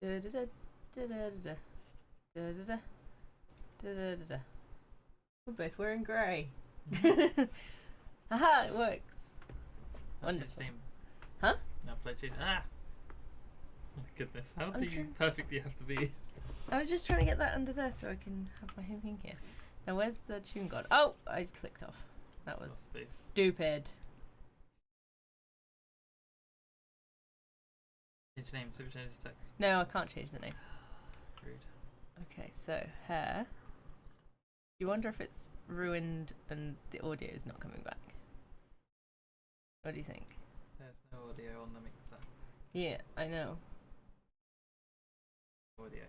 We're both wearing grey. Haha, it works. Wonderful. Huh? Now play change. Ah! Oh my goodness, how do you perfectly have to be? I was just trying to get that under there so I can have my thing here. Now where's the tune gone? Oh, I clicked off. That was stupid. Change name, so change the text. No, I can't change the name. Rude. Okay, so hair. You wonder if it's ruined and the audio is not coming back. What do you think? There's no audio on the mixer. Yeah, I know. Audio.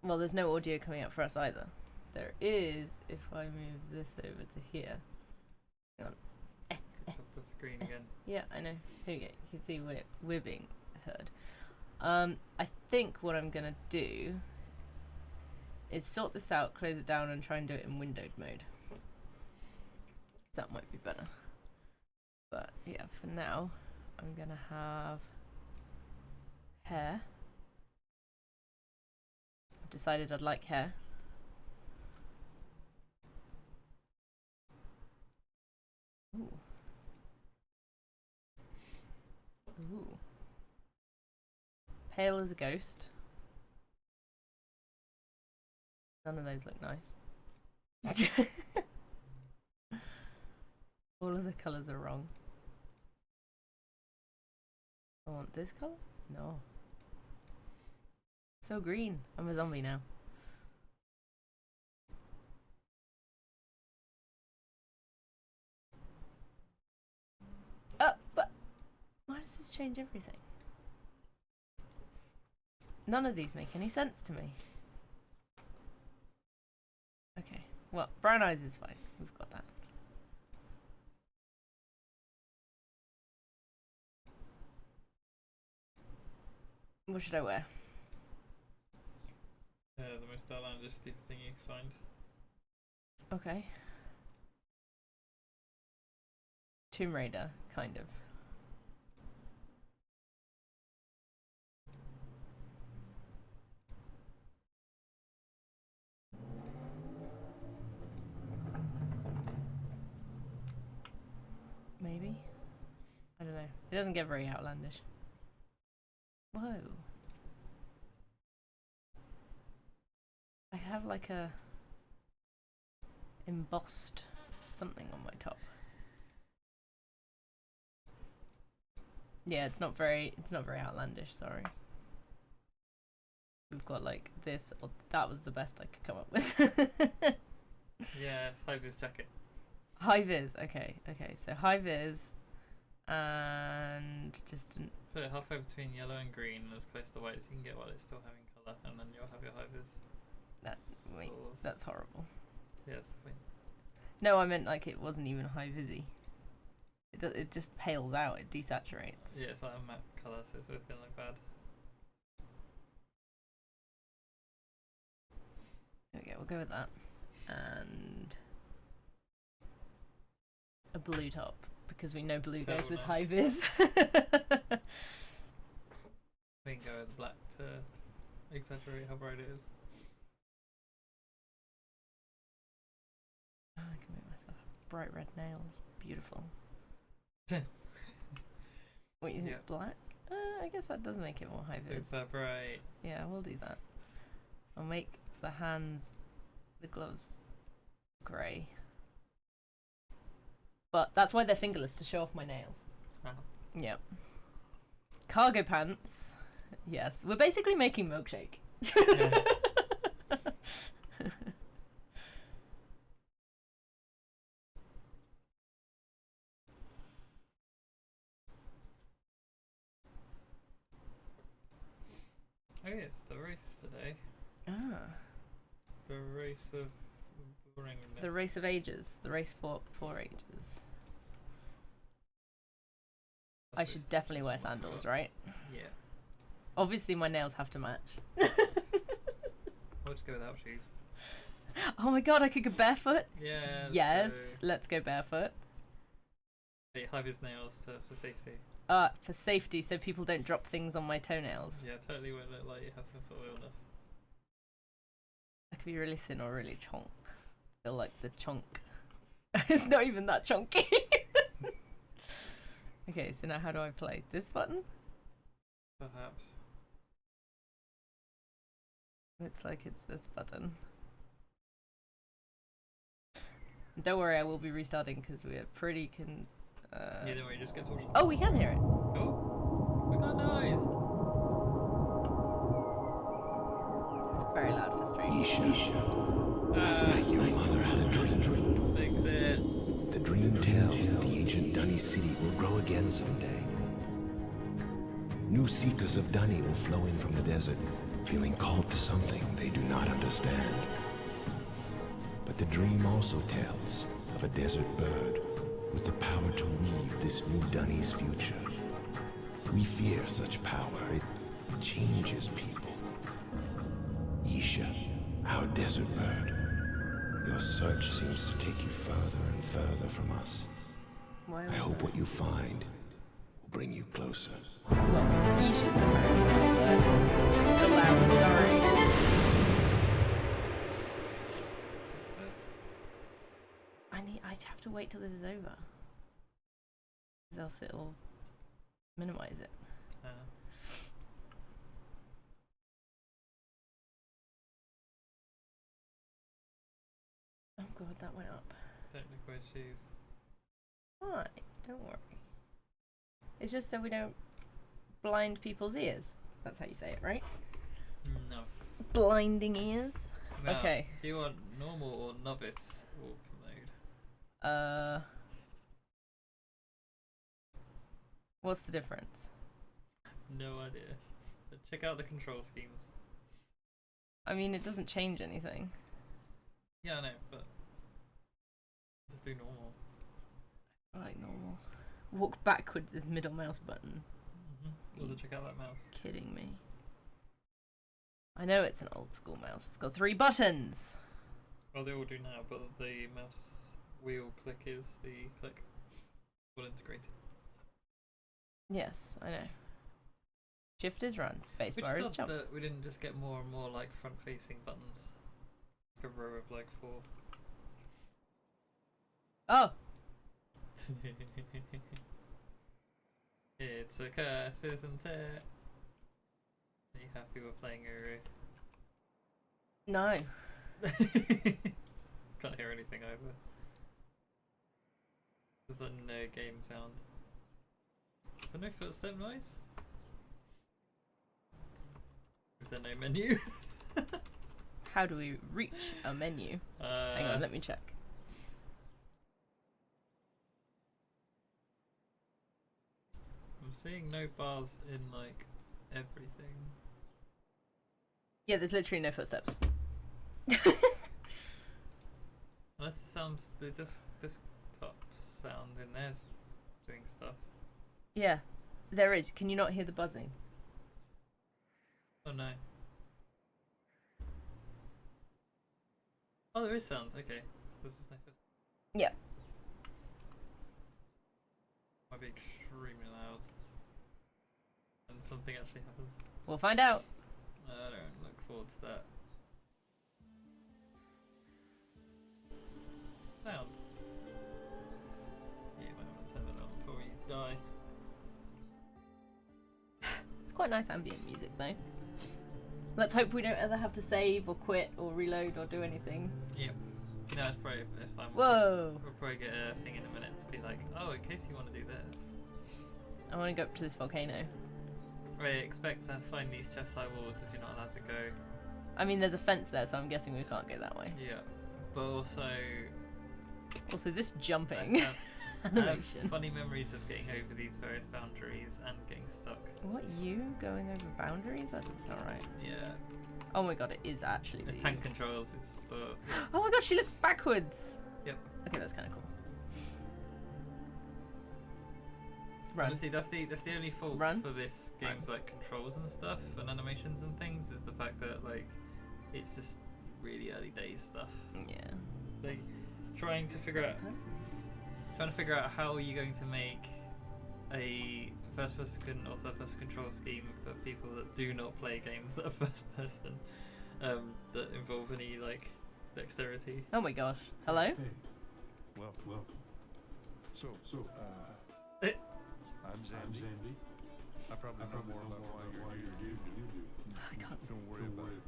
Well, there's no audio coming out for us either. There is if I move this over to here. Hang on. It's off the screen again. Yeah, I know. Here you go. You can see we're being heard. I think what I'm gonna do is sort this out, close it down, and try and do it in windowed mode. That might be better. But yeah, for now, I'm gonna have hair. I've decided I'd like hair. Ooh. Ooh. Pale as a ghost. None of those look nice. All of the colours are wrong. I want this colour? No. So green. I'm a zombie now. But why does this change everything? None of these make any sense to me. Okay, well, brown eyes is fine. We've got that. What should I wear? The most outlandish stupid thing you find. Okay. Tomb Raider, kind of. Maybe? I don't know. It doesn't get very outlandish. Whoa. I have like a embossed something on my top. Yeah, it's not very outlandish, sorry. We've got like this, or that was the best I could come up with. Yeah, it's high vis jacket. High vis, okay, so high vis and just put it halfway between yellow and green and as close to white as you can get while it's still having colour, and then you'll have your high vis. Wait, that's horrible. Yeah, that's the point. No, I meant like it wasn't even high visy. It just pales out, it desaturates. Yeah, it's like a matte colour, so it's always gonna look bad. Okay, we'll go with that. And a blue top, because we know blue goes with high vis. We can go with black to exaggerate how bright it is. Oh, I can make myself bright red nails. Beautiful. What, you think black? I guess that does make it more high vis. Super bright. Yeah, we'll do that. I'll make the hands, the gloves, grey. But that's why they're fingerless, to show off my nails. Yep. Cargo pants. Yes, we're basically making milkshake. Yeah. Oh yes, the race today. Ah. The race of boringness. The race of ages. The race for ages. I should definitely wear sandals, right? Yeah. Obviously my nails have to match. We'll just go without shoes. Oh my god, I could go barefoot? Yeah. Yes, let's go barefoot. High vis nails for safety. For safety, so people don't drop things on my toenails. Yeah, totally won't look like you have some sort of illness. I could be really thin or really chonk. I feel like the chonk. It's not even that chunky. Okay, so now how do I play? This button? Perhaps. Looks like it's this button. Don't worry, I will be restarting because we're pretty Yeah, don't worry, just get to watch. Oh, we can hear it. Oh, we got noise. It's very loud for stream. Isha, last night your mother had a dream. Fix it. The dream tells that the ancient Dunny city will grow again someday. New seekers of Dunny will flow in from the desert, feeling called to something they do not understand. But the dream also tells of a desert bird with the power to weave this new Dunny's future. We fear such power. It changes people. Isha, our desert bird. Your search seems to take you further and further from us. Why I hope what you find will bring you closer. Well, Isha's a very good word. Still loud, sorry. I'd have to wait till this is over. Because else it'll minimize it. Oh god, that went up. Technical issues. Fine, don't worry. It's just so we don't blind people's ears. That's how you say it, right? No. Blinding ears? Now, Okay. do you want normal or novice walk mode? What's the difference? No idea. But check out the control schemes. I mean, it doesn't change anything. Yeah, I know, but just do normal. I like normal. Walk backwards is middle mouse button. Also, check out that mouse. Kidding me. I know it's an old school mouse. It's got 3 buttons. Well, they all do now, but the mouse wheel click is the click. All integrated. Yes, I know. Shift is run. Spacebar is Which jump. that we didn't just get more and more like front-facing buttons. Like a row of like 4. Oh! It's a curse, isn't it? Are you happy with playing Uru? No. Can't hear anything either. There's a no game sound. Is there no footstep noise? Is there no menu? How do we reach a menu? Hang on, let me check. I'm seeing no bars in like everything. Yeah, there's literally no footsteps. Unless it sounds the desktop sound in there's doing stuff. Yeah, there is. Can you not hear the buzzing? Oh no. Oh, there is sound. Okay, this is no first. Yeah. Might be extremely loud. And something actually happens. We'll find out. I don't look forward to that. Sound. Yeah, you might want to turn it on before you die. It's quite nice ambient music though. Let's hope we don't ever have to save or quit or reload or do anything. Yep. No, it's probably if I'm. Whoa! We'll probably get a thing in a minute to be like, oh, in case you want to do this. I want to go up to this volcano. Right, expect to find these chest high walls if you're not allowed to go. I mean, there's a fence there, so I'm guessing we can't go that way. Yeah, but also. Also, this jumping I have animation. funny memories of getting over these various boundaries and getting stuck. What, you going over boundaries? That doesn't sound right. Yeah. Oh my god, it is actually It's these. tank controls, it's the... Oh my god, she looks backwards! Yep. Okay, that's kind of cool. Run. Honestly, that's the only fault Run. for this game's like controls and stuff and animations and things is the fact that like it's just really early days stuff. Yeah. Like trying to figure out how are you going to make a first-person or third-person control scheme for people that do not play games that are first-person, that involve any like dexterity. Oh my gosh. Hello? Hey. Welcome. So, I'm Zandy. I probably know more about why you're here than you do. I can't see. Don't worry about it.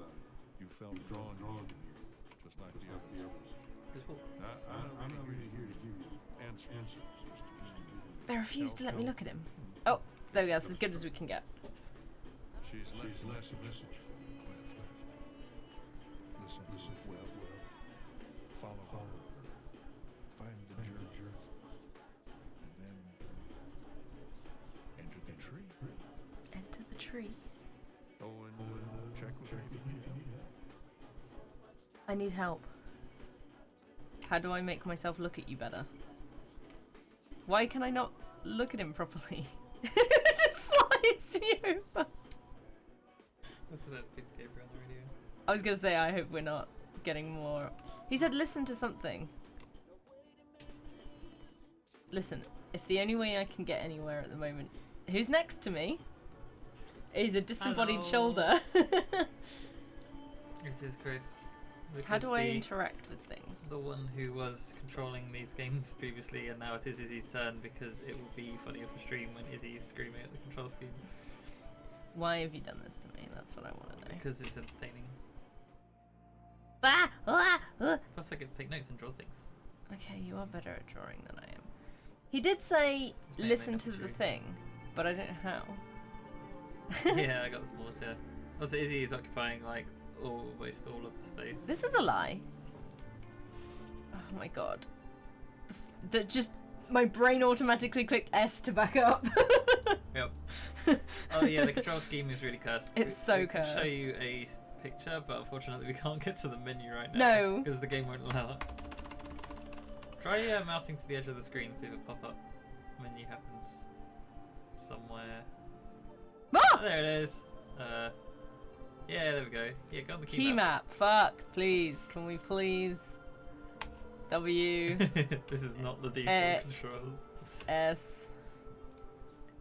You felt drawn in here, just like the others. Just walk. I'm not really here to give you answers. They refuse to let me look at him. Oh, there we go. That's as good as we can get. She's left a message from the cliff. Listen well. Follow her. Find the jerk. And then enter the tree. Enter the tree. Oh, and check with me if you need help. I need help. How do I make myself look at you better? Why can I not look at him properly? It just slides me over. Also, that's Peter Gabriel on the radio. I was gonna say, I hope we're not getting more. He said, listen to something. Listen, if the only way I can get anywhere at the moment. Who's next to me? Is a disembodied Hello. shoulder. It is Chris. The How do I Chrisby, interact with things? the one who was controlling these games previously, and now it is Izzy's turn because it will be funnier for stream when Izzy is screaming at the control scheme. Why have you done this to me? That's what I want to know. Because it's entertaining. Ah! Ah! Ah! Plus, I get to take notes and draw things. Okay, you are better at drawing than I am. He did say, This may or may listen not to be the true. thing, but I don't know how. Yeah, I got the smaller chair. Also, Izzy is occupying like almost all of the space. This is a lie. Oh my god. Just my brain automatically clicked S to back up. Yep. Oh yeah, the control scheme is really cursed. It's so we can show cursed. you a picture, but unfortunately we can't get to the menu right now. No. Because the game won't allow it. Try mousing to the edge of the screen, see if a pop-up menu happens somewhere. Ah! Oh, there it is. Yeah, there we go. Yeah, go on the Key map. Fuck, please. Can we please? W, This is not the default controls. S.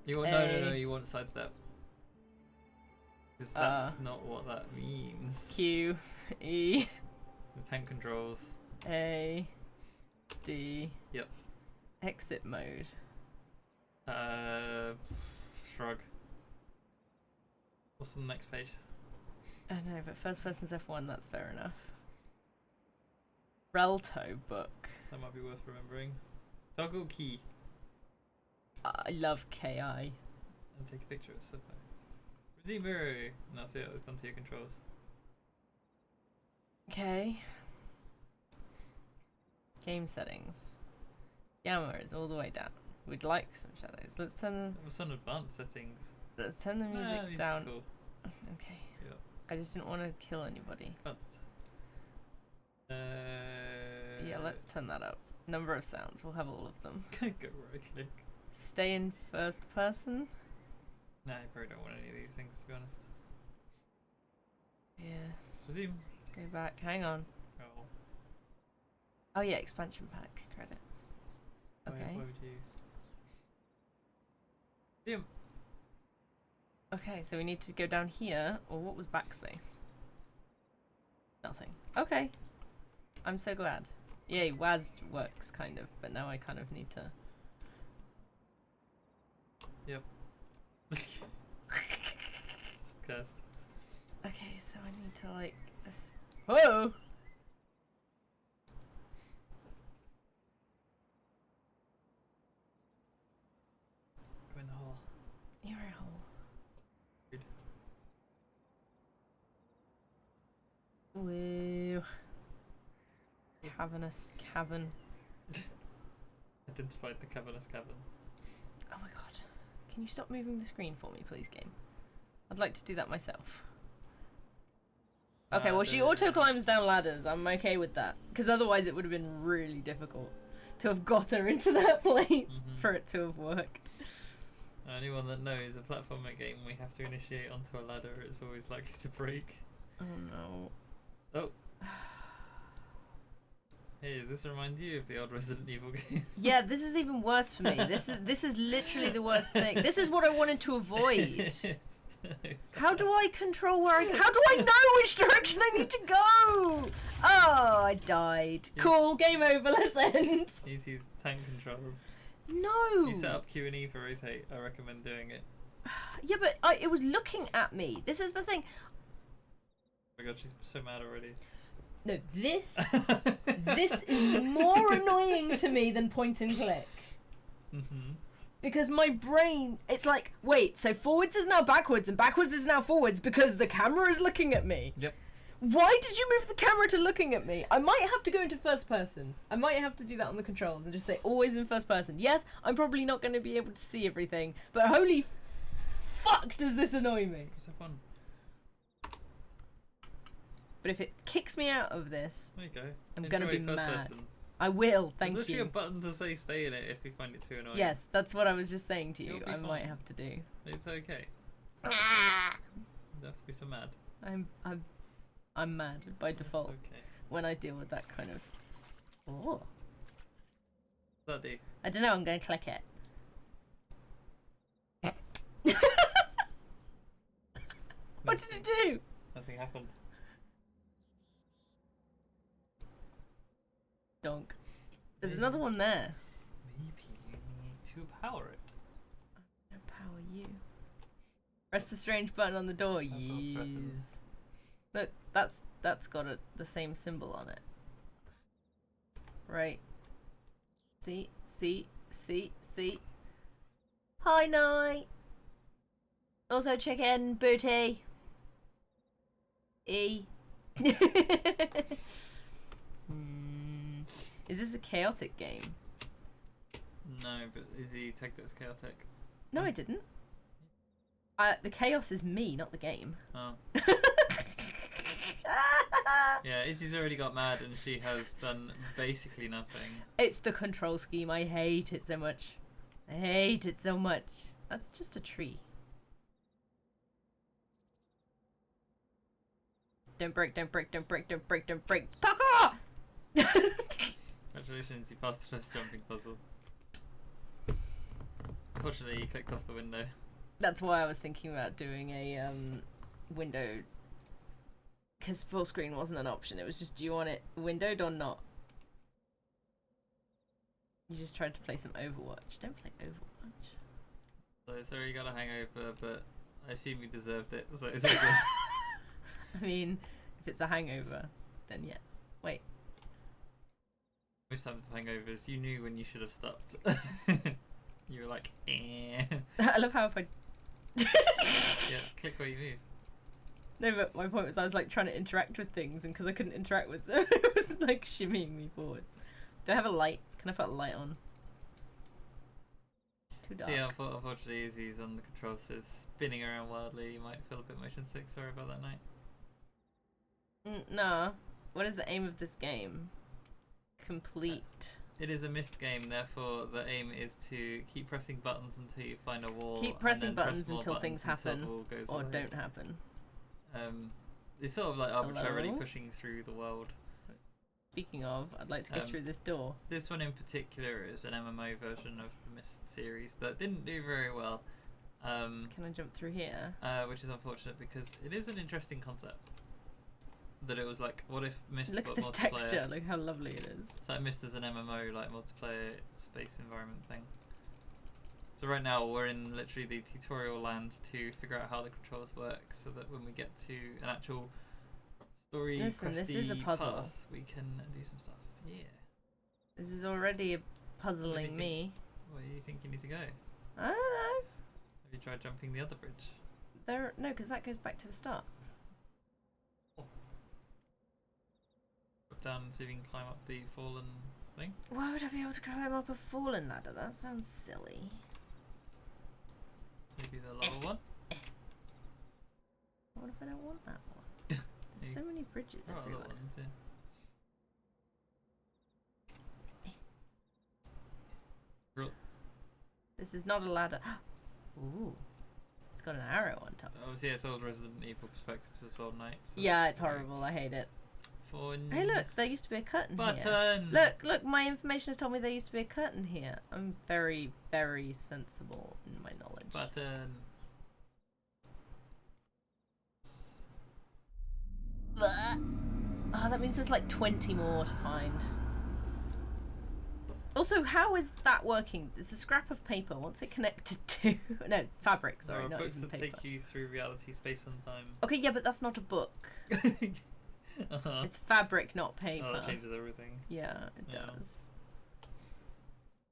You want no, you want sidestep. Because that's not what that means. Q, E, The tank controls. A, D. Yep. Exit mode. Shrug. What's on the next page? I don't know, but first person's F1, that's fair enough. Relto book. That might be worth remembering. Toggle key I love KI. and take a picture of it. Resume mirror. And that's it. It's done to your controls. Okay. Game settings. Gamma is all the way down. We'd like some shadows. Let's turn Some advanced settings. the music music's down. Cool. Okay. Yep. I just didn't want to kill anybody. Advanced. Yeah, let's turn that up. Number of sounds. We'll have all of them. Go right click. Stay in first person. Nah, I probably don't want any of these things to be honest. Yes. Resume. Go back. Hang on. Oh. Oh yeah, expansion pack credits. Okay. Why would you? Resume. Okay, so we need to go down here, or what was backspace? Nothing. Okay. I'm so glad. Yay, WAS works kind of, but now I kind of need to... Yep. Cursed. Okay, so I need to like... Whoa! Go in the hole. You're a hole. Good. Woo. Cavernous cavern. Identified the cavernous cavern. Oh my god. Can you stop moving the screen for me, please, game? I'd like to do that myself. Okay, well, she auto climbs down ladders. I'm okay with that. Because otherwise it would have been really difficult to have got her into that place for it to have worked. Anyone that knows a platformer game we have to initiate onto a ladder, it's always likely to break. Oh no. Oh. Hey, does this remind you of the old Resident Evil game? Yeah, this is even worse for me. This is literally the worst thing. This is what I wanted to avoid. How do I control where how do I know which direction I need to go? Oh, I died. Yeah. Cool, game over, let's end. Use these tank controls. No. You set up Q and E for rotate. I recommend doing it. Yeah, but it was looking at me. This is the thing. Oh my god, she's so mad already. No, this is more annoying to me than point and click. Mm-hmm. Because my brain, it's like, wait, so forwards is now backwards and backwards is now forwards because the camera is looking at me. Yep. Why did you move the camera to looking at me? I might have to go into first person. I might have to do that on the controls and just say always in first person. Yes, I'm probably not going to be able to see everything, but holy fuck does this annoy me. Just have fun. But if it kicks me out of this, There you go. I'm going to be Enjoy first mad. person. I will, thank There's you. literally a button to say stay in it if we find it too annoying. Yes, that's what I was just saying to you. You'll be I might fine. have to do. It's okay. You have to be so mad. I'm mad by default It's okay. when I deal with that kind of. Oh. What's that do? I don't know. I'm going to click it. What did it do? Nothing happened. Donk. There's another one there. Maybe you need to power it. I'll power you. Press the strange button on the door. That feels Yes. threatened. Look, that's got the same symbol on it. Right. See. Hi, night. Also chicken booty. E. Is this a chaotic game? No, but is he tagged it as chaotic? No, I didn't. The chaos is me, not the game. Oh. Yeah, Izzy's already got mad and she has done basically nothing. It's the control scheme. I hate it so much. I hate it so much. That's just a tree. Don't break, don't break, don't break, don't break, don't break. Caca! Congratulations, you passed the first jumping puzzle. Unfortunately, you clicked off the window. That's why I was thinking about doing a window, because full screen wasn't an option. It was just, do you want it windowed or not? You just tried to play some Overwatch. Don't play Overwatch. So sorry you got a hangover, but I assume you deserved it, so it's all good. I mean, if it's a hangover, then yes. Wait. Most times with hangovers, you knew when you should have stopped. You were like, eh. I love how if I... Yeah, click where you move. No, but my point was I was like trying to interact with things, and because I couldn't interact with them, it was like shimmying me forwards. Do I have a light? Can I put a light on? It's too dark. See, unfortunately, as he's on the controls, so it's spinning around wildly. You might feel a bit motion sick. Sorry about that, night. No. What is the aim of this game? Complete. It is a missed game, therefore the aim is to keep pressing buttons until you find a wall. Keep and pressing then press buttons more until things happen, until the wall goes or away. don't happen. It's sort of like arbitrarily Hello? pushing through the world. Speaking of, I'd like to go through this door. This one in particular is an MMO version of the Myst series that didn't do very well. Can I jump through here? Which is unfortunate because it is an interesting concept. That it was like, what if Myst Look but at this multiplayer? texture. Look how lovely it is. It's like Myst as an MMO, like multiplayer space environment thing. So right now we're in literally the tutorial land to figure out how the controls work, so that when we get to an actual story Listen, this is a questy puzzle. path, we can do some stuff. Yeah. This is already puzzling think? me. Where do you think you need to go? I don't know. Have you tried jumping the other bridge? No, because that goes back to the start. Up down and see if you can climb up the fallen thing? Why would I be able to climb up a fallen ladder? That sounds silly. Maybe the lower one? What if I don't want that one? There's so many bridges There are other everywhere. ones, yeah. This is not a ladder. Ooh. It's got an arrow on top. Obviously, it's old Resident Evil perspectives as well, Knight. So Yeah, it's horrible. I hate it. Hey, look, there used to be a curtain here. Button. Look, my information has told me there used to be a curtain here. I'm very, very sensible in my knowledge. Button. Oh, that means there's like 20 more to find. Also, how is that working? It's a scrap of paper. What's it connected to? No, fabric, sorry, There are not books even that paper. take you through reality, space, and time. Okay, yeah, but that's not a book. Uh-huh. It's fabric, not paper. Oh, that changes everything. Yeah, it Yeah. does.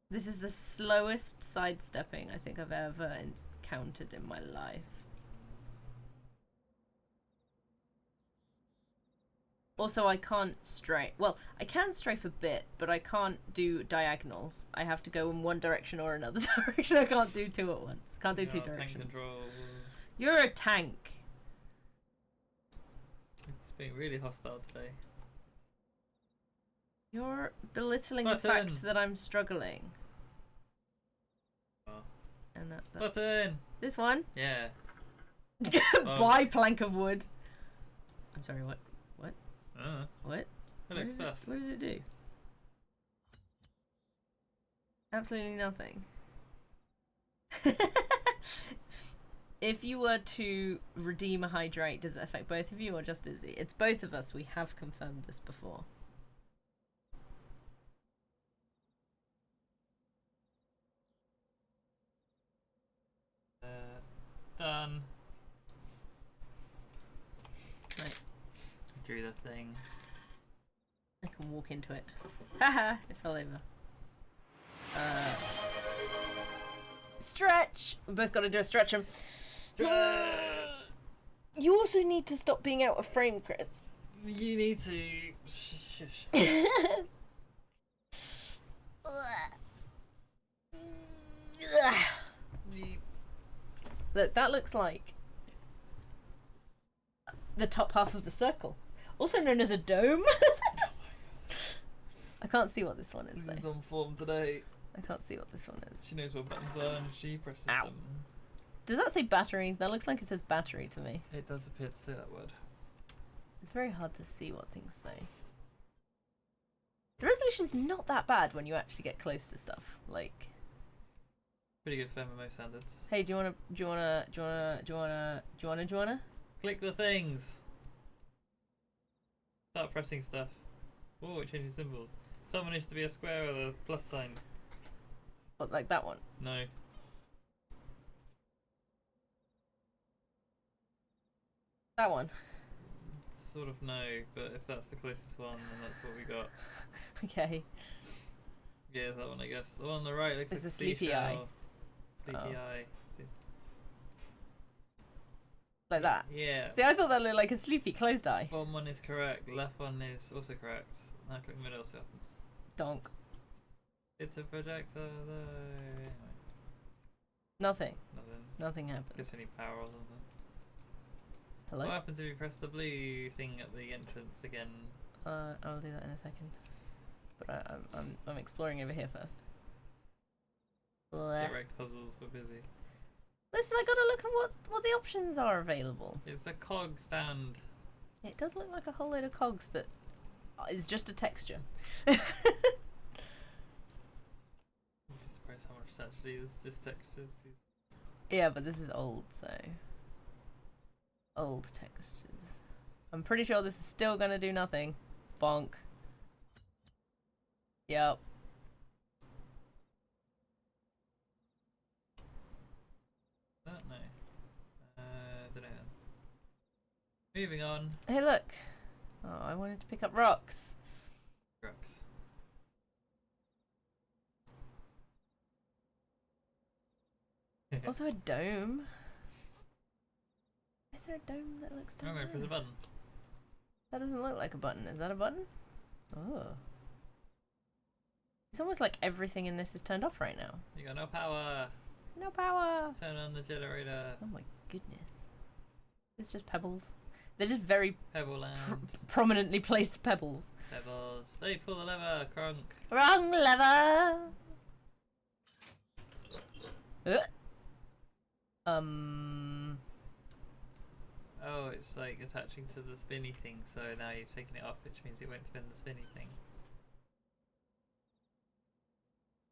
This is the slowest sidestepping I think I've ever encountered in my life. Also, I can't strafe. Well, I can strafe a bit, but I can't do diagonals. I have to go in one direction or another direction. I can't do two at once. Can't do two Tank directions. control. You're a tank. It's being really hostile today. You're belittling the Button. fact that I'm struggling. Oh. And that's Button. this one. Yeah. Buy plank of wood. I'm sorry. What? What? Hello, What stuff. what did it do? Absolutely nothing. If you were to redeem a hydrate, does it affect both of you or just Izzy? It's both of us. We have confirmed this before. Done. Right. Drew the thing. I can walk into it. Haha, it fell over. Stretch! We both got to do a stretch 'em. You also need to stop being out of frame, Chris. You need to. Shush. Look, that looks like the top half of a circle, also known as a dome. I can't see what this one is, This is though. on form today. I can't see what this one is. She knows where buttons are and she presses Ow. them. Does that say battery? That looks like it says battery to me. It does appear to say that word. It's very hard to see what things say. The resolution's not that bad when you actually get close to stuff. Like, Pretty good for MMO standards. hey, do you wanna? Click the things. Start pressing stuff. Oh, it changes symbols. Someone needs to be a square with a plus sign. What, like that one? No. That one. Sort of no, but if that's the closest one, then that's what we got. Okay. Yeah, it's that one, I guess. The one on the right looks It's like a sleepy seashell. eye. Sleepy Oh. eye. Like that. Yeah. See, I thought that looked like a sleepy closed eye. Bottom one is correct. Left one is also correct. Now click middle, see what happens. Donk. It's a projector though. Anyway, Nothing. nothing. Nothing happened. Guess we need power or something. Hello? What happens if you press the blue thing at the entrance again? I'll do that in a second. But I'm exploring over here first. Blech. Direct puzzles, we're busy. Listen, I gotta look at what the options are available. It's a cog stand. It does look like a whole load of cogs that is just a texture. I'm surprised how much actually is just textures. Yeah, but this is old, so old textures. I'm pretty sure this is still gonna do nothing. Bonk. Yep. No. Don't know then. Moving on. Hey, look. Oh, I wanted to pick up rocks. Rocks. Also a dome. Is there a dome that looks down I'm gonna press a there? button. That doesn't look like a button. Is that a button? Oh. It's almost like everything in this is turned off right now. You got no power. No power. Turn on the generator. Oh my goodness. It's just pebbles. They're just very Pebble land. prominently placed pebbles. Pebbles. Hey, pull the lever, Kronk. Wrong lever. Uh. Oh, it's like attaching to the spinny thing, so now you've taken it off, which means it won't spin the spinny thing.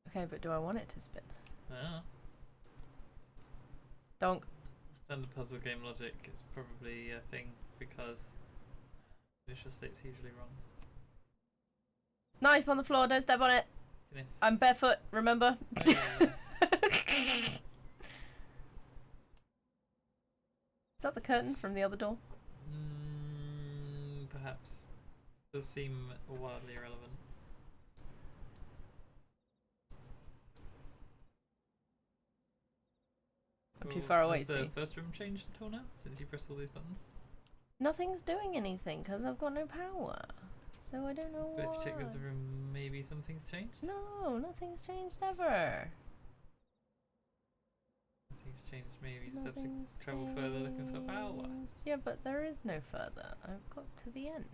Okay, but do I want it to spin? Oh. Donk. Standard puzzle game logic is probably a thing because initial state's usually wrong. Knife on the floor, don't step on it. Can I'm barefoot, remember? I- oh, yeah. Is that the curtain from the other door? Perhaps. Does seem wildly irrelevant. I'm too far away, Has the see? first room changed at all now, since you pressed all these buttons? Nothing's doing anything because I've got no power. So I don't know But if why. you check the other room, maybe something's changed? No, nothing's changed ever. Nothing's changed, maybe you just have Nothing's to travel further looking for power. changed. Yeah, but there is no further. I've got to the end.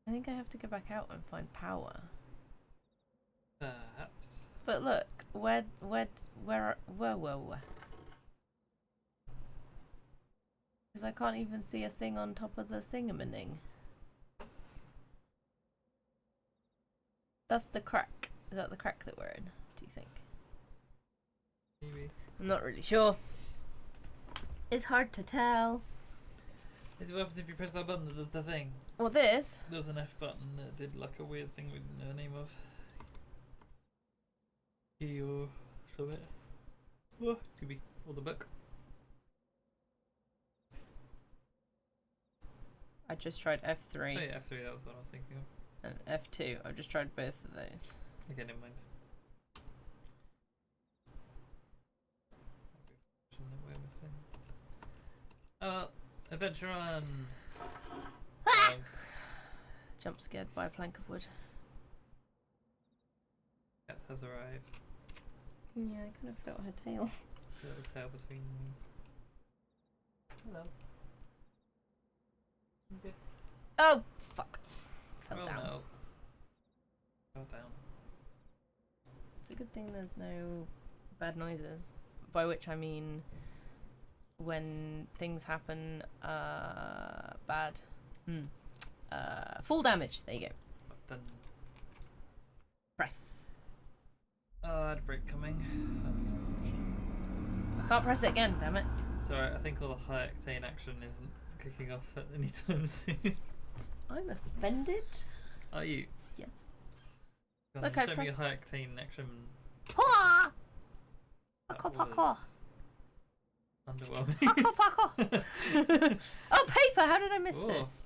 I think I have to go back out and find power. Perhaps. But look, where? Because I can't even see a thing on top of the thingamaning. That's the crack. Is that the crack that we're in, do you think? Maybe. I'm not really sure. It's hard to tell. What happens if you press that button that does the thing? Well, this. There was an F button that did like a weird thing we didn't know the name of. Key or something. Oh, could be. Or the book. I just tried F3 Oh yeah, F3, that was what I was thinking of. and F2. I've just tried both of those. Okay, never mind. Adventure on! Jump scared by a plank of wood. Cat has arrived. Yeah, I kind of felt her tail. Little tail between me. Hello. Okay. Oh, fuck. Fell Oh down. no. Fell down. It's a good thing there's no bad noises. By which I mean when things happen bad. Full damage. There you go. Done. Press. Oh, I had a break coming. That's Can't press it again, damn it. sorry, I think all the high octane action isn't kicking off at any time soon. I'm offended. Are you? Yes. Go on, Look, then I show me a pressed- high octane action. Parkour! That Parkour, parkour. was underwhelming. Parkour, parkour. Oh, paper! How did I miss Oh. this?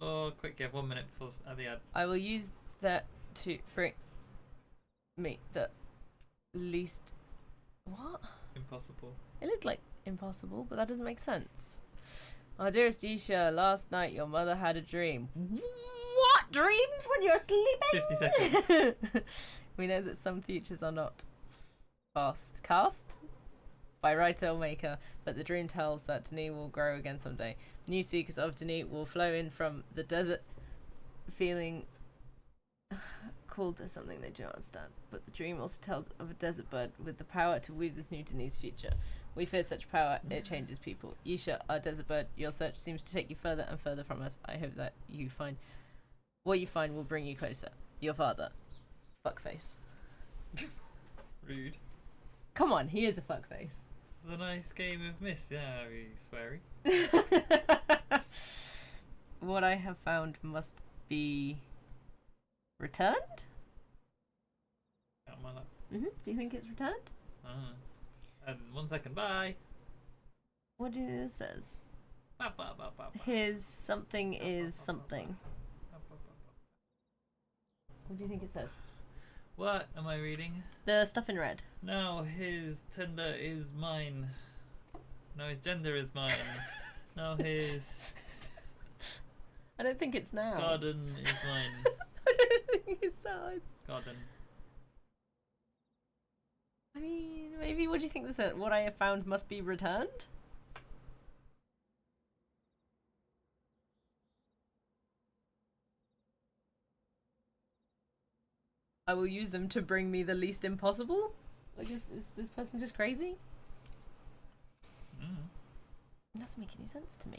Oh, quick, yeah, 1 minute before the ad. I will use that to bring me the least... What? Impossible. It looked like impossible, but that doesn't make sense. Oh, dearest Isha, last night your mother had a dream. What? Dreams when you're sleeping? 50 seconds. We know that some futures are not cast by writer or maker, but the dream tells that Denis will grow again someday. New seekers of Denis will flow in from the desert, feeling called to something they do not understand. But the dream also tells of a desert bird with the power to weave this new Denis future. We fear such power, it changes people. Yisha, our desert bird, your search seems to take you further and further from us. I hope that you find what you find will bring you closer. Your father. Fuckface. Rude. Come on, he is a fuckface. This is a nice game of Myst. Yeah, are you sweary? What I have found must be returned? Out my luck. Do you think it's returned? And 1 second, bye. What do you think this says? Ba, ba, ba, ba, ba. His something is something. Ba, ba, ba, ba. What do you think it says? What am I reading? The stuff in red. Now his tender is mine. Now his gender is mine. Now his I don't think it's now. garden is mine. I don't think it's that. Garden. I mean, maybe what do you think this is? What I have found must be returned? I will use them to bring me the least impossible? Like, is this person just crazy? doesn't make any sense to me.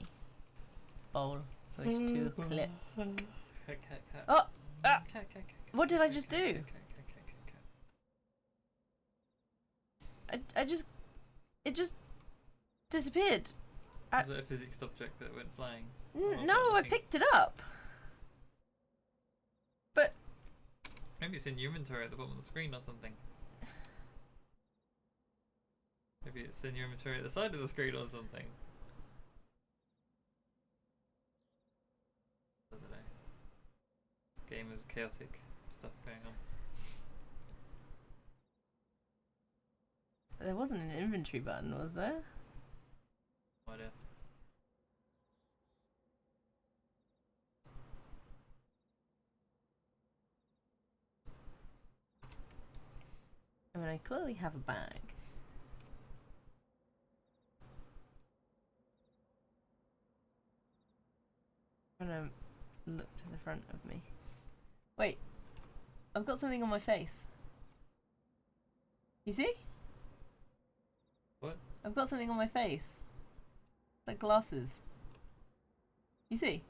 Bowl. Wish to clip. Cat. Oh! Ah! Cat. What did I just do? Cat. I just... It just... disappeared. Was it a physics object that went flying? No, I picked it up. But... Maybe it's in your inventory at the bottom of the screen or something. Maybe it's in your inventory at the side of the screen or something. I don't know. This game is chaotic stuff going on. There wasn't an inventory button, was there? No idea. I mean, I clearly have a bag. I'm gonna look to the front of me. Wait, I've got something on my face. You see? What? I've got something on my face. Like glasses. You see?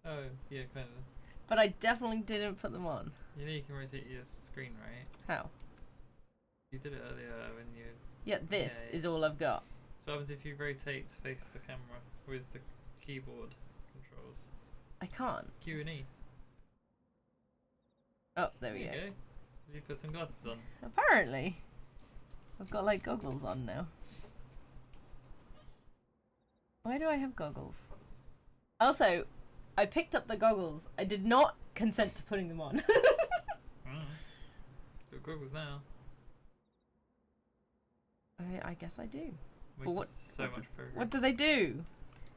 Oh, yeah, kind of. But I definitely didn't put them on. You know you can rotate your screen, right? How? You did it earlier when you... Yeah, this Yeah. is all I've got. So what happens if you rotate to face the camera with the keyboard controls? I can't. Q and E. Oh, there we There go. you go. You put some glasses on. Apparently. I've got like goggles on now. Why do I have goggles? Also, I picked up the goggles. I did not consent to putting them on. Got goggles now. I guess I do. Making what- so what much progress. What do they do?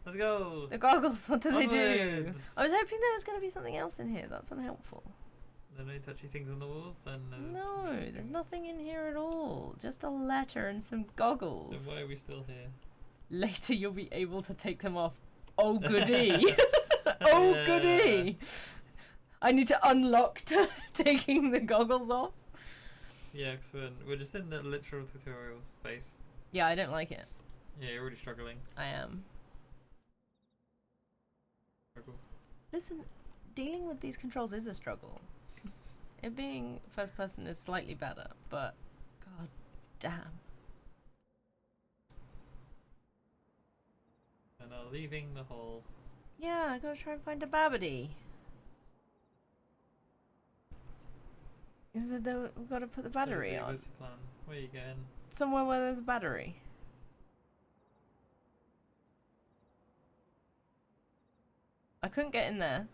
Let's go! The goggles, what do they do? Onwards! I was hoping there was going to be something else in here. That's unhelpful. There are no touchy things on the walls, then No, nothing. there's nothing in here at all. Just a letter and some goggles. Then why are we still here? Later you'll be able to take them off. Oh goody! Oh Yeah. goody! I need to unlock taking the goggles off. Yeah, because we're just in the literal tutorial space. Yeah, I don't like it. Yeah, you're already struggling. I am. Struggle. Listen, dealing with these controls is a struggle. It being first person is slightly better, but god damn. And now leaving the hall. Yeah, I gotta try and find a Babidi. Is it that we've gotta put the battery So on? what's your plan? Where are you going? Somewhere where there's a battery. I couldn't get in there.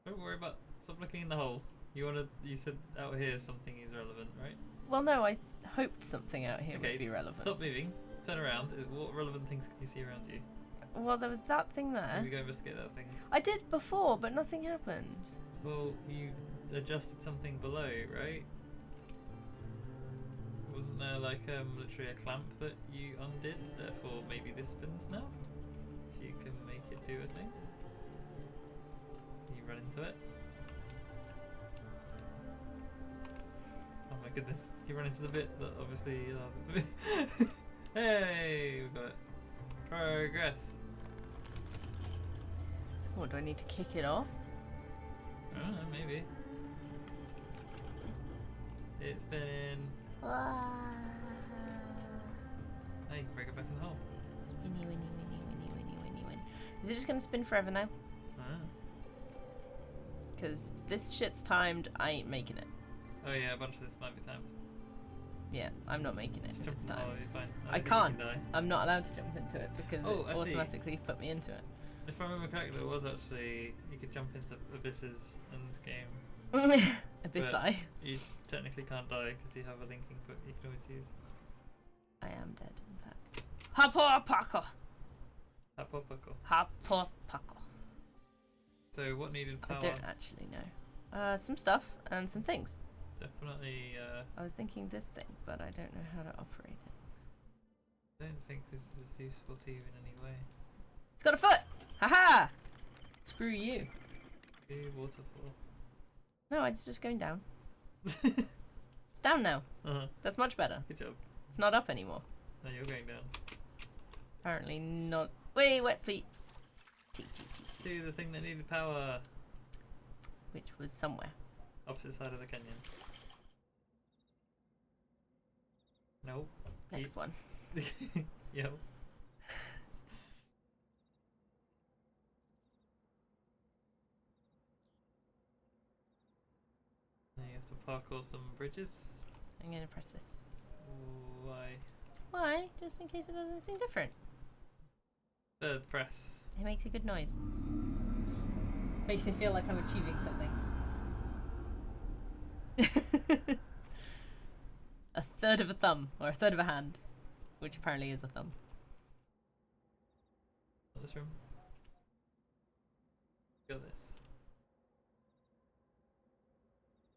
Don't worry about. Stop looking in the hole. You said out here something is relevant, right? Well, no, I hoped something out here Okay, would be relevant. Stop moving. Turn around. What relevant things can you see around you? Well, there was that thing there. Maybe go investigate that thing. I did before, but nothing happened. Well, you adjusted something below, right? Wasn't there like literally a clamp that you undid? Therefore, maybe this spins now. If you can make it do a thing. You run into it. Oh my goodness! You run into the bit that obviously allows it to be. Hey, we got it. Progress. What, do I need to kick it off? I don't know, maybe. It's been in. Hey, you can break it back in the hole. Spinny, winny, winny, winny, winny, winny, winny. Is it just gonna spin forever now? Ah. Because this shit's timed, I ain't making it. Oh yeah, a bunch of this might be timed. Yeah, I'm not making it if Jump it's in the hole, timed. you're fine. I think you can't. can die. I'm not allowed to jump into it because Oh, it I see. automatically put me into it. If I remember correctly, it was actually you could jump into abysses in this game. Abyssi. You technically can't die because you have a link input you can always use. I am dead, in fact. Hapo Paco. Apopako. Hapo Paco. So what needed power? I don't actually know. Some stuff and some things. Definitely. I was thinking this thing, but I don't know how to operate it. I don't think this is useful to you in any way. It's got a foot! Haha! Screw you. Okay, waterfall. No, it's just going down. It's down now. Uh-huh. That's much better. Good job. It's not up anymore. No, you're going down. Apparently not. Wait, wet feet. T T T T. Do the thing that needed power. Which was somewhere. Opposite side of the canyon. No. Next one. Yep. Now you have to parkour some bridges. I'm gonna press this. Why? Why? Just in case it does anything different. Third press. It makes a good noise. Makes me feel like I'm achieving something. A third of a thumb, or a third of a hand, which apparently is a thumb. Not this room. Got this.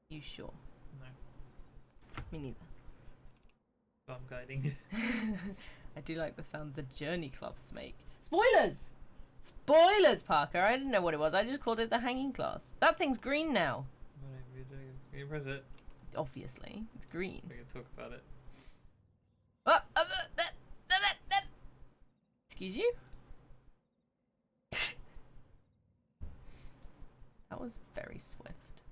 You sure? No. Me neither. I'm guiding. I do like the sound the journey cloths make. Spoilers! Spoilers, Parker! I didn't know what it was. I just called it the hanging cloth. That thing's green now. Whatever you're doing. Can you press it? Obviously. It's green. We can talk about it. Oh, excuse you? That was very swift.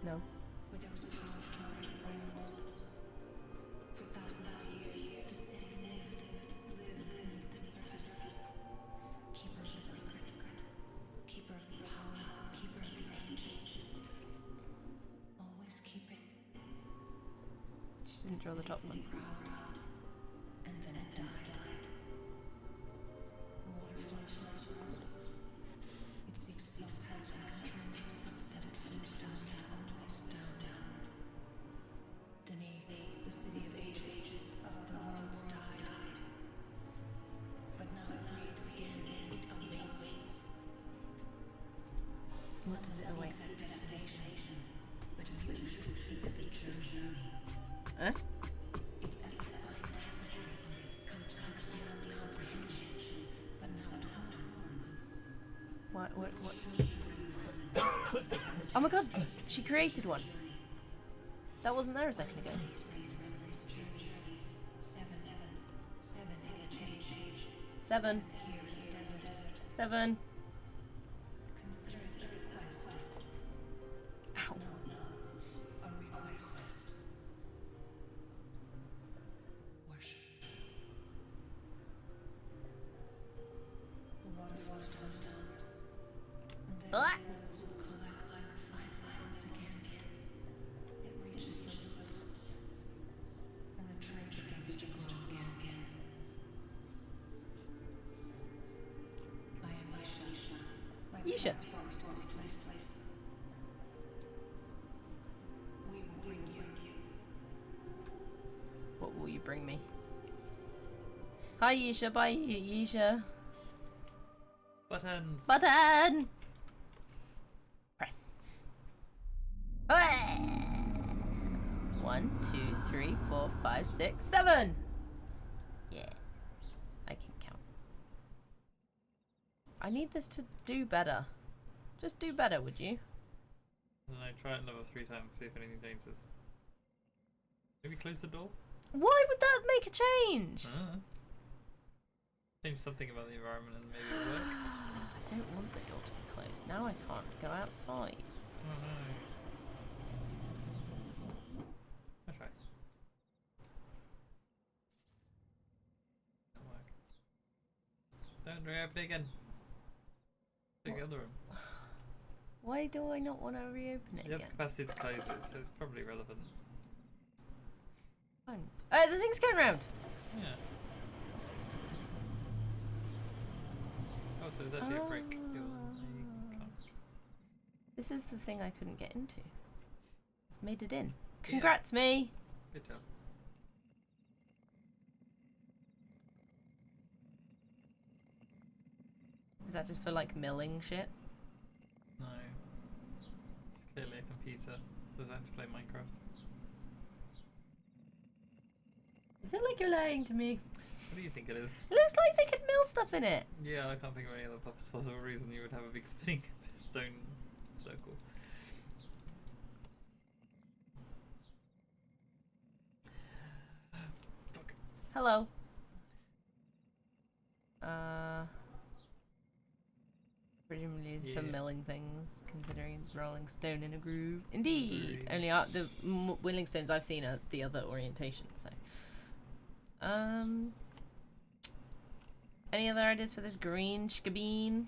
No. Where there was power to right worlds. For thousands of years, the city lived beneath the surface. Keeper of the secret, keeper of the power, keeper of the ages. Always keeping. She didn't draw the top one. Proud. And then it died. The water flows. It seeks its own path and controls itself that it flows down and always down. Denis, the city of ages, of other worlds died. But now it breathes again. It awaits. What does it await? That destination. But you should seek the journey. Huh? It's as a fine tapestry, complex beyond comprehension, but now torn. What? Oh my god, she created one. That wasn't there a second ago. Seven. Seven. Consider it a request. Ow. A request. Worship. The water flows down. And then Ah. the walls will collect like fine lines again. It reaches the roots. And the tree begins to grow again. I am Yisha. My Yisha. parents brought me to this place. We will bring you. What will you bring me? Hi, Yisha. Bye, Yisha. Buttons! Button! Press. 1, 2, 3, 4, 5, 6, 7! Yeah. I can count. I need this to do better. Just do better, would you? And I try it another 3 times, see if anything changes. Maybe close the door? Why would that make a change? Change something about the environment and maybe it'll work. I don't want the door to be closed. Now I can't go outside. Oh no. I'll try. Don't work. Don't reopen it again. Take the other room. Why do I not want to reopen it You have again? capacity to close it, so it's probably relevant. Fine. The thing's going round. Yeah. Oh, so it's actually a brick. It wasn't a cup. This is the thing I couldn't get into. I've made it in. Yeah. Congrats, me! Good job. Is that just for like milling shit? No. It's clearly a computer designed to play Minecraft. I feel like you're lying to me. What do you think it is? It looks like they could mill stuff in it. Yeah, I can't think of any other possible reason you would have a big spinning stone circle. Fuck. Hello. Presumably it's for Yeah. milling things, considering it's rolling stone in a groove. Indeed. Groove. Only the milling stones I've seen are the other orientation. So, any other ideas for this green shkabeen?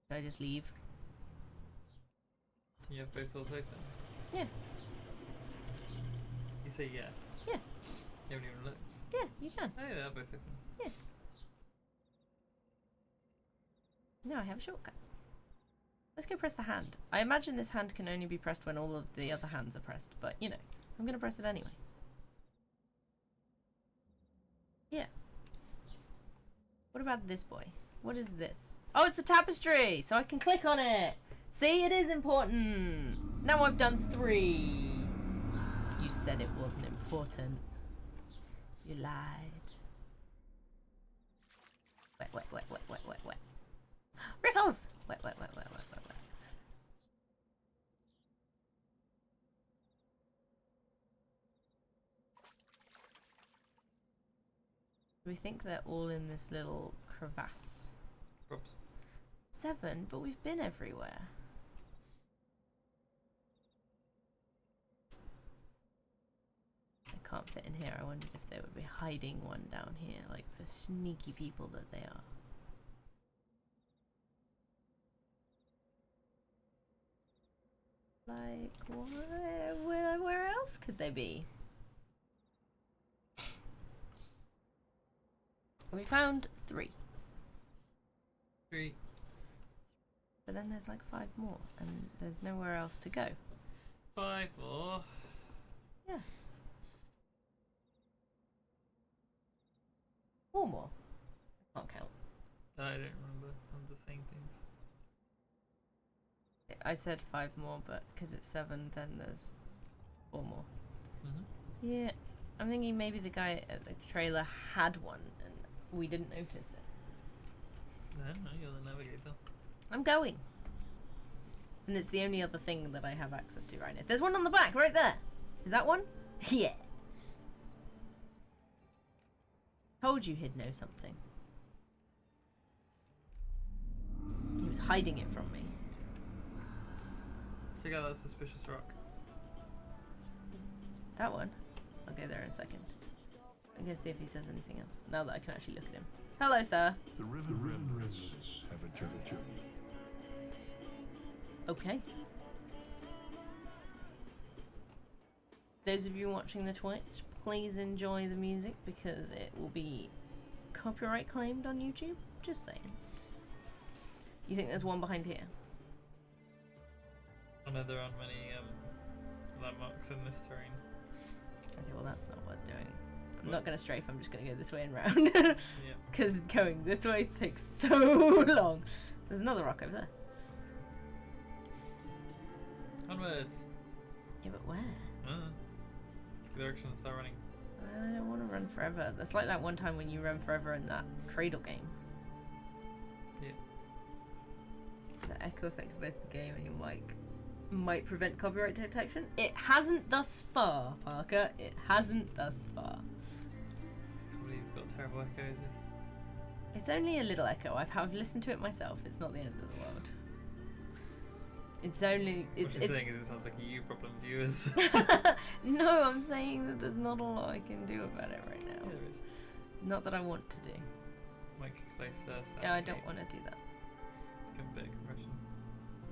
Should I just leave? You have both doors open? Yeah. You say yeah? Yeah. You haven't even looked? Yeah, you can. Oh, yeah, they're both open. No, I have a shortcut. Let's go press the hand. I imagine this hand can only be pressed when all of the other hands are pressed, but you know, I'm gonna press it anyway. Yeah. What about this boy? What is this? Oh, it's the tapestry! So I can click on it! See, it is important! Now I've done 3! You said it wasn't important. You lied. Wait, wait, wait, wait, wait, wait, wait. Ripples! Wait, wait, wait, wait, wait, wait, wait. Do we think they're all in this little crevasse? Props. 7, but we've been everywhere. They can't fit in here. I wondered if they would be hiding one down here, like the sneaky people that they are. Like, where else could they be? We found 3. 3. But then there's like 5 more, and there's nowhere else to go. 5 more. Yeah. 4 more. I can't count. I don't remember. I'm just saying things. I said 5 more, but because it's 7, then there's 4 more. Mm-hmm. Yeah, I'm thinking maybe the guy at the trailer had one, and we didn't notice it. No, you're the navigator. I'm going. And it's the only other thing that I have access to right now. There's one on the back, right there. Is that one? Yeah. Told you he'd know something. He was hiding it from me. Check out that suspicious rock. That one? I'll go there in a second. I'm going to see if he says anything else, now that I can actually look at him. Hello, sir. The river remnants have a journey. Okay. Those of you watching the Twitch, please enjoy the music because it will be copyright claimed on YouTube. Just saying. You think there's one behind here? I know there aren't many landmarks in this terrain. Okay, well that's not worth doing. I'm not going to strafe, I'm just going to go this way and round. Yeah. Because going this way takes so long. There's another rock over there. Onwards. Yeah, but where? Direction, start running. I don't want to run forever. That's like that one time when you run forever in that Cradle game. Yeah. The echo effect of both the game and your mic might prevent copyright detection. It hasn't thus far, Parker. It hasn't thus far. I can't believe you've got terrible echo, is it? It's only a little echo. I've listened to it myself. It's not the end of the world. It's only... What you're saying is it sounds like a you problem, viewers. No, I'm saying that there's not a lot I can do about it right now. Yeah, there is. Not that I want to do. Mic closer. Yeah, I don't want to do that. Give a bit of compression.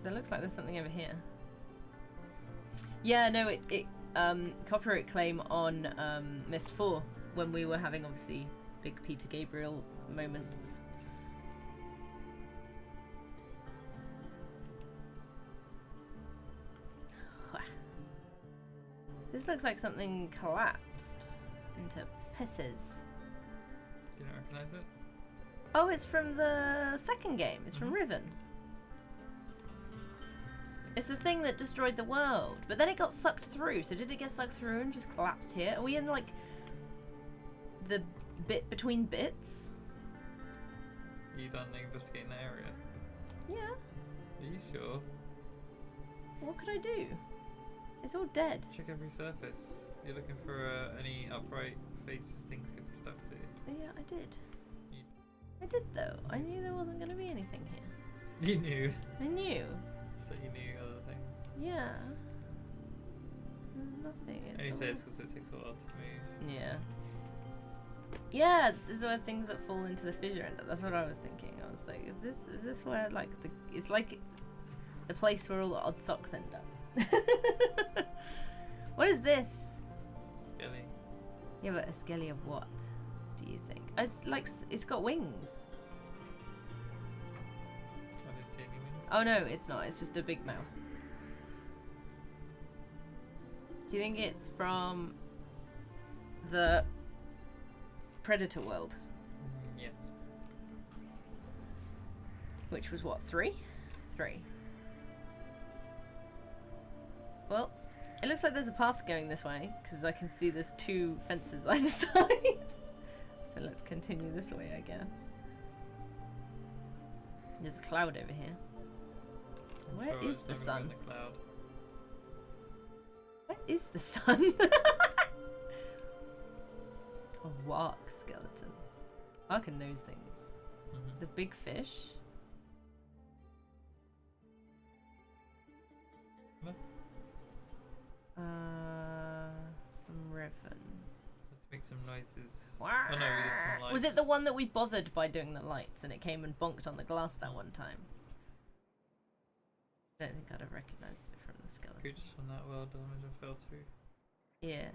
There looks like there's something over here. Yeah, no, it copyright claim on Mist 4 when we were having obviously big Peter Gabriel moments. This looks like something collapsed into pieces. Do you not recognise it? Oh, it's from the second game. It's from Riven. It's the thing that destroyed the world, but then it got sucked through. So did it get sucked through and just collapsed here? Are we in like the bit between bits? You done investigating the area? Yeah. Are you sure? What could I do? It's all dead. Check every surface. You're looking for any upright faces things could be stuck to. Yeah, I did. You, I did though. I knew there wasn't going to be anything here. you knew. I knew. Just that you knew other things. Yeah. There's nothing. And you all- say it's because it takes a while to move. Yeah. Yeah, these are things that fall into the fissure end. That's what I was thinking. I was like, is this where like it's like the place where all the odd socks end up. What is this? Skelly. Yeah, but a skelly of what? Do you think? It's like it's got wings. I didn't see any wings. Oh no, it's not. It's just a big mouse. Do you think it's from the Predator world? Yes. Which was what, 3? 3. Well, it looks like there's a path going this way, because I can see there's 2 fences either side. So let's continue this way, I guess. There's a cloud over here. I'm Where sure is it's the never sun? been the cloud. Where is the sun? A wark skeleton. Ark can knows things. Mhm. The big fish. No. From Riven. Let's make some noises. Wow. Oh no, we did some lights. Was it the one that we bothered by doing the lights and it came and bonked on the glass that one time? I don't think I'd have recognised it from the skeleton. Good on that world damage and fell through. Yeah.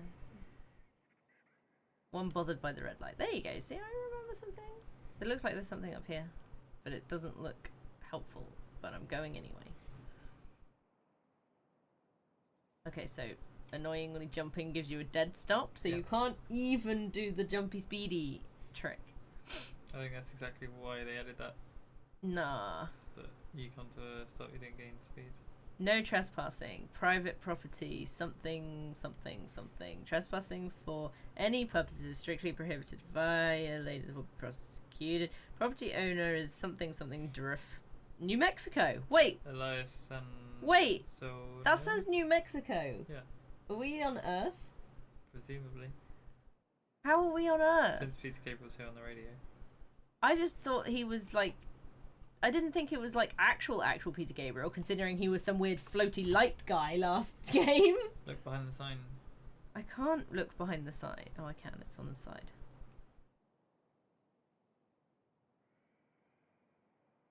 One bothered by the red light. There you go. See, I remember some things. It looks like there's something up here, but it doesn't look helpful. But I'm going anyway. Okay, so annoyingly jumping gives you a dead stop, so Yeah. you can't even do the jumpy speedy trick. I think that's exactly why they added that. Nah. So that you come to a stop, you didn't gain speed. No trespassing. Private property. Something, something, something. Trespassing for any purposes is strictly prohibited. Violators will be prosecuted. Property owner is something, something, drift. New Mexico. Wait. Elias and Wait. so That says New Mexico. Yeah, Are we on Earth? presumably. How are we on Earth? Since Peter Gabriel's here on the radio. I just thought he was like... I didn't think it was like actual Peter Gabriel, considering he was some weird floaty light guy last game. Look behind the sign. I can't look behind the side. Oh, I can. It's on the side.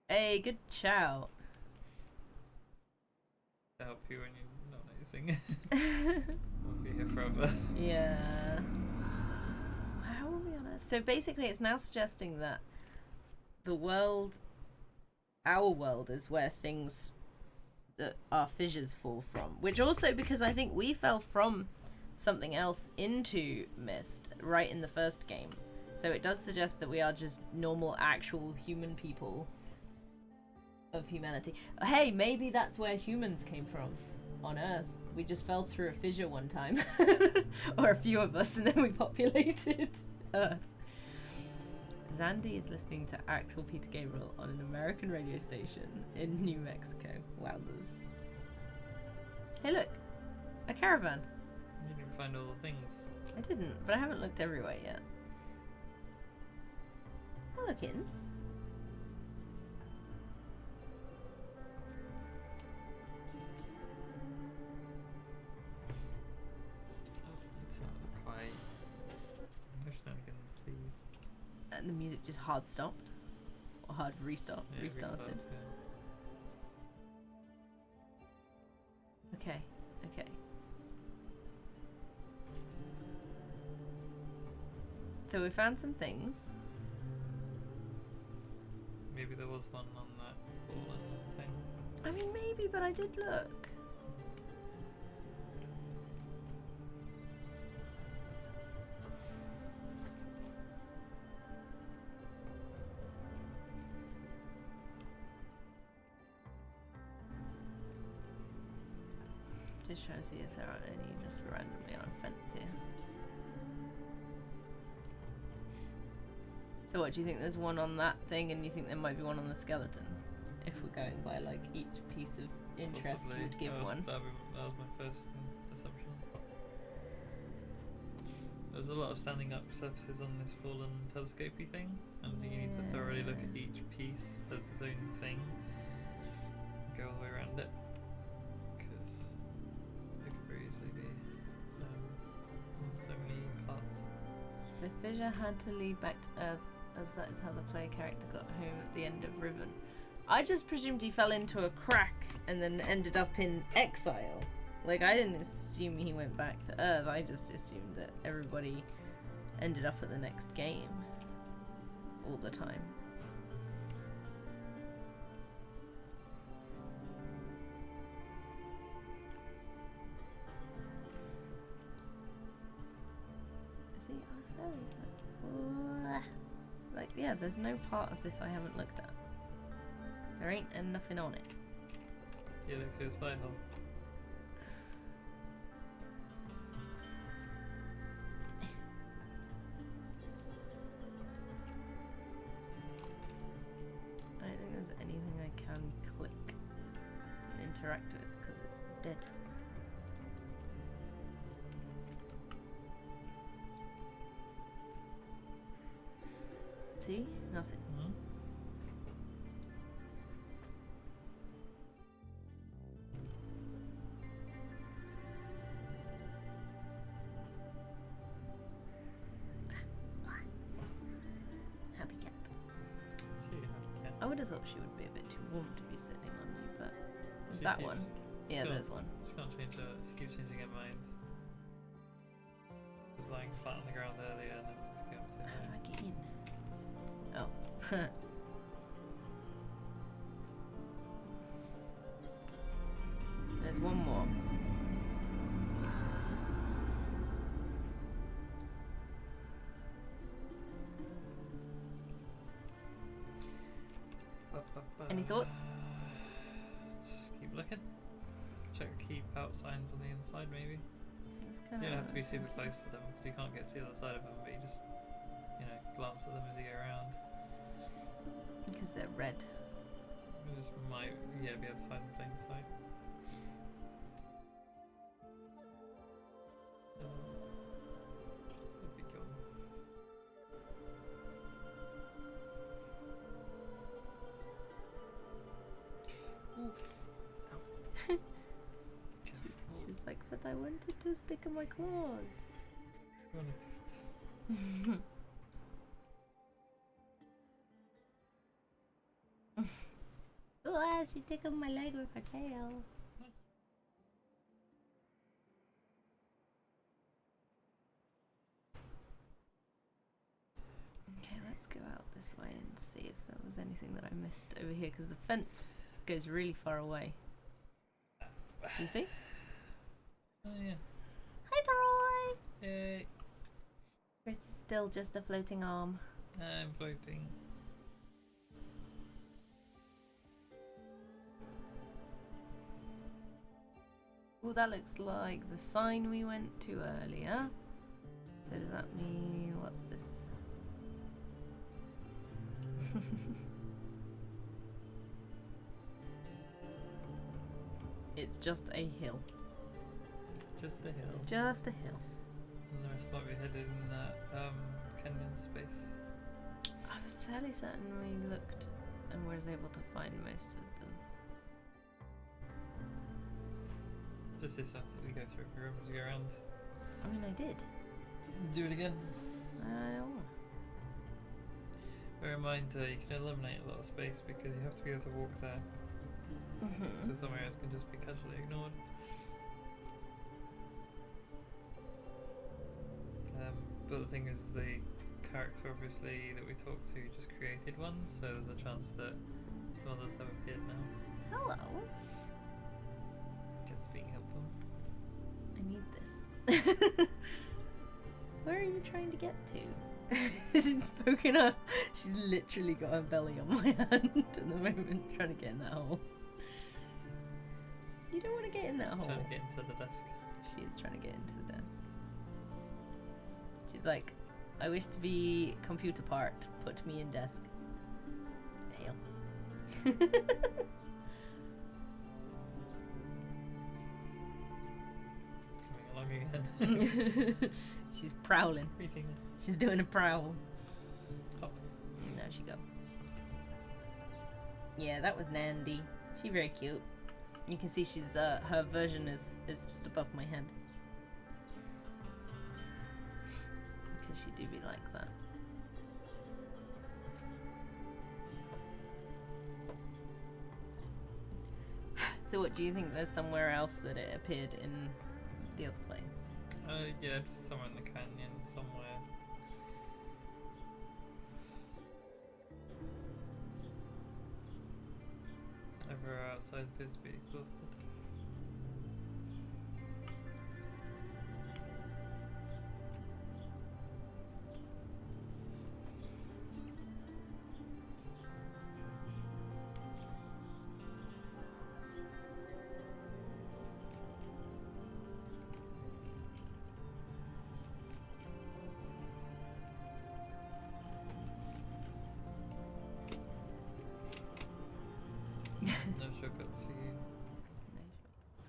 Hey, good shout. To help you when you're not noticing. We'll be here forever. Yeah. How are we on Earth? So basically, it's now suggesting that the world, our world, is where things that our fissures fall from. Which also, because I think we fell from something else into Mist right in the first game. So it does suggest that we are just normal, actual human people of humanity. Hey, maybe that's where humans came from on Earth. We just fell through a fissure one time. Or a few of us, and then we populated Earth. Zandy is listening to actual Peter Gabriel on an American radio station in New Mexico. Wowzers. Hey look, a caravan. You didn't find all the things. I didn't, but I haven't looked everywhere yet. I'll look in. It's not quite. No shenanigans, please. And the music just hard stopped. Or hard restarted. Yeah, restarts, yeah. Okay, okay. So we found some things. Maybe there was one on that fallen thing. I mean, maybe, but I did look. just trying to see if there are any just randomly on a fence here. So what, do you think there's one on that thing and you think there might be one on the skeleton? If we're going by like each piece of interest Possibly. would give one. That was my first assumption. There's a lot of standing up surfaces on this fallen telescopy thing, and you need to thoroughly look at each piece as its own thing. Go all the way around it, because it could very easily be so many parts. The fissure had to lead back to Earth, as that is how the player character got home at the end of Riven. I just presumed he fell into a crack and then ended up in exile. Like, I didn't assume he went back to Earth, I just assumed that everybody ended up at the next game. All the time. See, I was fairly like, yeah, there's no part of this I haven't looked at. There ain't nothing on it. Yeah, look to a spy hole. I don't think there's anything I can click and interact with because it's dead. See? Nothing. Mm-hmm. Happy cat. Yeah. I would have thought she would be a bit too warm to be sitting on you, but is She that keeps- one? she Yeah, can't- there's one. She can't change her. She keeps changing her mind. She was lying flat on the ground earlier, and then we'll just go up to How do her. I get in? Oh. There's one more. Any thoughts? Just keep looking. Check keep out signs on the inside, maybe. It's You kinda don't have to be super close to them because you can't get to the other side of them, but you just, glance at them as you go around. because they're red. You just might, be able to hide in plain sight. That'd be cool. Oof. She's like, but I wanted to stick in my claws. One of these stuff. Oh, she tickled my leg with her tail. Okay, let's go out this way and see if there was anything that I missed over here, because the fence goes really far away. Do you see? Oh yeah. Hi, Troy! Yay. Chris is still just a floating arm. I'm floating. Well, that looks like the sign we went to earlier. So does that mean, what's this? It's just a hill. Just a hill. Just a hill. And the rest might be hidden in that canyon space. I was fairly certain we looked and was able to find most of them. Just this stuff that we go through every room as we go around. I mean, I did. Do it again. I don't know. Bear in mind, you can eliminate a lot of space because you have to be able to walk there. So some areas can just be casually ignored. But the thing is, the character obviously that we talked to just created one, so there's a chance that some others have appeared now. Hello. It's being helpful. I need this. Where are you trying to get to? She's poking her. She's literally got her belly on my hand at the moment, trying to get in that hole. You don't want to get in that hole. Trying to get into the desk. She is trying to get into the desk. She's like, I wish to be computer part. Put me in desk. Damn. Coming along again. She's prowling. Meeting. She's doing a prowl. Hop. Now she go. Yeah, that was Nandy. She very cute. You can see she's her version is just above my head. Because she do be like that. So what do you think? There's somewhere else that it appeared in the other place? Yeah, just somewhere in the canyon, somewhere. Everywhere outside Chrisby exhausted. No shortcuts for you.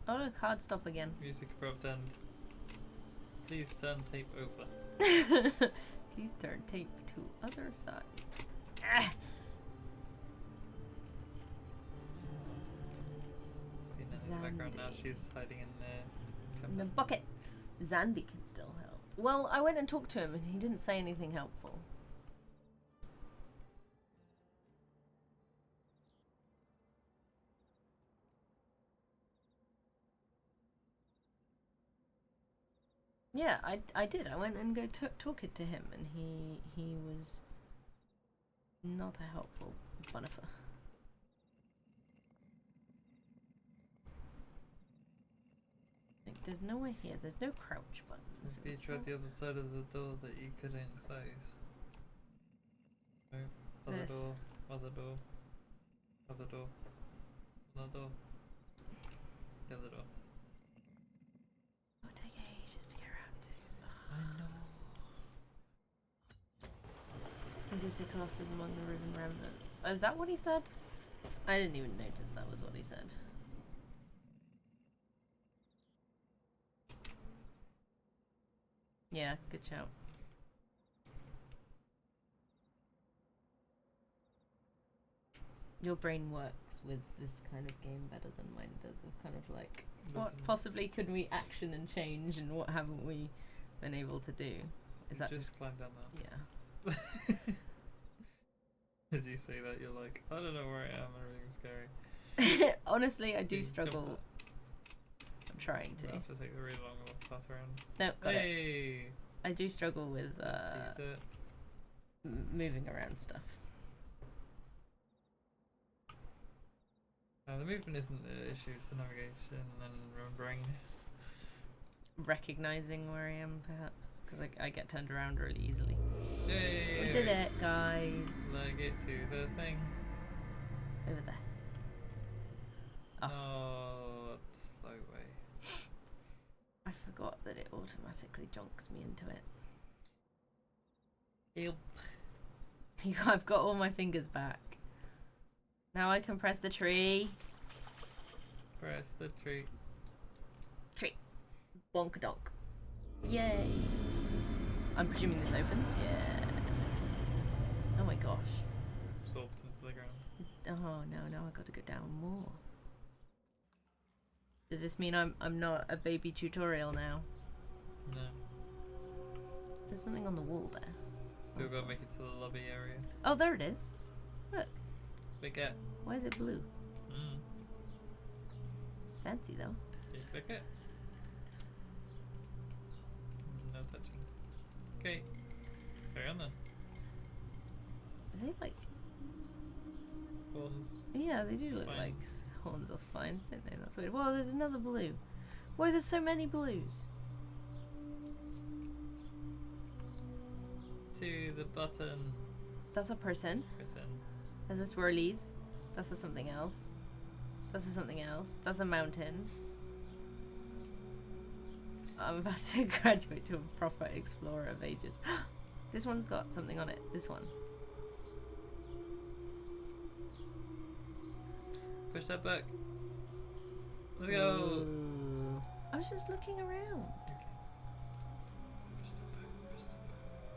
Oh look, hard stop again. Music abrupt end. Please turn tape over. Please turn tape to other side. Ah! Seen in the background now, Zandy. she's hiding in the In the cupboard. bucket. Zandy can still help. Well, I went and talked to him and he didn't say anything helpful. Yeah, I did. I went and go talking to him, and he was not a helpful bonifer. Like, there's nowhere here. There's no crouch buttons. Maybe you tried the other side of the door that you couldn't close. No, other This. door, other door, other door, another door, the other door. It'll take ages to get around to. I know. They do say Colossus among the Riven remnants. Oh, is that what he said? I didn't even notice that was what he said. Yeah, good shout. Your brain works with this kind of game better than mine does, of kind of like, what Doesn't- possibly could we action and change, and what haven't we been able to do? Is that just climb down yeah? that? As you say that, you're like, I don't know where I am. Everything's scary. Honestly, I do You jump struggle. up. I'm trying You to. have to take the really long path around. No, got it. Hey, I do struggle with let's use it. moving around stuff. The movement isn't the issue, it's the navigation and remembering. Recognizing where I am, perhaps, because I get turned around really easily. Yay! We did it, guys. Like it to the thing. Over there. Oh. Oh, the slow way. I forgot that it automatically jonks me into it. Yep. I've got all my fingers back. Now I can press the tree. Press the tree. Tree. Bonk donk. Yay. I'm presuming this opens. Yeah. Oh my gosh. Absorbs into the ground. Oh no, now I gotta go down more. Does this mean I'm not a baby tutorial now? No. There's something on the wall there. Still gotta make it to the lobby area. Oh, there it is. Look. Big it. Why is it blue? Mm. It's fancy though. Can you click it? No touching. Okay. Carry on then. Are they like? Horns. Yeah, they do look Spines. like horns or spines, don't they? That's weird. Whoa, there's another blue. Why there's so many blues? To the button. That's a person. Press in. There's a swirlies. That's a something else. This is something else. That's a mountain. I'm about to graduate to a proper explorer of ages. This one's got something on it. This one. Push that back. Let's go. Ooh. I was just looking around.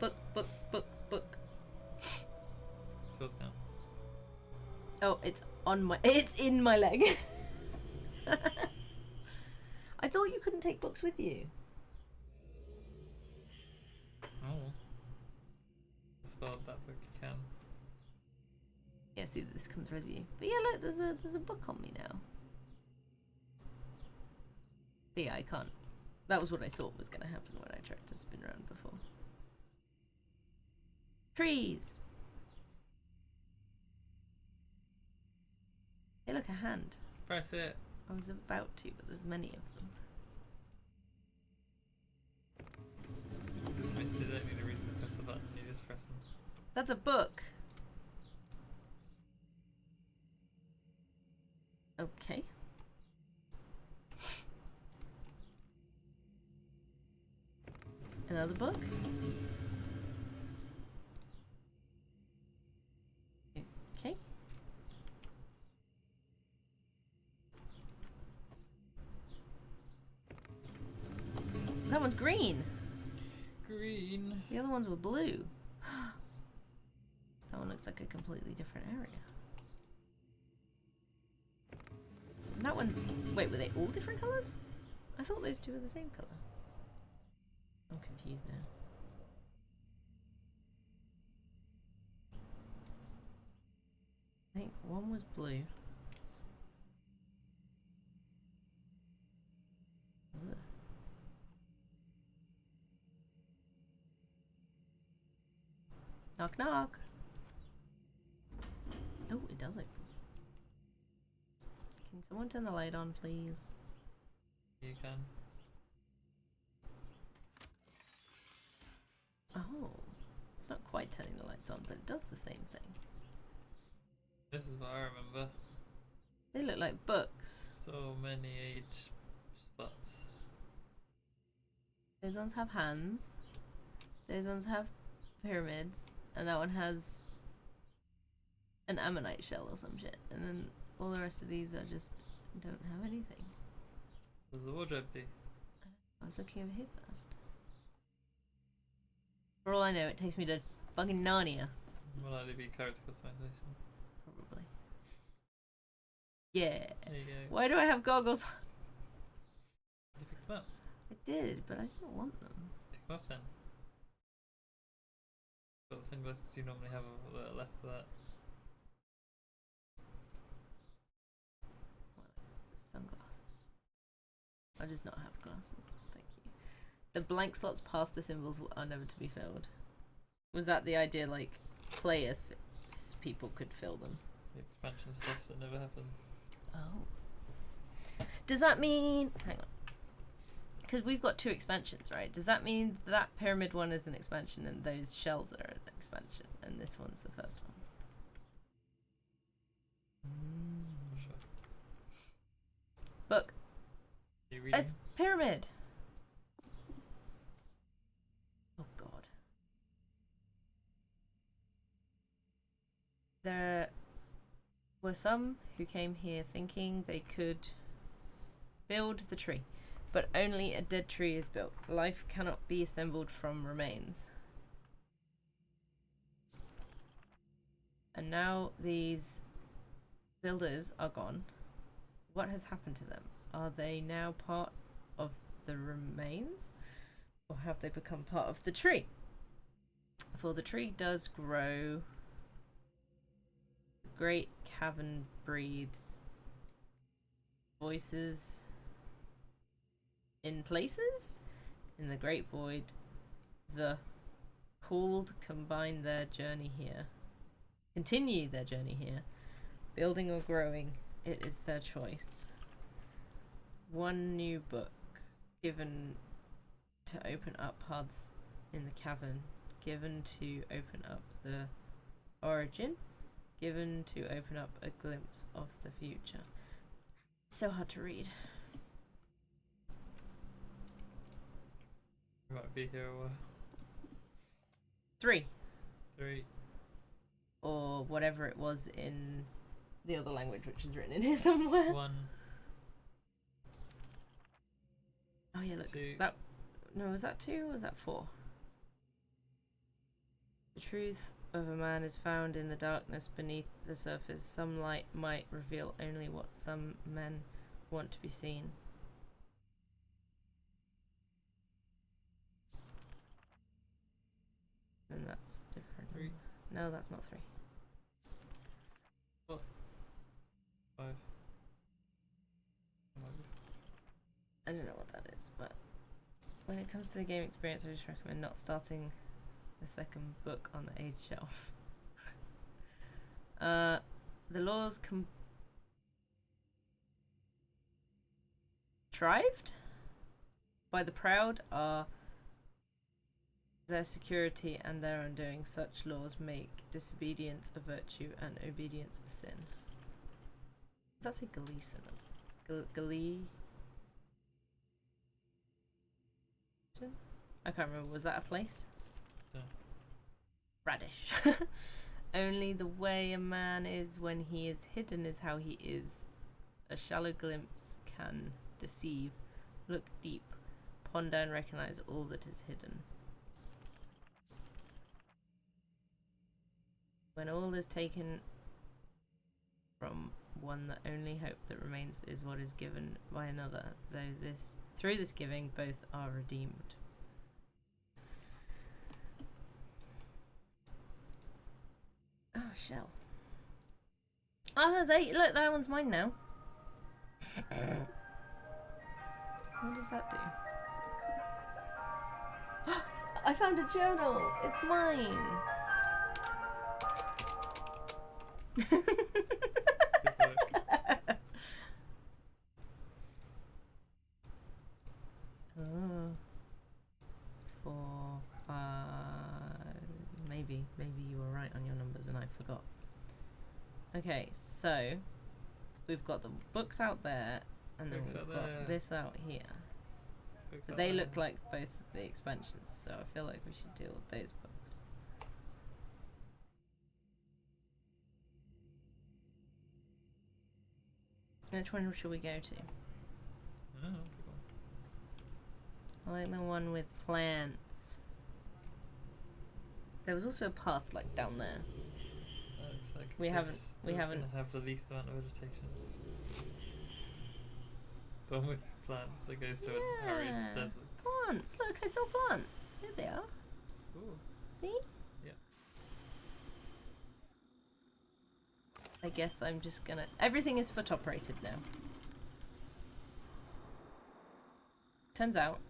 Book, book, book, book. So it's now. Oh, it's on my. It's in my leg. I thought you couldn't take books with you. Oh. Spelled that book you can. Yeah, see that this comes with you. But yeah, look, there's a book on me now. But yeah, I can't. That was what I thought was going to happen when I tried to spin around before. Trees. Hey, look, a hand. Press it. I was about to, but there's many of them. Just missed it. You don't need a reason to press the button. You just press them. That's a book. Okay. Another book. Okay. That one's green. Green. The other ones were blue. That one looks like a completely different area. And that one's... Wait, were they all different colours? I thought those two were the same colour. I'm confused now. I think one was blue. Ugh. Knock knock. Oh, it does open. Can someone turn the light on, please? You can. Oh, it's not quite turning the lights on, but it does the same thing. This is what I remember. They look like books. So many age spots. Those ones have hands. Those ones have pyramids. And that one has an ammonite shell or some shit. And then all the rest of these are just don't have anything. Was the wardrobe empty? I was looking over here first. For all I know, it takes me to fucking Narnia. Will likely be character customization. Probably. Yeah. There you go. Why do I have goggles on? You picked them up. I did, but I didn't want them. Pick them up then. What sunglasses do you normally have that are left of that? Sunglasses. I'll just not have glasses. Thank you. The blank slots past the symbols are never to be filled. Was that the idea, like, people could fill them? The expansion stuff that never happened. Oh. Does that mean... Hang on. Because we've got 2 expansions, right? Does that mean that pyramid one is an expansion and those shells are an expansion and this one's the first one? Not sure. Book. Are you reading? It's pyramid. Oh god. There were some who came here thinking they could build the tree, but only a dead tree is built. Life cannot be assembled from remains. And now these builders are gone. What has happened to them? Are they now part of the remains? Or have they become part of the tree? For the tree does grow. The great cavern breathes. Voices in places? In the great void. The called combine their journey here. Continue their journey here. Building or growing, it is their choice. One new book given to open up paths in the cavern, given to open up the origin, given to open up a glimpse of the future. So hard to read. We might be here a while. 3. 3. Or whatever it was in the other language, which is written in here somewhere. 1. Oh yeah, look. 2. That no, was that 2 or was that 4? The truth of a man is found in the darkness beneath the surface. Some light might reveal only what some men want to be seen. And that's different. 3. No, that's not 3. 4. 5. I don't know what that is, but when it comes to the game experience, I just recommend not starting the second book on the age shelf. The laws contrived by the proud are their security and their undoing. Such laws make disobedience a virtue and obedience a sin. That's a Gleason. Glee. I can't remember. Was that a place? No. Radish. Only the way a man is when he is hidden is how he is. A shallow glimpse can deceive. Look deep, ponder and recognize all that is hidden. When all is taken from one, the only hope that remains is what is given by another. Through this giving, both are redeemed. Oh, shell. Oh, look, that one's mine now. What does that do? I found a journal. It's mine. Oh. 4, 5. Maybe you were right on your numbers and I forgot. Okay, so we've got the books out there, and then we've got this out here. But they look like both the expansions, so I feel like we should deal with those books. Which one should we go to? I like the one with plants. There was also a path like down there. Looks like We haven't gonna have the least amount of vegetation. The one with plants that goes to an arid desert. Plants! Look, I saw plants. Here they are. Ooh. See? Yeah. I guess I'm just gonna... Everything is foot operated now. Turns out...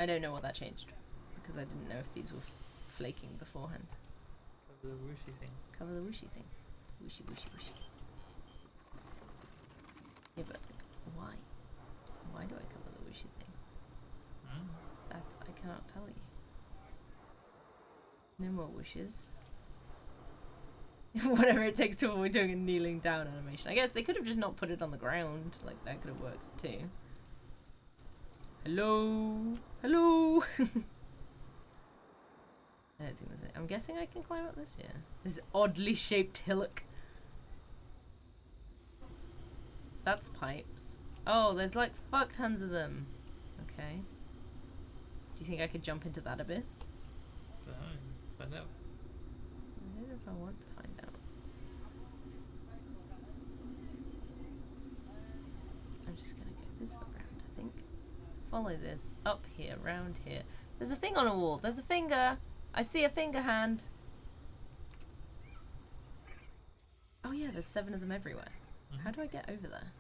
I don't know what that changed. Because I didn't know if these were flaking beforehand. Cover the whooshy thing. Cover the whooshy thing. Whooshy, whooshy, whooshy. Yeah, but why? Why do I cover the whooshy thing? That I cannot tell you. No more wishes. Whatever it takes to avoid doing a kneeling down animation. I guess they could have just not put it on the ground. Like, that could have worked too. Hello? Hello? I don't think that's it. I'm guessing I can climb up this, yeah. This oddly shaped hillock. That's pipes. Oh, there's like fuck tons of them. Okay. Do you think I could jump into that abyss? Find out. I don't know if I want to find out. I'm just gonna go this way around, I think. Follow this. Up here, round here. There's a thing on a wall. There's a finger. I see a finger hand. Oh yeah, there's 7 of them everywhere. How do I get over there?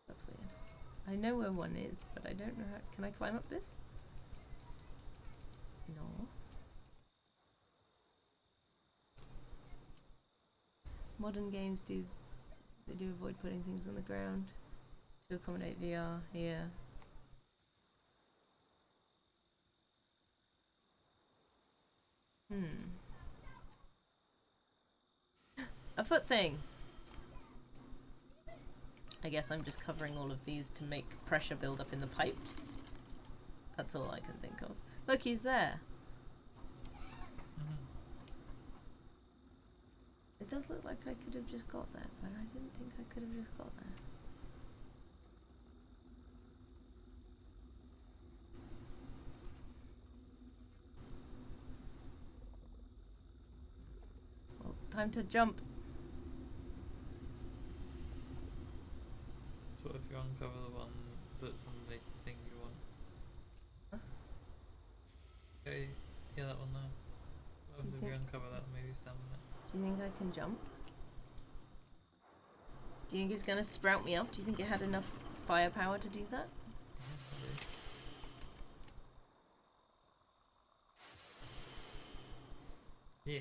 That's weird. I know where one is, but I don't know how. Can I climb up this? No. Modern games do avoid putting things on the ground to accommodate VR here. A foot thing! I guess I'm just covering all of these to make pressure build up in the pipes. That's all I can think of. Look, he's there! Mhm. It does look like I could have just got there, but I didn't think I could have just got there. Well, time to jump. So what if you uncover the one that's underneath the thing you want? Huh? Okay, yeah, that one there. What You if you think- uncover that and maybe stand on it? Do you think I can jump? Do you think it's gonna sprout me up? Do you think it had enough firepower to do that? Yeah,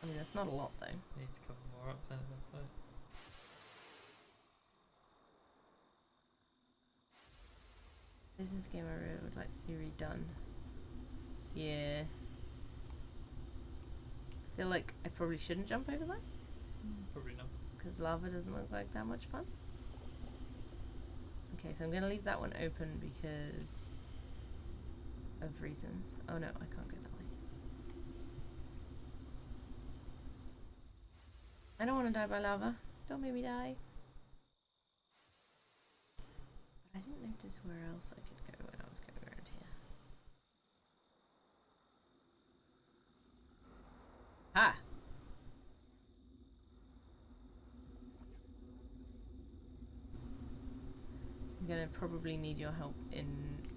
I mean, that's not a lot though. need to cover more up then that side. Business game I really would like to see redone. Yeah. I feel like I probably shouldn't jump over that Probably not. because lava doesn't look like that much fun. Okay, so I'm gonna leave that one open because of reasons. Oh no, I can't go that way. I don't want to die by lava. Don't make me die. But I didn't notice where else I could go when I was going around here. Ah! I'm gonna probably need your help in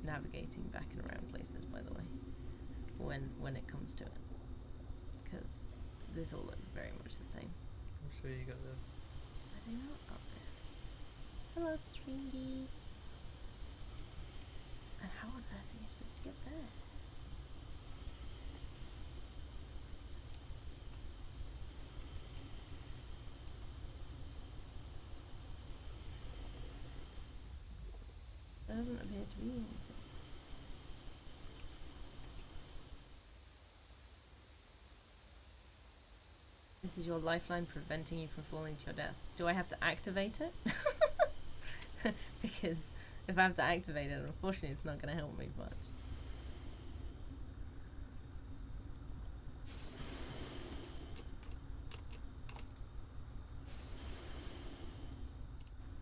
navigating back and around places, by the way, when it comes to it, because this all looks very much the same. I'm sure you got this. I do not got this. Hello, Stringy. And how on earth are you supposed to get there? There doesn't appear to be anything. This is your lifeline preventing you from falling to your death. Do I have to activate it? Because if I have to activate it, unfortunately it's not going to help me much.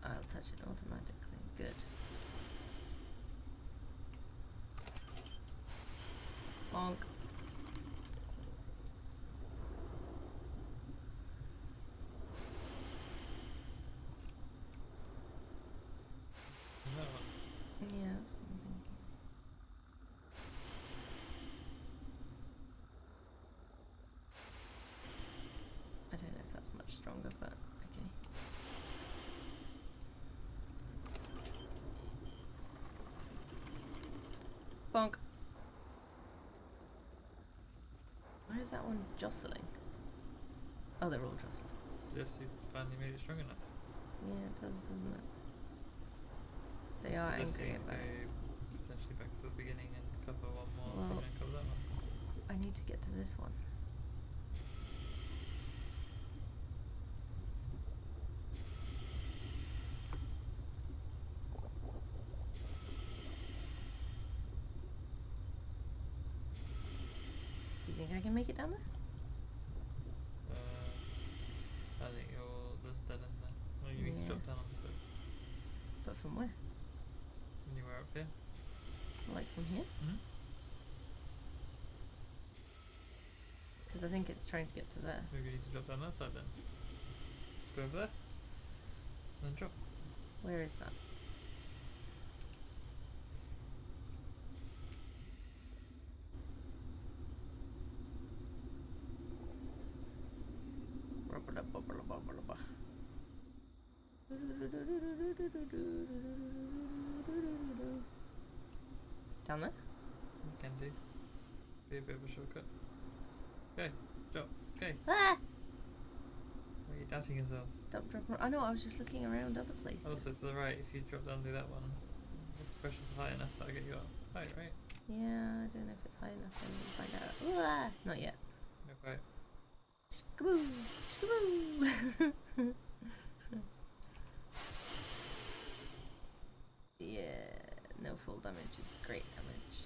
I'll touch it automatically. Good. Bonk. That one. Yeah, that's what I'm thinking. I don't know if that's much stronger, but okay. Bonk. Why is that one jostling? Oh, they're all jostling. Suggests you finally made it strong enough. Yeah, it does, doesn't it? They are Suggests you angry need to about it. go essentially back to the beginning and cover one more, so Well- you're gonna cover that one. I need to get to this one. Do you think I can make it down there? I think there's dead end there. Well, you need to Yeah. drop down onto it. But from where? Anywhere up here. Like from here? Mm-hmm. Because I think it's trying to get to there. Maybe you need to drop down that side then. Just go over there. And then drop. Where is that? Down there? You can do. Be a bit of a shortcut. Go. Drop. Go. Ah! Why are you doubting yourself? Stop, drop. I know, I was just looking around other places. Also to the right, if you drop down and do that one, if the pressure's high enough, that'll get you up. Right, right. Yeah, I don't know if it's high enough. Then we'll find out. Ooh, ah, not yet. Okay. Skaboo! Skaboo! Yeah, no full damage is great damage.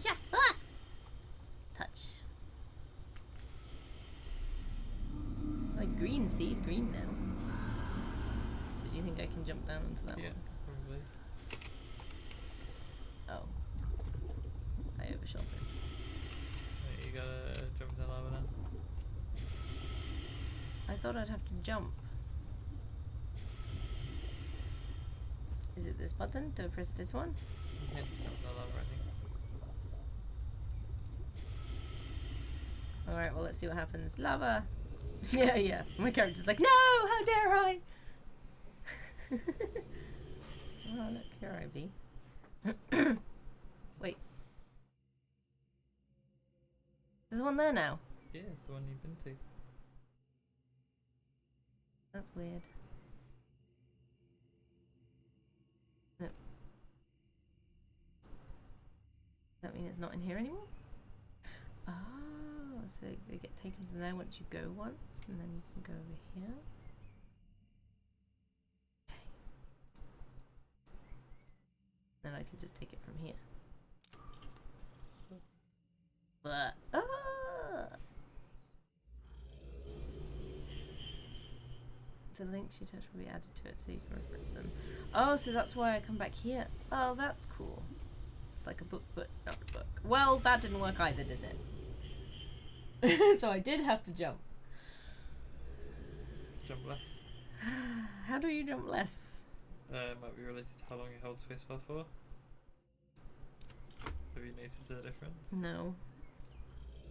Yeah! Ah! Touch. Oh, he's green. See, he's green now. So do you think I can jump down onto that Yeah, one? probably. Oh. I overshot it. Wait, you gotta jump in the lava now. I thought I'd have to jump. Is it this button to press this one? You can't just jump in the lava, I think. Alright, well, let's see what happens. Lava! Yeah, yeah. My character's like, no! How dare I! Oh, look, here I be. Wait. There's one there now. Yeah, it's the one you've been to. That's weird. No. Does that mean it's not in here anymore? Oh, so they get taken from there once you go once, and then you can go over here. Okay. Then I can just take it from here. But the links you touch will be added to it so you can reference them. Oh, so that's why I come back here. Oh, that's cool. It's like a book, but not a book. Well, that didn't work either, did it? So I did have to jump. Just jump less. How do you jump less? It might be related to how long you hold spacebar for. Have you noticed the difference? No.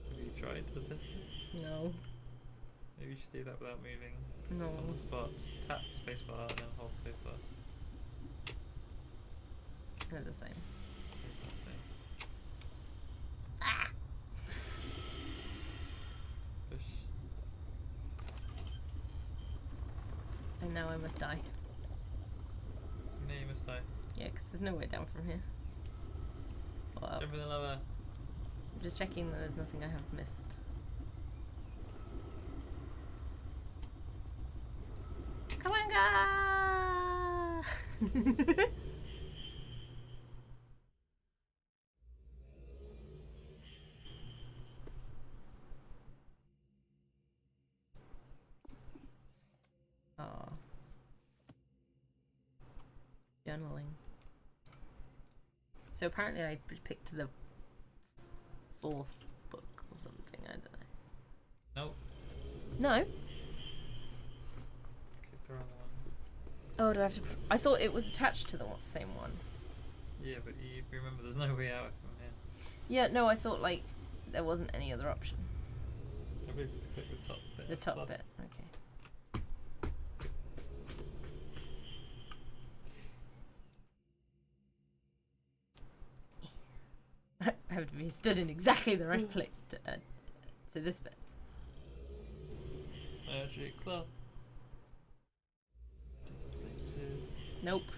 Have you tried to test it? No. Maybe you should do that without moving. No. Just on the spot. Just tap spacebar and then hold spacebar. They're the same. It's not the same. Ah! Push. And now I must die. You know you must die. Yeah, because there's no way down from here. Or up. Jump in the lava. I'm just checking that there's nothing I have missed. Kawanga! Oh. Journaling. So apparently I picked the 4th book or something, I don't know. Nope. No? Click the wrong one. Oh, do I have to... I thought it was attached to the same one. Yeah, but you remember there's no way out from here. Yeah, no, I thought, like, there wasn't any other option. I believe just click the top bit. The top above. bit, okay. I have to be stood in exactly the right place to this bit. Magic cloth. Places. Nope.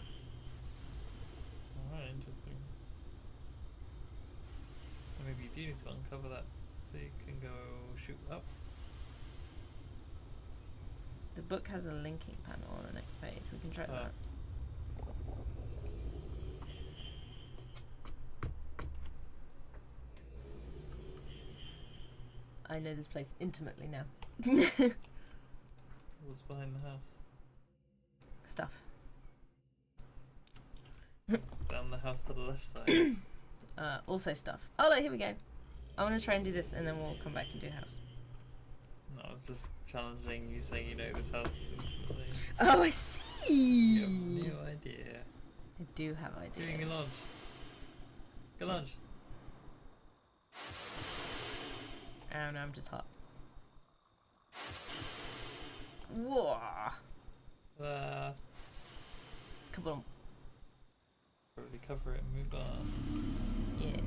Alright, interesting. And maybe you do need to uncover that so you can go shoot up. The book has a linking panel on the next page. We can try that. I know this place intimately now. What's behind the house? Stuff. It's down the house to the left side. Also stuff. Oh, look, here we go. I want to try and do this, and then we'll come back and do house. No, I was just challenging you saying you know this house intimately. Oh, I see. You have no idea. I do have Doing ideas. a launch. Go launch. I don't know, I'm just hot. Whoa. Kaboom. Probably cover it and move on. Yeah.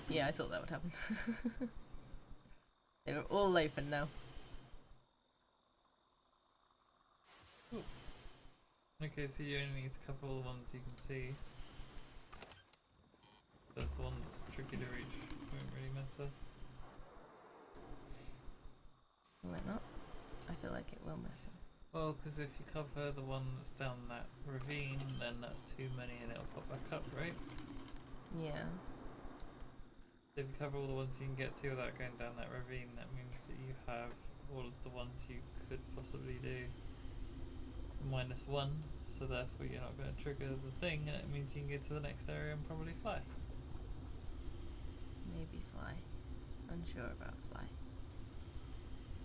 Yeah, I thought that would happen. They're all open now. Okay, so you only need a couple of ones you can see. That's the one that's tricky to reach. Won't really matter. Will it not? I feel like it will matter. Well, because if you cover the one that's down that ravine, then that's too many and it'll pop back up, right? Yeah. If you cover all the ones you can get to without going down that ravine, that means that you have all of the ones you could possibly do -1, so therefore you're not going to trigger the thing, and it means you can get to the next area and probably fly. Maybe fly. Unsure about fly.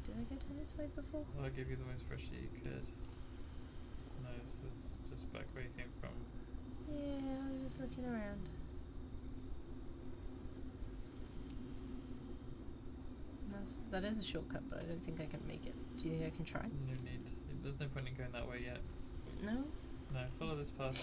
Did I go down this way before? I'll give you the most pressure you could. No, this is just back where you came from. Yeah, I was just looking around. That is a shortcut, but I don't think I can make it. Do you think I can try? No need. There's no point in going that way yet. No? No, follow this path.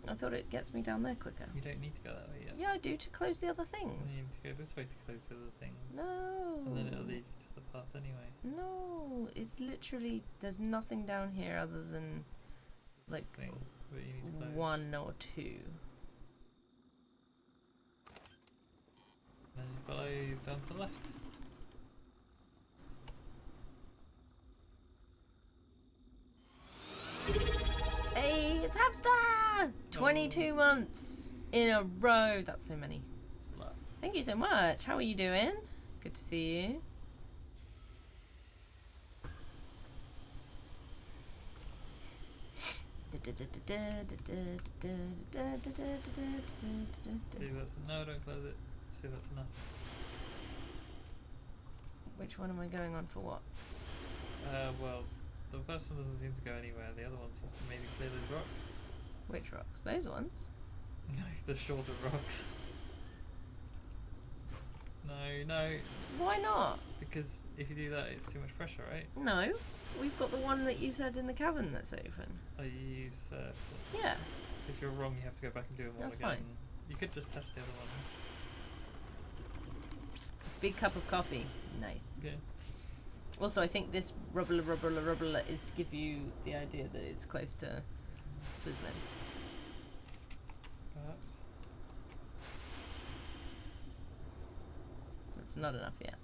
I thought it gets me down there quicker. You don't need to go that way yet. Yeah, I do, to close the other You things. need to go this way to close the other things. No. And then it'll lead you to the path anyway. No, it's literally, there's nothing down here other than This like thing that you need to close. 1 or 2. Then you follow down to the left. Hey, it's Hamster! 22 months in a row. That's so many. It's a lot. Thank you so much. How are you doing? Good to see you. See if that's no, don't close it. See if that's enough. Which one am I going on for what? Well, the first one doesn't seem to go anywhere. The other one seems to maybe clear those rocks. Which rocks? Those ones? No, the shorter rocks. No, Why not? because if you do that, it's too much pressure, right? No. We've got the one that you said in the cavern that's open. Are you certain? Yeah. If you're wrong, you have to go back and do them all That's again. fine. You could just test the other one. Big cup of coffee. Nice. Yeah. Also, I think this rubble is to give you the idea that it's close to Switzerland. Perhaps. That's not enough yet.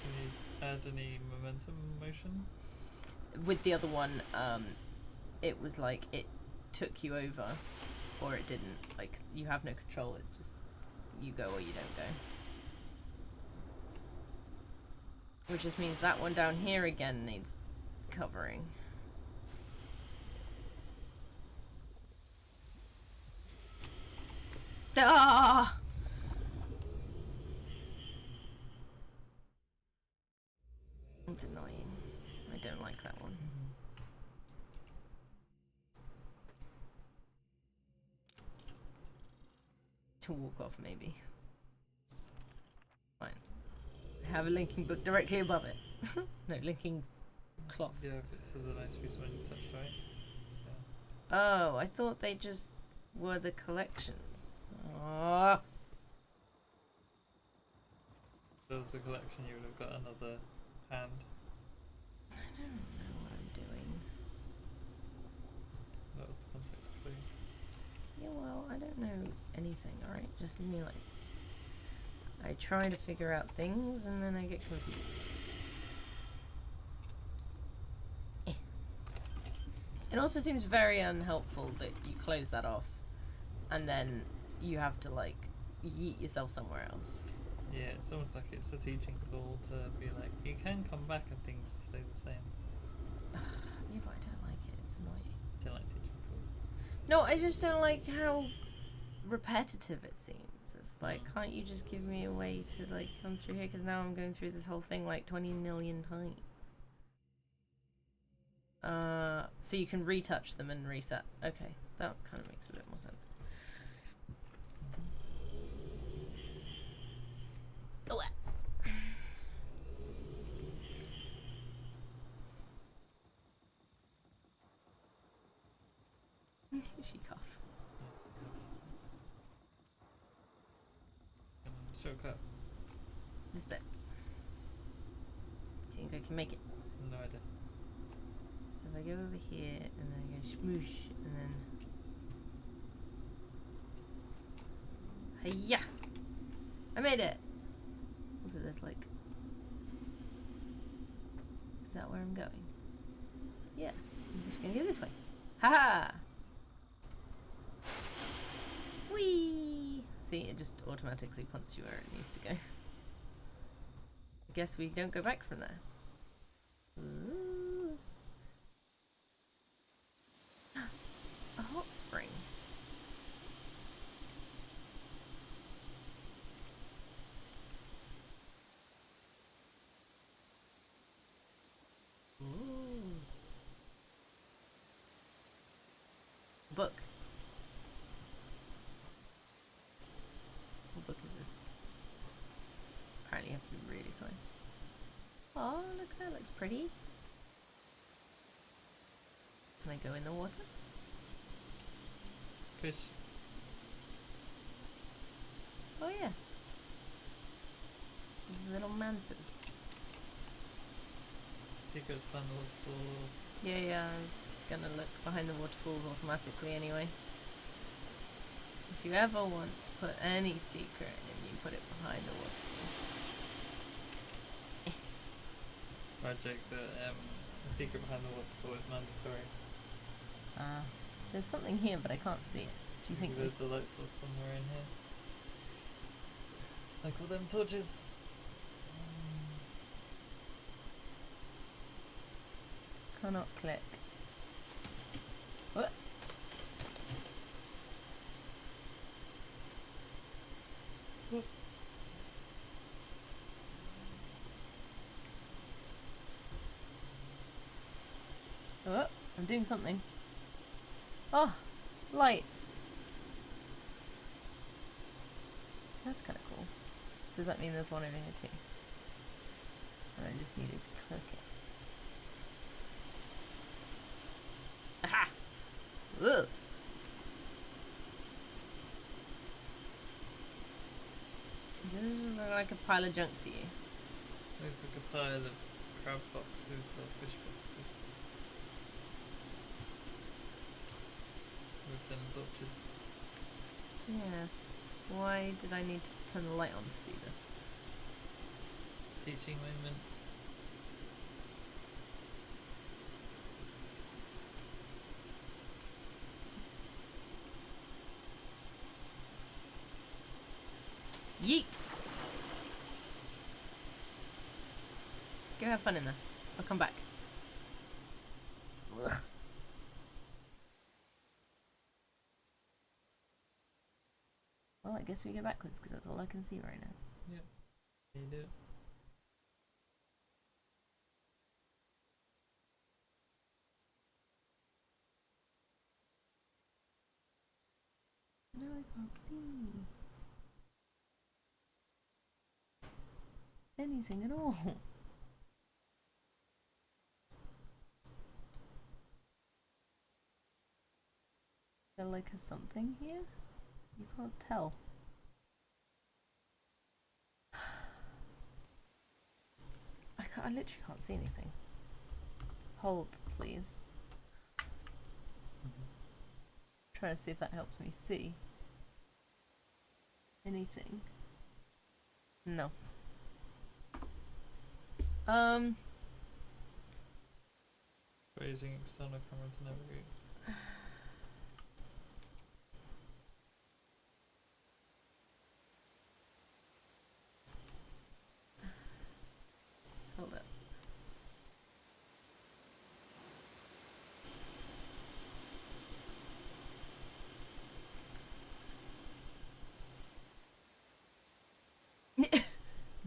Can you add any momentum motion? With the other one, it was like it took you over, or it didn't. Like, you have no control. It just, you go or you don't go. Which just means that one down here again needs covering. Ah! It's annoying. I don't like that one. To walk off, maybe. Fine. I have a linking book directly above it. No, linking cloth. Yeah, if it's to the nice piece when you touched, right? Oh, I thought they just were the collections. Oh. If there was a collection, you would have got another hand. I don't know what I'm doing. That was the context clue. Yeah, well, I don't know anything, alright? Just leave me alone. I try to figure out things and then I get confused. Eh. It also seems very unhelpful that you close that off and then you have to, like, yeet yourself somewhere else. Yeah, it's almost like it's a teaching tool to be like, you can come back and things stay the same. Yeah, but I don't like it. It's annoying. I don't like teaching tools. No, I just don't like how repetitive it seems. It's like, can't you just give me a way to, like, come through here? Because now I'm going through this whole thing like 20 million times. So you can retouch them and reset. Okay, that kind of makes a bit more sense. Oh, she cough. shortcut? This bit. Do you think I can make it? No idea. So if I go over here and then I go smoosh and then hiya! I made it! Also there's like, is that where I'm going? Yeah, I'm just gonna go this way. Haha! Whee! See, it just automatically points you where it needs to go. I guess we don't go back from there. Ooh. A hot spring. Ooh. Book. What book is this? Apparently you have to be really close. Oh, look, that looks pretty. Can I go in the water? Fish. Oh yeah. Little mantas. Secrets behind the waterfall. Yeah, I was gonna look behind the waterfalls automatically anyway. If you ever want to put any secret in, you put it behind the waterfalls. Magic that the secret behind the waterfall is mandatory. There's something here, but I can't see it. Do you think there's a light source somewhere in here? Like all them torches. Cannot click. What? Oh, I'm doing something. Oh, light. That's kind of cool. Does that mean there's one over here too? And I just needed to click it. Aha! Whoa! Does this just look like a pile of junk to you? Looks like a pile of crab boxes or fish boxes. With them torches. Yes. Why did I need to turn the light on to see this? Teaching moment. Yeet! Go have fun in there. I'll come back. Ugh. Well, I guess we go backwards because that's all I can see right now. Yep. You do it. No, I can't see anything at all. Is there like a something here? You can't tell. I literally can't see anything. Hold, please. Trying to see if that helps me see anything. No. Raising external camera to navigate. Hold up.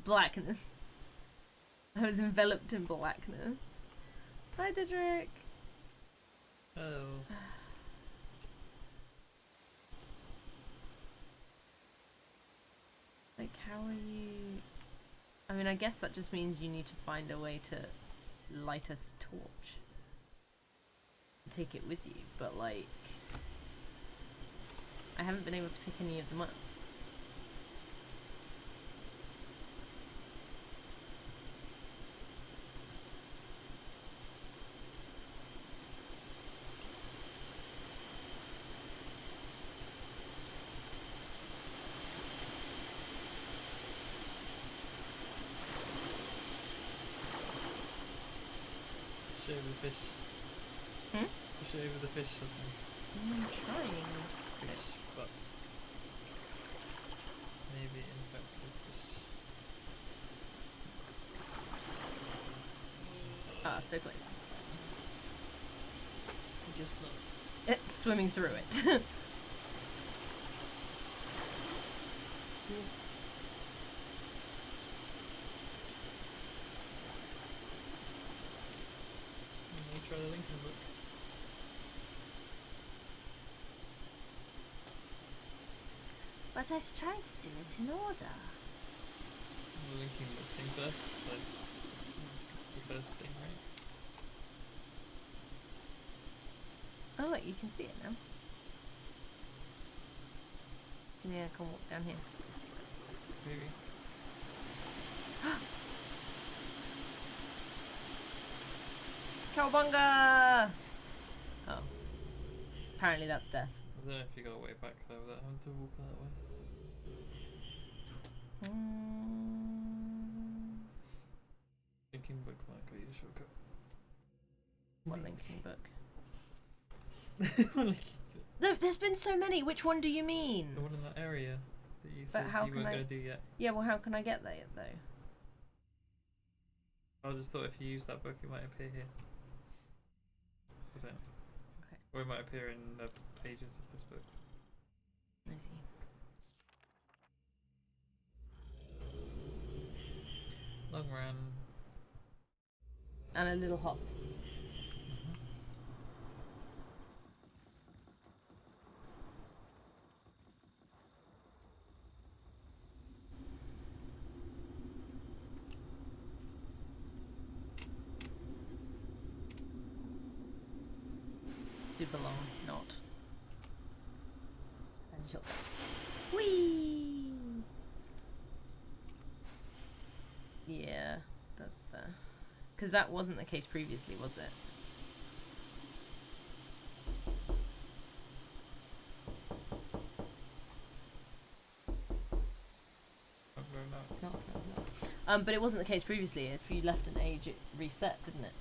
Blackness. I was enveloped in blackness. Hi, Didrik. Oh. Like, how are you... I mean, I guess that just means you need to find a way to light a torch. And take it with you, but like... I haven't been able to pick any of them up. Push it over the fish. Hmm? Push it over the fish or something. I'm trying. Fish butts. Maybe it infects the fish. Ah, so close. I guess not. It's swimming through it. Let me try the Lincoln book. But I was trying to do it in order. The Lincoln book thing first, so it's the first thing, right? Oh look, you can see it now. Do you think I can walk down here? Maybe. Cowabunga! Oh. Apparently that's death. I don't know if you got a way back there without having to walk that way. Lincoln book might go you a shortcut. What linking book? What Lincoln book? No, there's been so many. Which one do you mean? The one in that area that you But said how you can weren't I- going to do yet. Yeah, well, how can I get there though? I just thought if you use that book, it might appear here. I don't know. Okay. Or it might appear in the pages of this book. I see. Long run. And a little hop. Super long, not. And short. Whee! Yeah, that's fair. Because that wasn't the case previously, was it? No. But it wasn't the case previously. If you left an age, it reset, didn't it?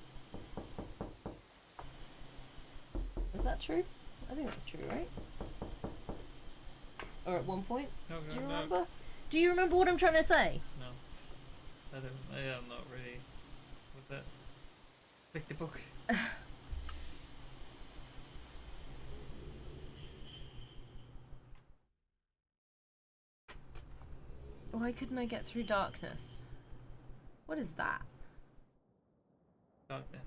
Is that true? I think that's true, right? Or at one point? No, Do you no, remember? Do you remember what I'm trying to say? no. I don't. I'm not really with that. Pick the book. Why couldn't I get through darkness? What is that? Darkness.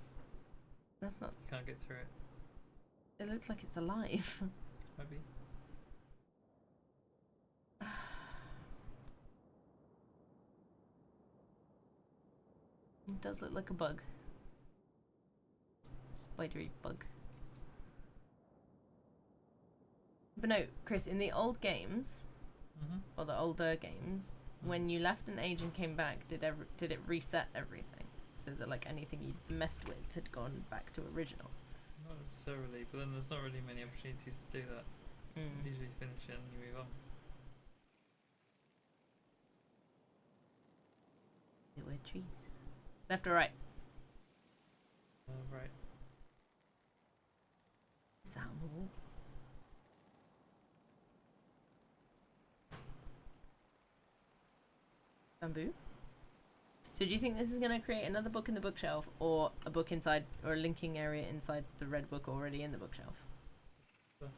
That's not. You can't get through it. It looks like it's alive. Maybe. It does look like a bug. Spidery bug. But no, Chris, in the old games, or the older games, when you left an age and came back, did it reset everything? So that like anything you'd messed with had gone back to original? Not necessarily, but then there's not really many opportunities to do that. You usually finish it and you move on. There were trees. Left or right? Right. Is that on the wall? Bamboo? So do you think this is going to create another book in the bookshelf, or a book inside, or a linking area inside the red book already in the bookshelf? Sure.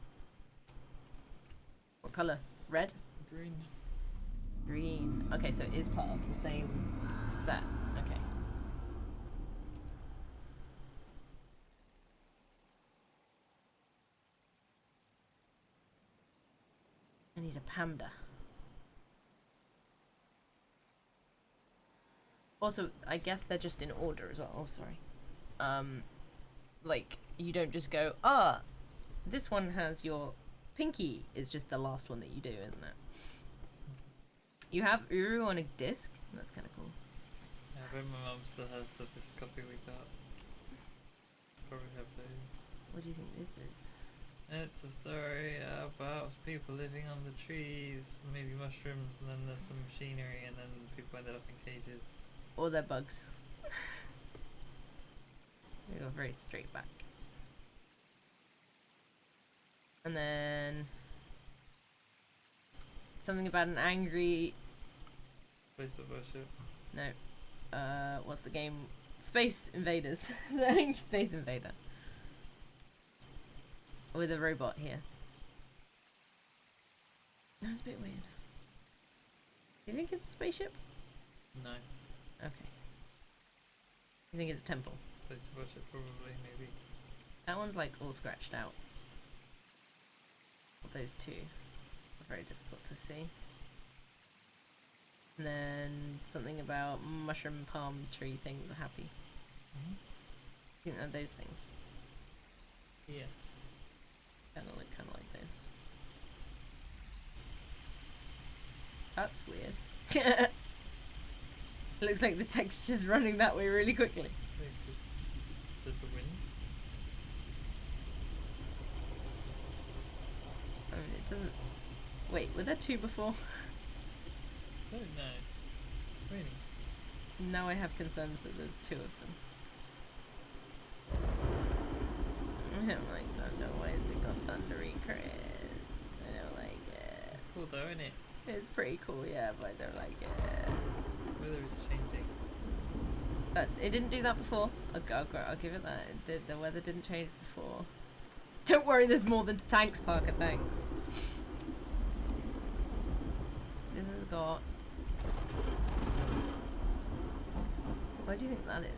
What colour? Red? Green. Green. Okay, so it is part of the same set. Okay. I need a panda. Also, I guess they're just in order as well. Oh, sorry. Like, you don't just go, this one has your pinky is just the last one that you do, isn't it? You have Uru on a disc? That's kind of cool. Yeah, but my mum still has this copy we got. Probably have those. What do you think this is? It's a story about people living on the trees, maybe mushrooms, and then there's some machinery, and then people ended up in cages. Or they're bugs. We go very straight back. And then something about an angry. Place of worship. No. What's the game? Space Invaders. Space Invader. With a robot here. That's a bit weird. Do you think it's a spaceship? No. Okay. You think it's a temple? Place of worship, probably, maybe. That one's like all scratched out. Well, those two are very difficult to see. And then something about mushroom palm tree things are happy. Mm-hmm. You think they're those things? Yeah. Kind of like those. That's weird. Looks like the texture's running that way really quickly. There's a wind. I mean, it doesn't. Wait, were there two before? I don't know. Really? Now I have concerns that there's two of them. I don't like thunder. Why has it got thundery, Chris? I don't like it. Cool though, isn't it? It's pretty cool, yeah, but I don't like it. Weather is changing. It didn't do that before. I'll give it that. It did. The weather didn't change before. Don't worry, there's more than. Thanks, Parker. Thanks. This has got. What do you think that is?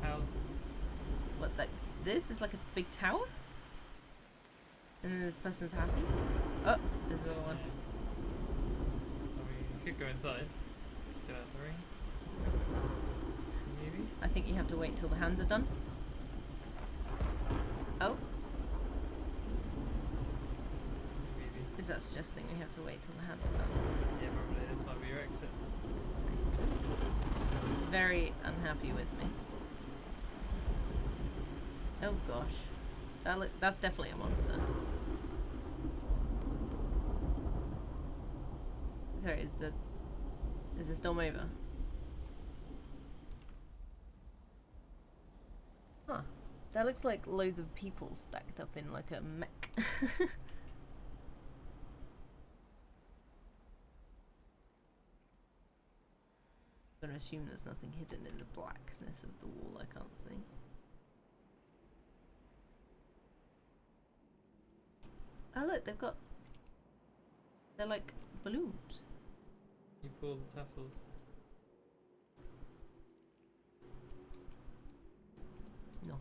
House. What that? This is like a big tower. And then this person's happy. Oh, there's another one. I mean, you could go inside. Get out the ring. Maybe. I think you have to wait till the hands are done. Oh, Maybe. is that suggesting we have to wait till the hands are done? Yeah, probably. This might be your exit. Nice. It's very unhappy with me. Oh gosh, that's definitely a monster. Sorry, is the storm over? Huh. That looks like loads of people stacked up in like a mech. I'm gonna assume there's nothing hidden in the blackness of the wall I can't see. Oh look, they're like balloons. You pull the tassels. No.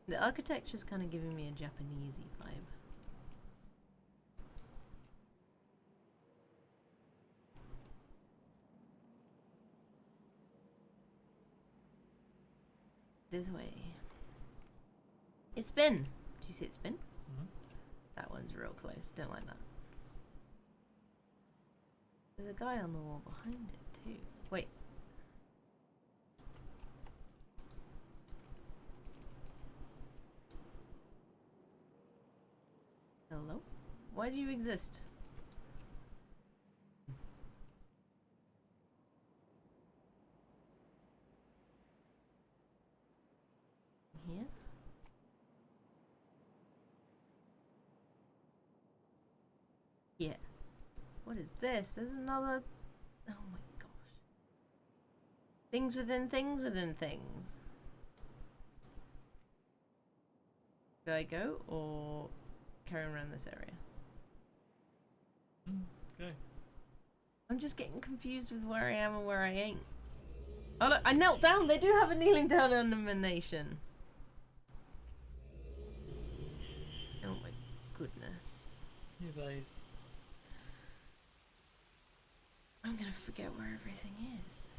The architecture's kind of giving me a Japanesey vibe. This way. It spin! Do you see it spin? Mm-hmm. That one's real close. Don't like that. There's a guy on the wall behind it too. Wait. Hello? Why do you exist? Here? Yeah. What is this? There's another. Oh my gosh. Things within things within things. Do I go or carry on around this area? Go. I'm just getting confused with where I am and where I ain't. Oh look, I knelt down! They do have a kneeling down animation. Oh my goodness. You guys. I'm gonna forget where everything is.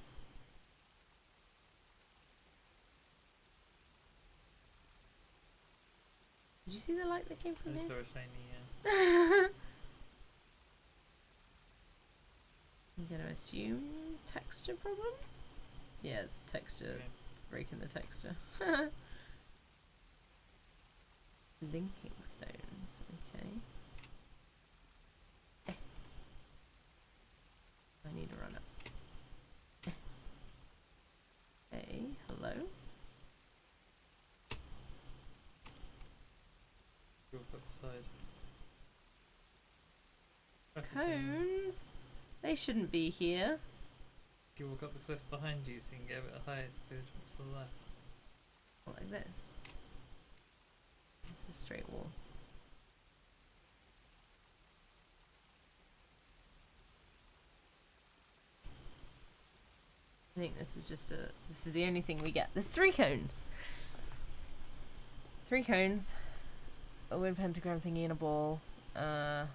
Did you see the light that came from I here? saw a shiny, I'm gonna assume texture problem? Yeah, it's texture. Okay. Breaking the texture. Linking stones, okay. upside. Traffic cones. Cones? They shouldn't be here. If you walk up the cliff behind you so you can get a bit higher to do a jump to the left. What, like this? This is a straight wall. I think this is just this is the only thing we get. There's 3 cones. 3 cones. A wind pentagram thingy and a ball. And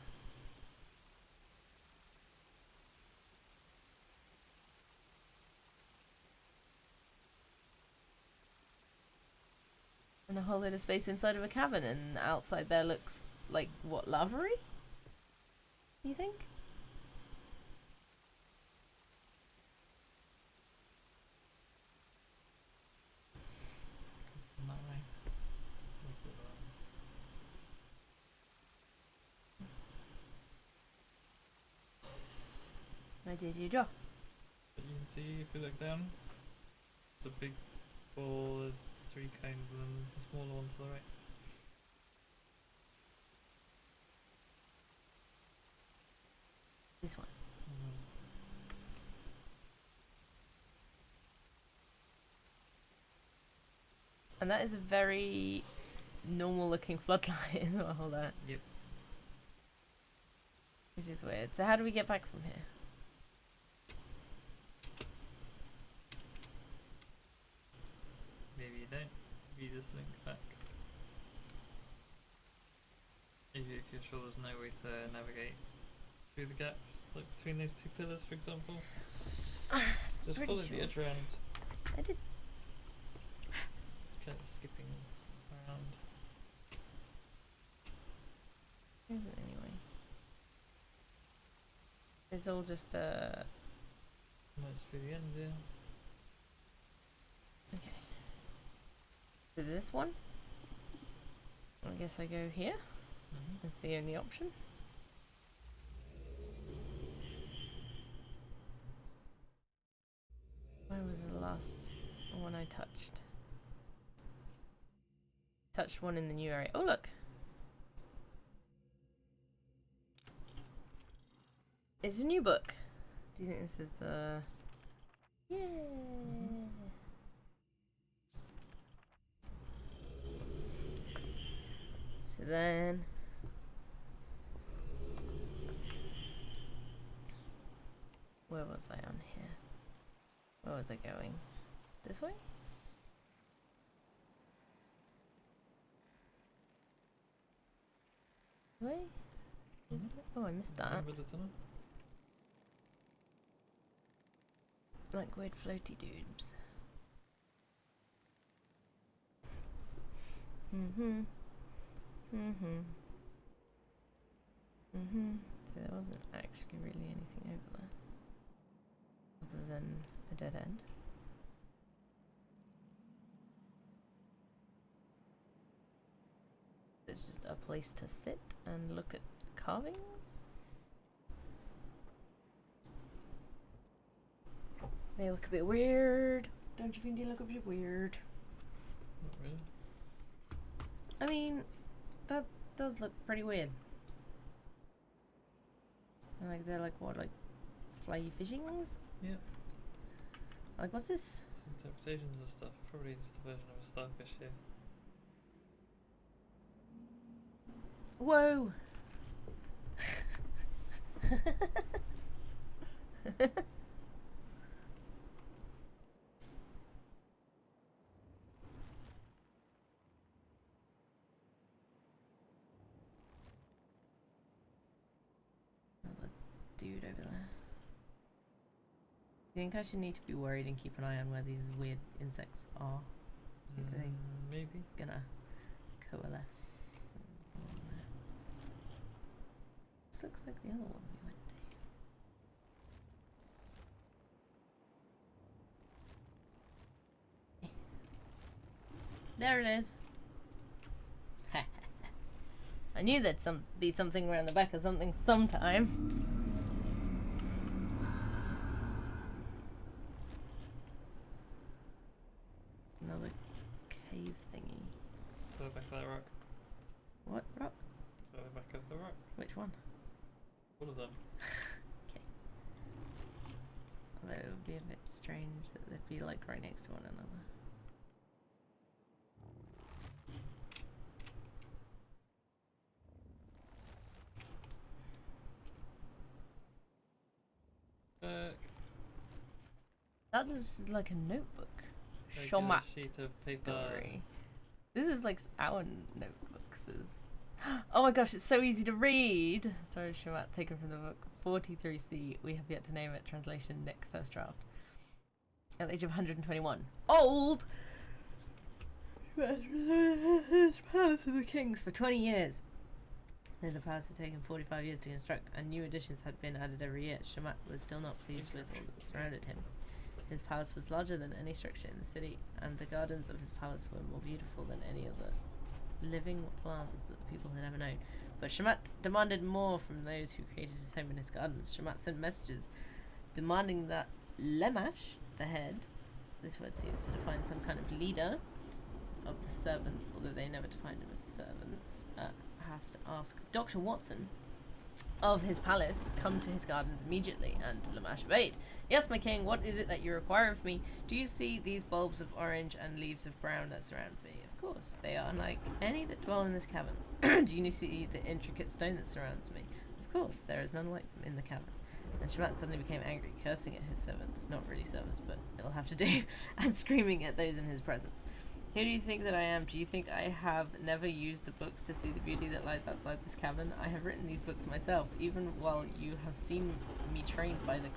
a whole lot of space inside of a cavern, and outside there looks like, what, lavery? You think? That way. What's it Where did you draw? But you can see if you look down, it's a big ball, there's 3 cones, and then there's a smaller one to the right. This one. And that is a very normal looking floodlight as well, that. Yep. Which is weird. So how do we get back from here? Maybe you don't. You just link back. If you're sure there's no way to navigate through the gaps, like between those 2 pillars, for example. Just Pretty follow sure. the edge around. I did. Kind of skipping around. Here's it anyway. It's all just Might just be the end, yeah. okay. So this one? I guess I go here. That's the only option. Where was the last one I touched? Touched one in the new area. Oh, look! It's a new book. Do you think this is the... Yeah! So then... Where was I on here? Where was I going? This way? Way? Oh, I missed that. Remember the tunnel? Like weird floaty dudes. So there wasn't actually really anything over there. Other than a dead end. It's just a place to sit and look at carvings. They look a bit weird. Don't you think they look a bit weird? Not really. I mean, that does look pretty weird. Like they're like what, like flyy fishings? Yeah. Like what's this? Interpretations of stuff. Probably just a version of a starfish here. Whoa! Another dude over there. You think I should need to be worried and keep an eye on where these weird insects are? Are they Maybe. gonna coalesce? This looks like the other one we went to. There it is. I knew there'd be something around the back of something sometime. Another cave thingy. Go back to that rock. What rock? the rock. Which one? All of them. Okay. Although it would be a bit strange that they'd be like right next to one another. That is like a notebook. Like Shomat a sheet of paper. story. This is like our notebooks. Oh my gosh, it's so easy to read. Story of Shomat taken from the book 43C. We have yet to name it. Translation Nick, first draft. At the age of 121. Old! His palace of the kings for 20 years. Though the palace had taken 45 years to construct and new additions had been added every year, Shamat was still not pleased with all that surrounded him. His palace was larger than any structure in the city, and the gardens of his palace were more beautiful than any other living plants that the people had ever known. But Shamat demanded more from those who created his home and his gardens. Shamat sent messages demanding that Lemash, the head, this word seems to define some kind of leader of the servants, although they never defined him as servants, have to ask Dr. Watson of his palace come to his gardens immediately, and Lamash obeyed. Yes, my king, what is it that you require of me? Do you see these bulbs of orange and leaves of brown that surround me? Of course, they are like any that dwell in this cavern. Do you see the intricate stone that surrounds me? Of course, there is none like them in the cavern. And Shamat suddenly became angry, cursing at his servants, not really servants, but it'll have to do, and screaming at those in his presence. Who do you think that I am? Do you think I have never used the books to see the beauty that lies outside this cavern? I have written these books myself, even while you have seen me trained by the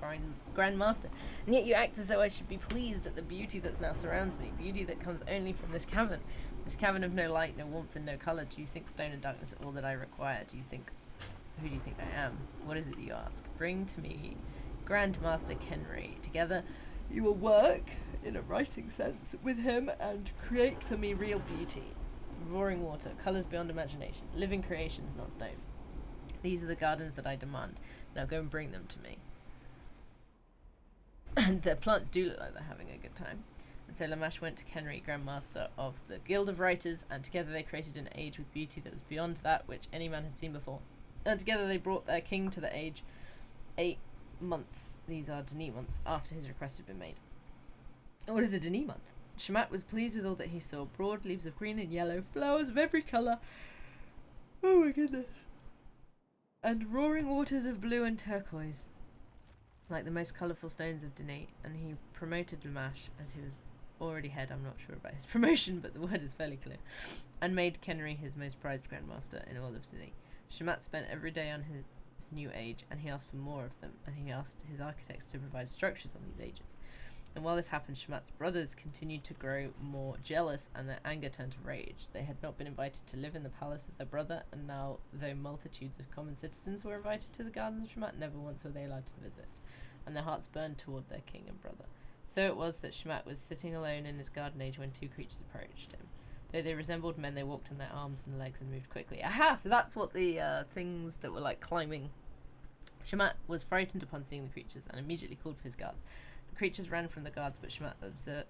Grand Master. And yet you act as though I should be pleased at the beauty that now surrounds me, beauty that comes only from this cavern of no light, no warmth, and no colour. Do you think stone and darkness are all that I require? Who do you think I am? What is it that you ask? Bring to me Grand Master Kenry. Together you will work, in a writing sense, with him and create for me real beauty. Roaring water, colours beyond imagination, living creations, not stone. These are the gardens that I demand. Now go and bring them to me. And the plants do look like they're having a good time. And so Lamash went to Kenry, Grand Master of the Guild of Writers, and together they created an age with beauty that was beyond that which any man had seen before. And together they brought their king to the age 8 months, these are Denis months, after his request had been made. What is a Denis month? Shamat was pleased with all that he saw. Broad leaves of green and yellow, flowers of every colour. Oh my goodness. And roaring waters of blue and turquoise, like the most colourful stones of Denis. And he promoted Lamash, as he was already head, I'm not sure about his promotion, but the word is fairly clear, and made Kenry his most prized grandmaster in all of Denis. Shamat spent every day on his new age, and he asked for more of them, and he asked his architects to provide structures on these ages. And while this happened, Shamat's brothers continued to grow more jealous, and their anger turned to rage. They had not been invited to live in the palace of their brother, and now, though multitudes of common citizens were invited to the gardens of Shamat, never once were they allowed to visit, and their hearts burned toward their king and brother. So it was that Shamat was sitting alone in his garden age when two creatures approached him. Though they resembled men, they walked on their arms and legs and moved quickly. Aha! So that's what the things that were like climbing. Shamat was frightened upon seeing the creatures and immediately called for his guards. The creatures ran from the guards, but Shamat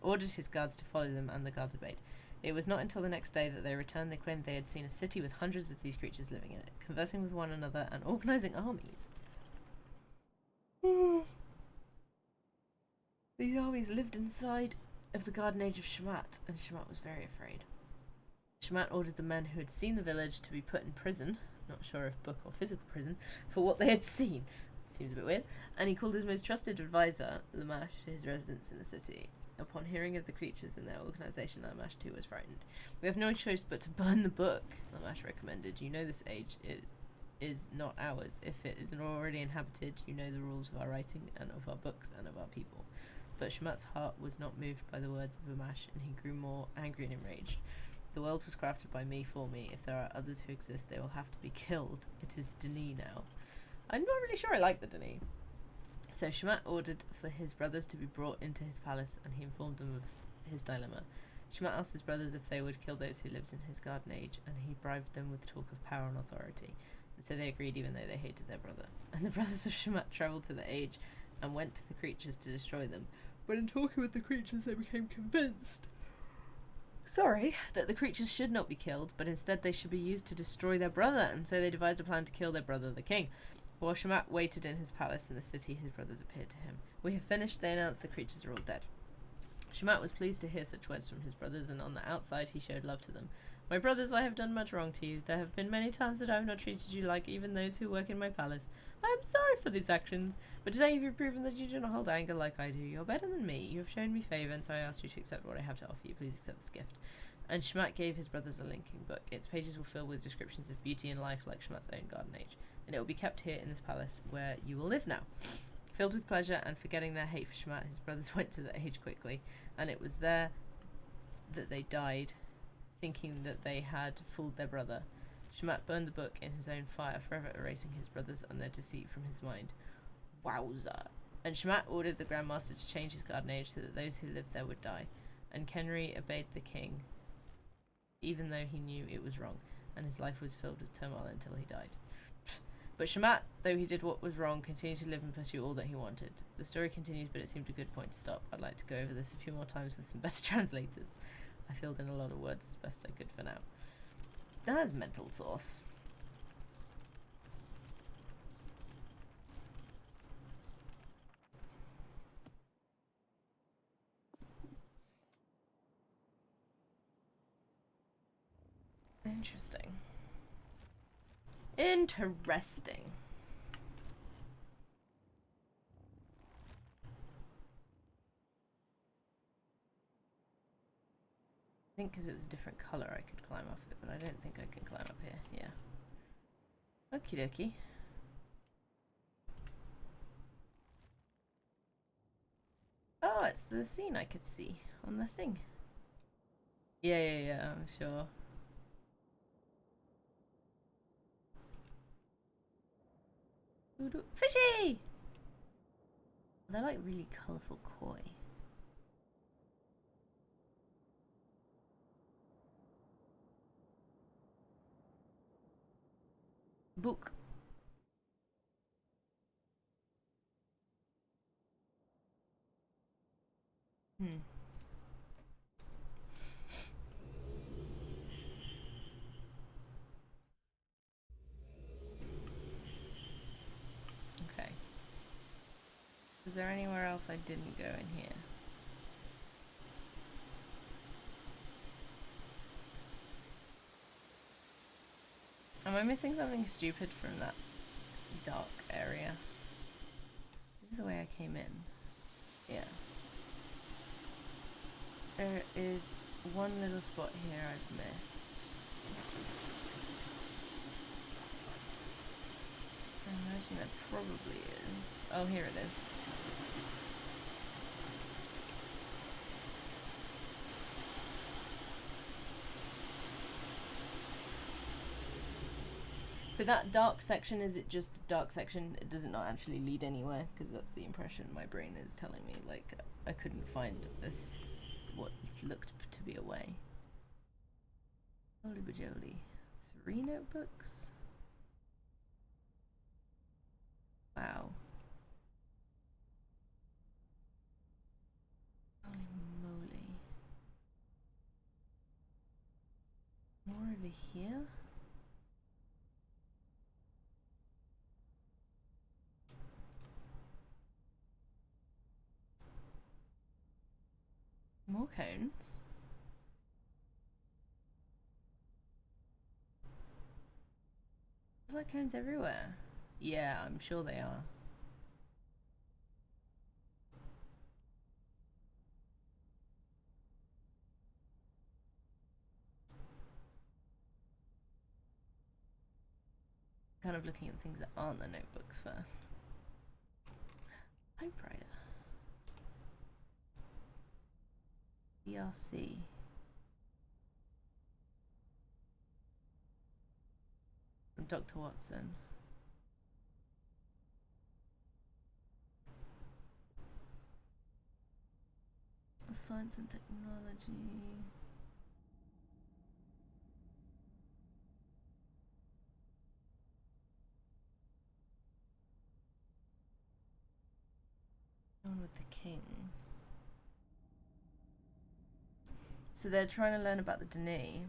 ordered his guards to follow them, and the guards obeyed. It was not until the next day that they returned. They claimed they had seen a city with hundreds of these creatures living in it, conversing with one another and organising armies. These armies lived inside of the garden age of Shamat, and Shamat was very afraid. Shamat ordered the men who had seen the village to be put in prison, not sure if book or physical prison, for what they had seen. Seems a bit weird. And he called his most trusted advisor, Lamash, to his residence in the city. Upon hearing of the creatures and their organisation, Lamash too was frightened. We have no choice but to burn the book, Lamash recommended. You know this age is not ours. If it is already inhabited, you know the rules of our writing and of our books and of our people. But Shamat's heart was not moved by the words of Lamash, and he grew more angry and enraged. The world was crafted by me for me. If there are others who exist, they will have to be killed. It is Denis now. I'm not really sure I like the Denis. So Shamat ordered for his brothers to be brought into his palace, and he informed them of his dilemma. Shamat asked his brothers if they would kill those who lived in his garden age, and he bribed them with talk of power and authority. And so they agreed, even though they hated their brother. And the brothers of Shamat travelled to the age and went to the creatures to destroy them. But in talking with the creatures, they became convinced sorry, that the creatures should not be killed, but instead they should be used to destroy their brother, and so they devised a plan to kill their brother, the king. While Shamat waited in his palace in the city, his brothers appeared to him. We have finished, they announced. The creatures are all dead. Shamat was pleased to hear such words from his brothers, and on the outside he showed love to them. My brothers, I have done much wrong to you. There have been many times that I have not treated you like even those who work in my palace. I am sorry for these actions, but today you have proven that you do not hold anger like I do. You are better than me. You have shown me favour, and so I ask you to accept what I have to offer you. Please accept this gift. And Shamat gave his brothers a linking book. Its pages will fill with descriptions of beauty and life like Shamat's own garden age, and it will be kept here in this palace where you will live now. Filled with pleasure and forgetting their hate for Shamat, his brothers went to the age quickly, and it was there that they died, thinking that they had fooled their brother. Shamat burned the book in his own fire, forever erasing his brothers and their deceit from his mind. Wowza. And Shamat ordered the Grand Master to change his garden age so that those who lived there would die. And Kenry obeyed the king, even though he knew it was wrong, and his life was filled with turmoil until he died. But Shamat, though he did what was wrong, continued to live and pursue all that he wanted. The story continues, but it seemed a good point to stop. I'd like to go over this a few more times with some better translators. I filled in a lot of words as best I could for now. That is mental sauce. Interesting. Interesting. I think because it was a different colour I could climb up it, but I don't think I can climb up here. Yeah. Okie dokie. Oh, it's the scene I could see on the thing. Yeah, I'm sure. Fishy! They're like really colourful koi. Book. Okay. Is there anywhere else I didn't go in here? Am I missing something stupid from that dark area? This is the way I came in. Yeah. There is one little spot here I've missed. I imagine there probably is. Oh, here it is. So that dark section, is it just a dark section? Does it not actually lead anywhere? Because that's the impression my brain is telling me. Like, I couldn't find what looked to be a way. Holy bajoli. 3 notebooks? Wow. Holy moly. More over here? More cones. There's like cones everywhere. Yeah, I'm sure they are. Kind of looking at things that aren't the notebooks first. Typewriter. BRC. From Dr. Watson. Science and technology. On with the king. So they're trying to learn about the Denis.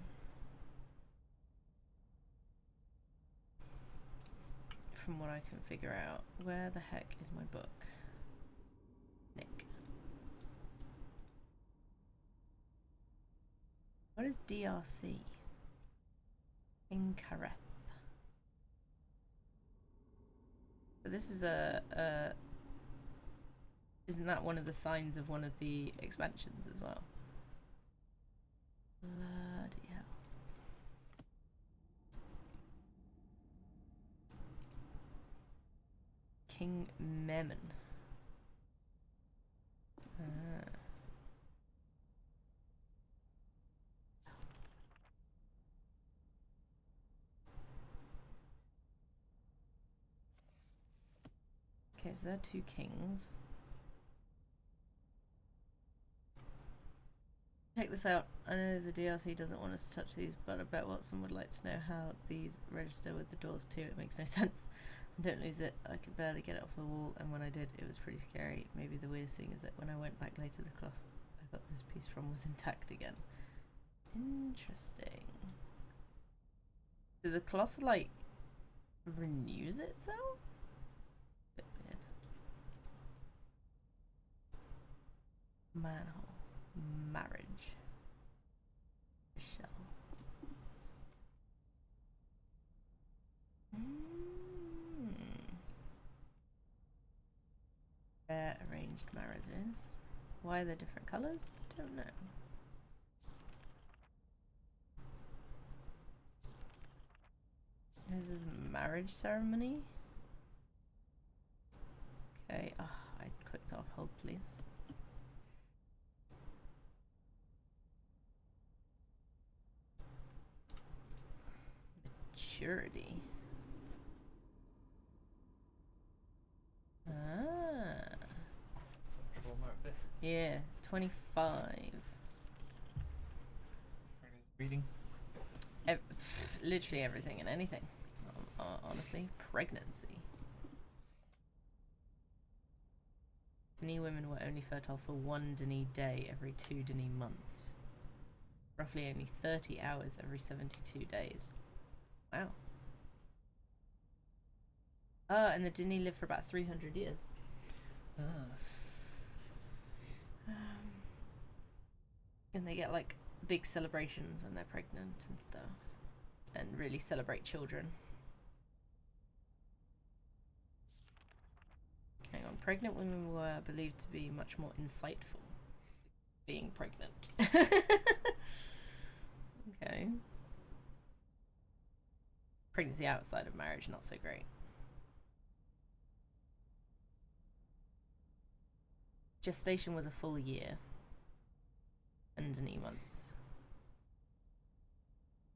From what I can figure out. Where the heck is my book? Nick. What is DRC? Incareth. But this is isn't that one of the signs of one of the expansions as well? Bloody hell. King Memon. Okay, so there are two kings. Check this out. I know the DLC doesn't want us to touch these, but I bet Watson would like to know how these register with the doors too. It makes no sense. Don't lose it. I could barely get it off the wall, and when I did, it was pretty scary. Maybe the weirdest thing is that when I went back later, the cloth I got this piece from was intact again. Interesting. So the cloth, like, renews itself? Bit weird. Manhole. Marriage. Michelle. Arranged marriages. Why are there different colours? Don't know. This is a marriage ceremony. Okay, I clicked off hold please. Maturity. Yeah, 25. Reading. Literally everything and anything. Honestly, pregnancy. Denis women were only fertile for 1 Denis day every 2 Denis months. Roughly only 30 hours every 72 days. Wow. And the Denis live for about 300 years. And they get like big celebrations when they're pregnant and stuff, and really celebrate children. Hang on, pregnant women were believed to be much more insightful being pregnant. Okay. Pregnancy outside of marriage, not so great. Gestation was a full year and 8 months.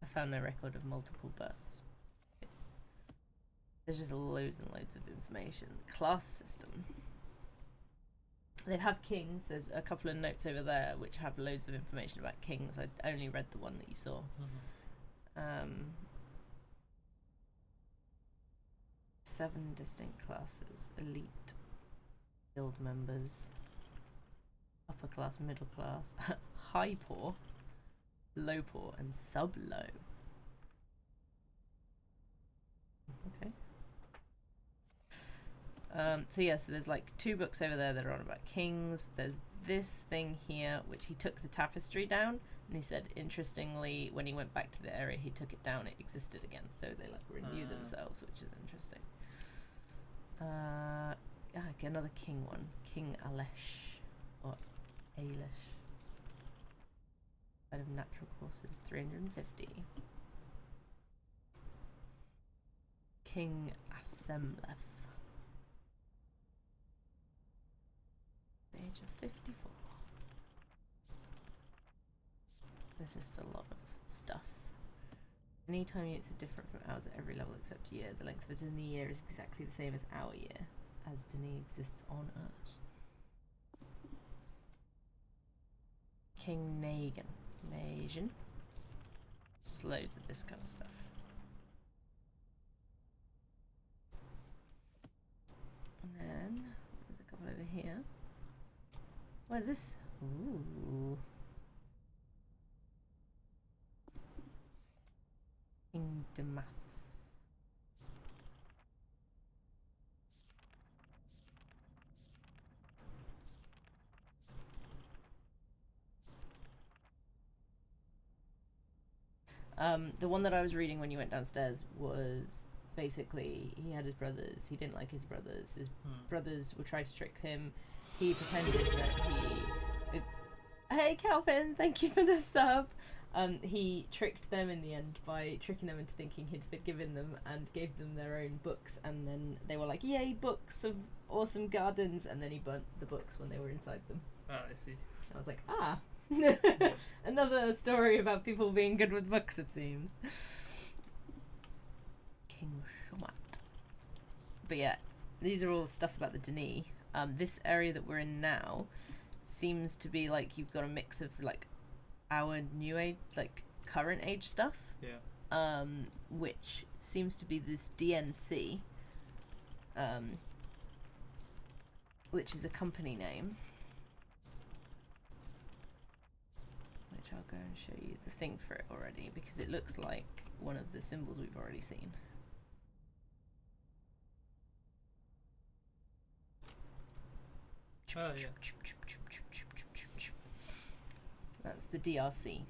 I found no record of multiple births. There's just loads and loads of information. Class system. They have kings. There's a couple of notes over there which have loads of information about kings. I only read the one that you saw. Mm-hmm. 7 distinct classes. Elite, guild members, upper class, middle class, high poor, low poor, and sub low. Okay. So yeah, so there's like 2 books over there that are on about kings. There's this thing here, which he took the tapestry down, and he said, interestingly, when he went back to the area he took it down, it existed again. So they like renew themselves, which is interesting. Another king one. King Alesh. Or Ailish. Out of natural courses, 350. King Asemlef. The age of 54. There's just a lot of stuff. Any time units are different from ours at every level except year. The length of a Denis year is exactly the same as our year, as Denis exists on Earth. King Nagan. Just loads of this kind of stuff. And then there's a couple over here. What is this? Ooh. Demath. The one that I was reading when you went downstairs was basically he had his brothers. He didn't like his brothers. His brothers would try to trick him. He pretended that he... Hey, Calvin, thank you for the sub. He tricked them in the end by tricking them into thinking he'd forgiven them and gave them their own books. And then they were like, yay, books of awesome gardens. And then he burnt the books when they were inside them. Oh, I see. I was like, ah. Another story about people being good with books, it seems. King Shumat. But yeah, these are all stuff about the Denis. This area that we're in now seems to be like you've got a mix of like our new age, like current age stuff. Yeah. Which seems to be this DNC, which is a company name. Which I'll go and show you the thing for it already, because it looks like one of the symbols we've already seen. Oh, yeah. That's the DRC.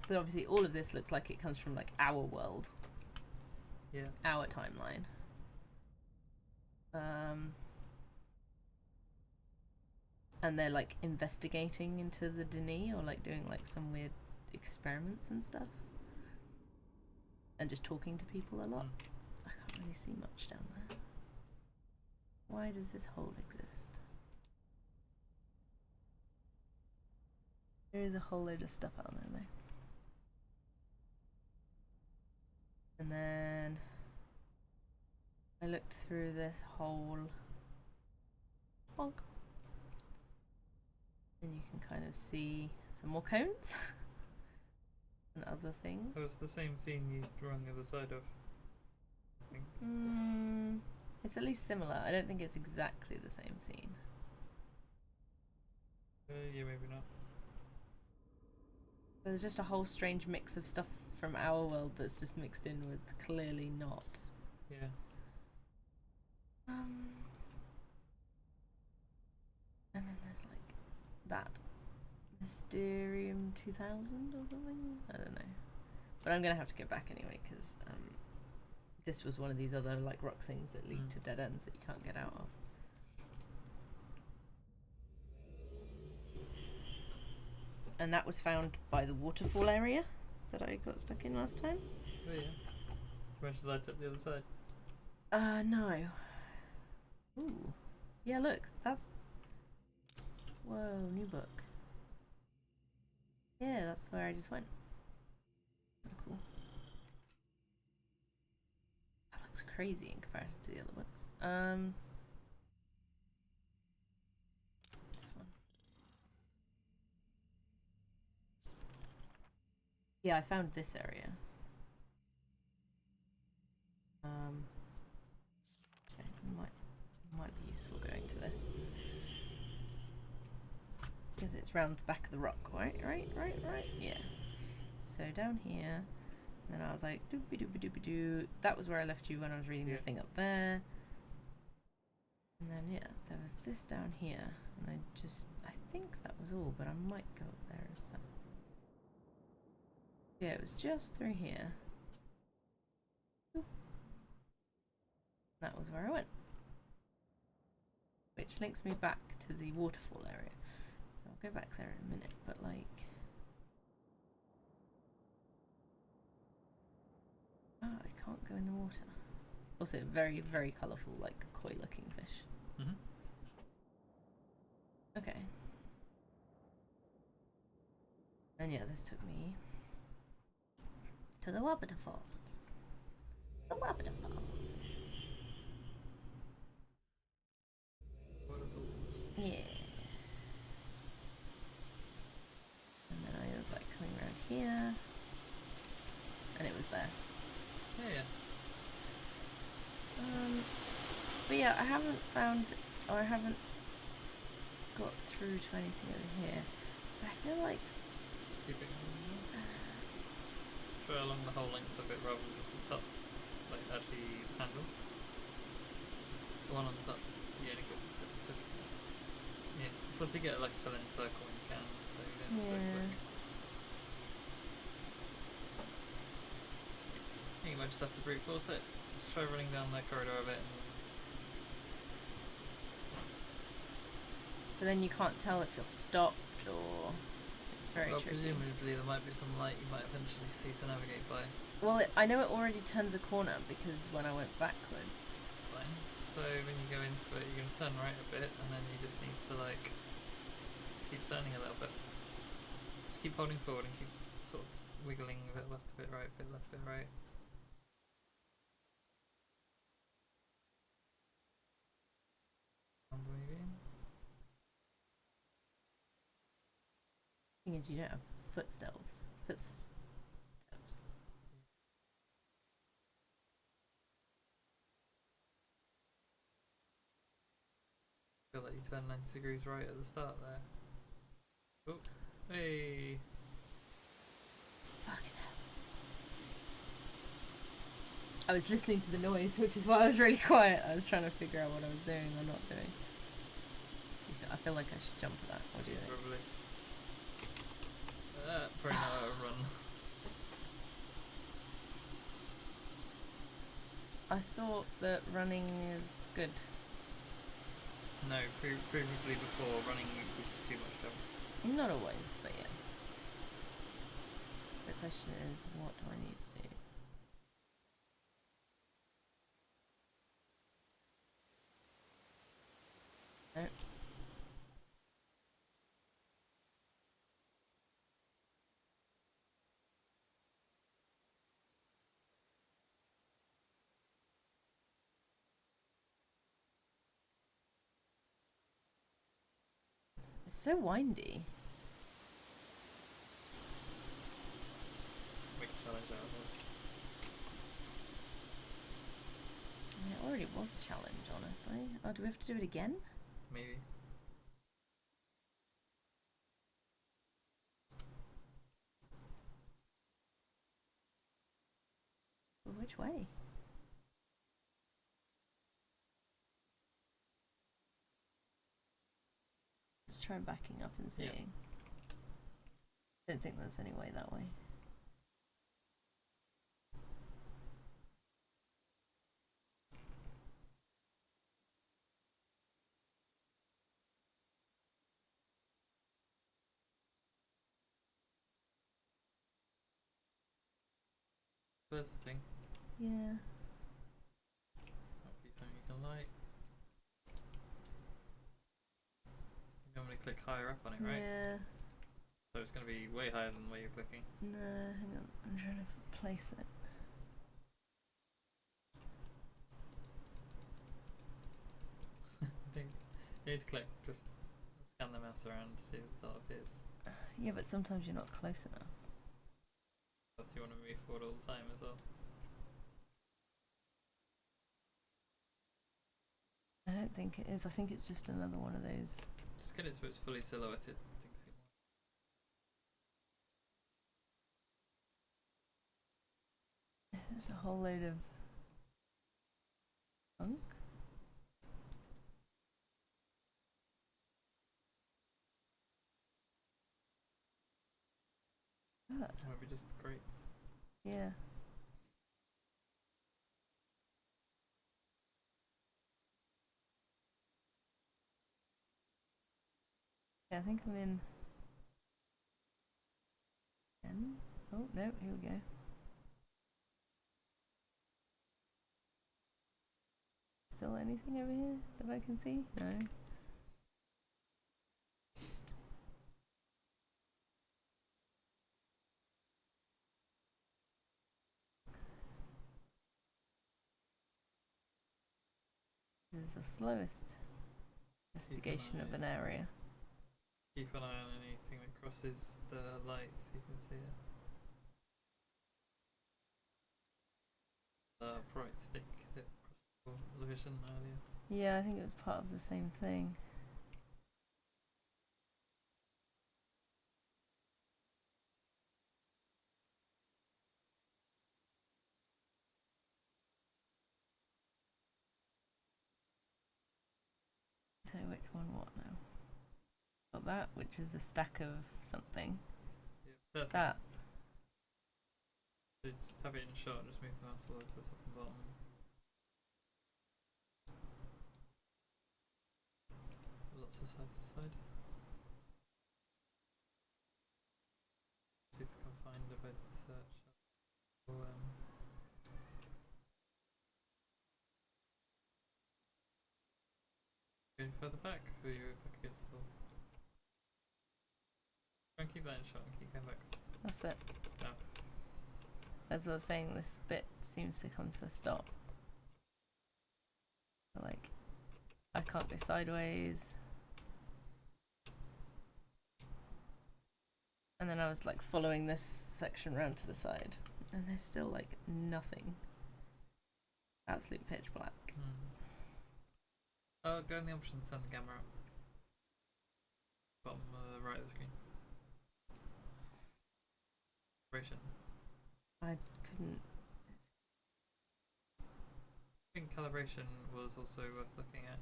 But obviously all of this looks like it comes from like our world. Yeah. Our timeline. And they're like investigating into the Denis or like doing like some weird experiments and stuff. And just talking to people a lot. I can't really see much down there. Why does this hole exist? There is a whole load of stuff out there though. And then I looked through this whole bonk. And you can kind of see some more cones and other things. Oh, it's the same scene you drew on the other side of. I think. It's at least similar. I don't think it's exactly the same scene. Yeah, maybe not. There's just a whole strange mix of stuff from our world that's just mixed in with clearly not. Yeah. And then there's like that Mysterium 2000 or something? I don't know. But I'm gonna have to go back anyway because this was one of these other like rock things that lead to dead ends that you can't get out of. And that was found by the waterfall area that I got stuck in last time. Oh yeah. You managed to light up the other side. No. Ooh. Yeah, look, that's... Whoa, new book. Yeah, that's where I just went. Oh, cool. That looks crazy in comparison to the other books. This one. Yeah, I found this area. Okay, might be useful going to this. Because it's round the back of the rock, right? Yeah. So down here, and then I was like, doopy doopy doopy doo. That was where I left you when I was reading the thing up there. And then yeah, there was this down here, and I think that was all, but I might go up there as some. Yeah, it was just through here. That was where I went. Which links me back to the waterfall area. So I'll go back there in a minute, but like... Oh, I can't go in the water. Also, very, very colourful, like koi looking fish. Mm-hmm. Okay. And yeah, this took me to the Wabata Falls. The Wabata Falls. Yeah. And then I was here. And it was there. Yeah, yeah. But yeah, I haven't found, or I haven't got through to anything over here. But I feel like Keep it try along the whole length of it rather than just the top. Like actually handle. The one on the top. Yeah, only got the tip. Yeah. Plus you get like a fill in circle when you can, so you don't have to go quick. I think you might just have to brute force it. Just try running down that corridor a bit and but then you can't tell if you're stopped or it's very well, tricky. presumably there might be some light you might eventually see to navigate by. Well, I know it already turns a corner because when I went backwards. It's fine. So when you go into it, you're going to turn right a bit, and then you just need to like keep turning a little bit. Just keep holding forward and keep sort of wiggling a bit left, a bit right, a bit left, a bit right. And moving. Thing is, you don't have footsteps. Footsteps. Feel like you turn 90 degrees right at the start there. Oh, hey. Fucking hell. I was listening to the noise, which is why I was really quiet. I was trying to figure out what I was doing or not doing. I feel like I should jump for that. What do you think? Probably. Probably not a run. I thought that running is good. No, previously before running was too much jump. Not always, but yeah. So the question is, what do I need to do? No. It's so windy. Make a challenge out of it. I mean, it already was a challenge, honestly. Oh, do we have to do it again? Maybe. Well, which way? Let's try backing up and seeing. Yeah. Don't think there's any way that way. That's the thing. Yeah. Might be something you can like. You normally click higher up on it, right? Yeah. So it's going to be way higher than where you're clicking. No, hang on. I'm trying to place it. I think you need to click, just scan the mouse around to see if the dot appears. Yeah, but sometimes you're not close enough. But you want to move forward all the time as well. I don't think it is. I think it's just another one of those. Just get it so it's fully silhouetted. There's a whole load of junk. Ah, Maybe just crates. yeah. Yeah, I think I'm in 10. Oh, no, here we go. Still anything over here that I can see? No. This is the slowest investigation of an area. Keep an eye on anything that crosses the light so you can see it. bright stick that crossed the vision earlier. Yeah, I think it was part of the same thing. So which one what now? Got that, which is a stack of something. Yeah, That. So just have it in shot and just move the mouse all the way to the top and bottom. Lots of side to side. See if we can find a bit of the search. Or, going further back, or you're back against the wall? Try and keep that in shot and keep going backwards. That's it. Oh. As I was saying, this bit seems to come to a stop. Like, I can't go sideways. And then I was like following this section round to the side, and there's still like nothing. Absolute pitch black. Oh, go in the option, turn the camera up. Bottom right of the screen. Calibration. I couldn't. I think calibration was also worth looking at.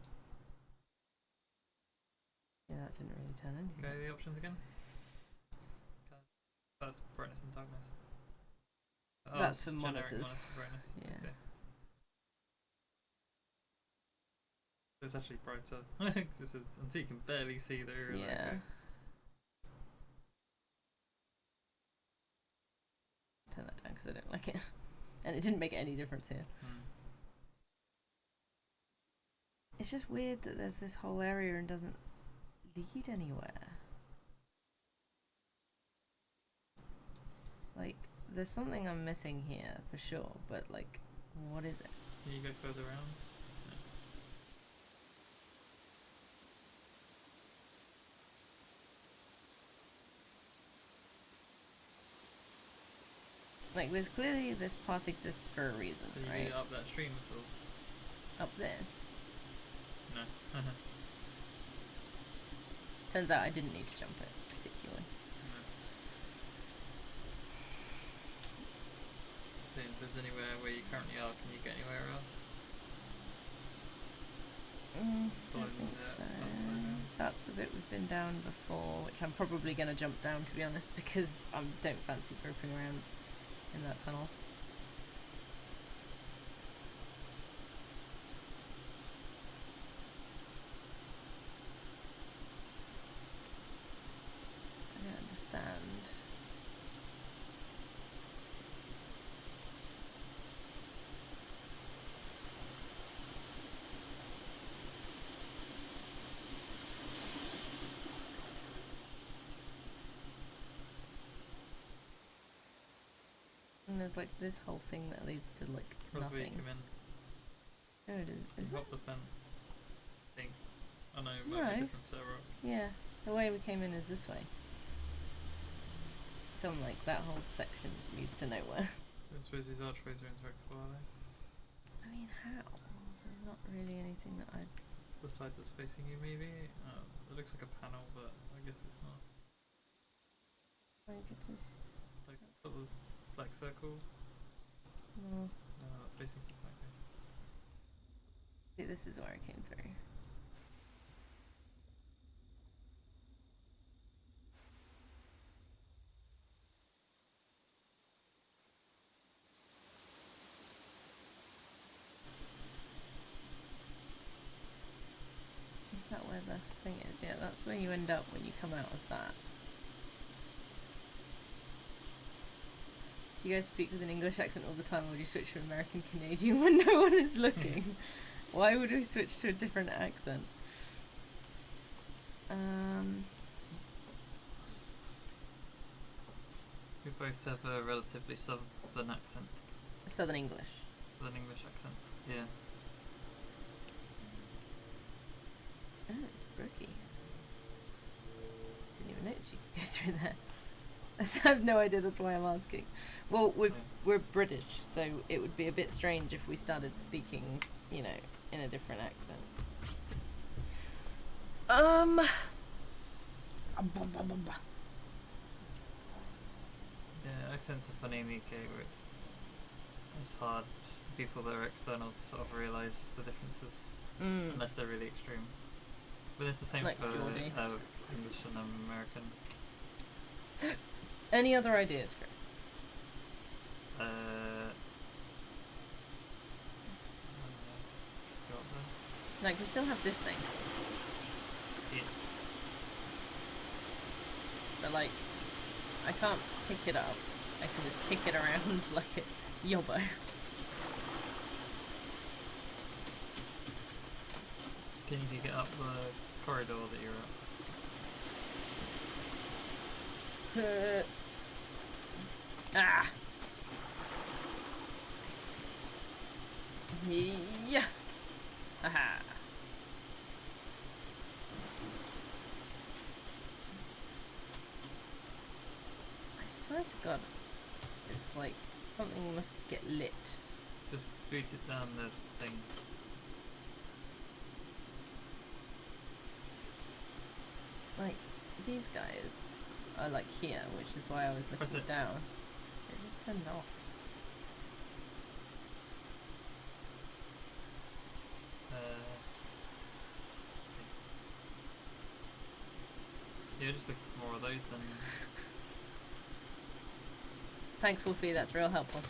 Yeah, that didn't really turn anything. Go the options again. That's brightness and darkness. Oh, That's it's for generic monitors. monitor brightness. Yeah. Okay. It's actually brighter. Until you can barely see the Yeah. Turn that down because I don't like it. And it didn't make any difference here. It's just weird that there's this whole area and doesn't lead anywhere. Like, there's something I'm missing here for sure, but like, what is it? Can you go further around? Like, there's clearly this path exists for a reason, Did you right? get up that stream at all? Up this. No. Turns out I didn't need to jump it, particularly. No. Seeing if there's anywhere where you currently are, can you get anywhere else? Don't Following think the so. outside down? That's the bit we've been down before, which I'm probably going to jump down, to be honest, because I don't fancy groping around in that tunnel. I don't understand. And there's like this whole thing that leads to like Crossway nothing. came in. No, it is. Is You it? hop the fence. I think. Oh no, it No. might be a different set of rocks. Yeah, the way we came in is this way. So I'm like, that whole section leads to nowhere. I suppose these archways are interactable, are they? I mean, how? There's not really anything that I. The side that's facing you, maybe? It looks like a panel, but I guess it's not. I could just. Like, got this black circle, No. facing stuff like this. See, this is where I came through. Is that where the thing is? Yeah, that's where you end up when you come out of that. Do you guys speak with an English accent all the time, or do you switch to American Canadian when no one is looking? Why would we switch to a different accent? We both have a relatively southern accent. Southern English. Southern English accent, yeah. Oh, it's brooky. Didn't even notice you could go through there. I have no idea. That's why I'm asking. Well, Yeah. we're British, so it would be a bit strange if we started speaking, you know, in a different accent. Yeah, accents are funny in the UK where it's hard for people that are external to sort of realise the differences unless they're really extreme. But it's the same Like for Geordie. English and American. Any other ideas, Chris? I don't know. Got the Like, we still have this thing, yeah. but like, I can't pick it up. I can just kick it around like a yobbo. Can you get up the corridor that you're up? Ah. Yeah. Haha. I swear to God, it's like something must get lit. Just boot it down the thing. Like, these guys are like here, which is why I was Press looking it. down. It just turns off. Yeah, just look for more of those then. Thanks, Wolfie, that's real helpful.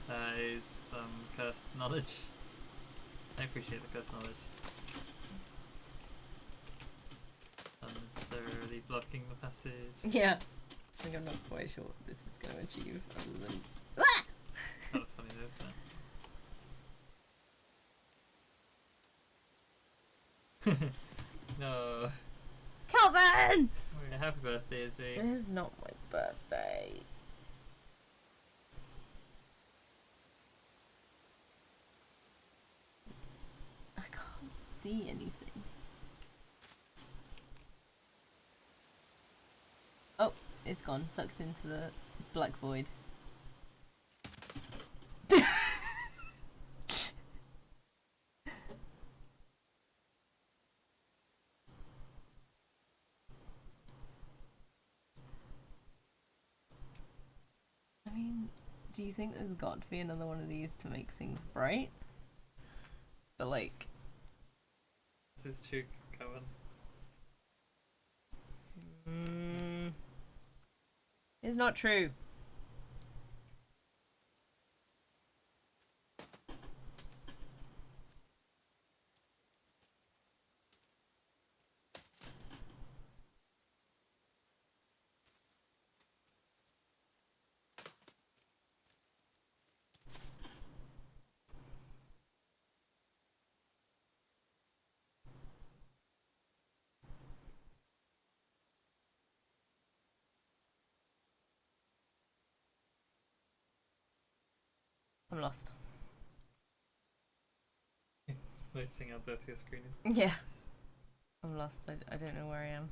That is some cursed knowledge. I appreciate the cursed knowledge. Unnecessarily blocking the passage. Yeah. I think I'm not quite sure what this is going to achieve, other than... Kind of funny though, isn't it? No. Calvin! Oh, yeah, happy birthday, Izzy. It is not my birthday. I can't see anything. Oh, it's gone. Sucked into the black void. I mean, do you think there's got to be another one of these to make things bright? But like, This is true, Cohen. it's not true. I'm lost. Noticing how dirty your screen is. Yeah. I'm lost. I don't know where I am.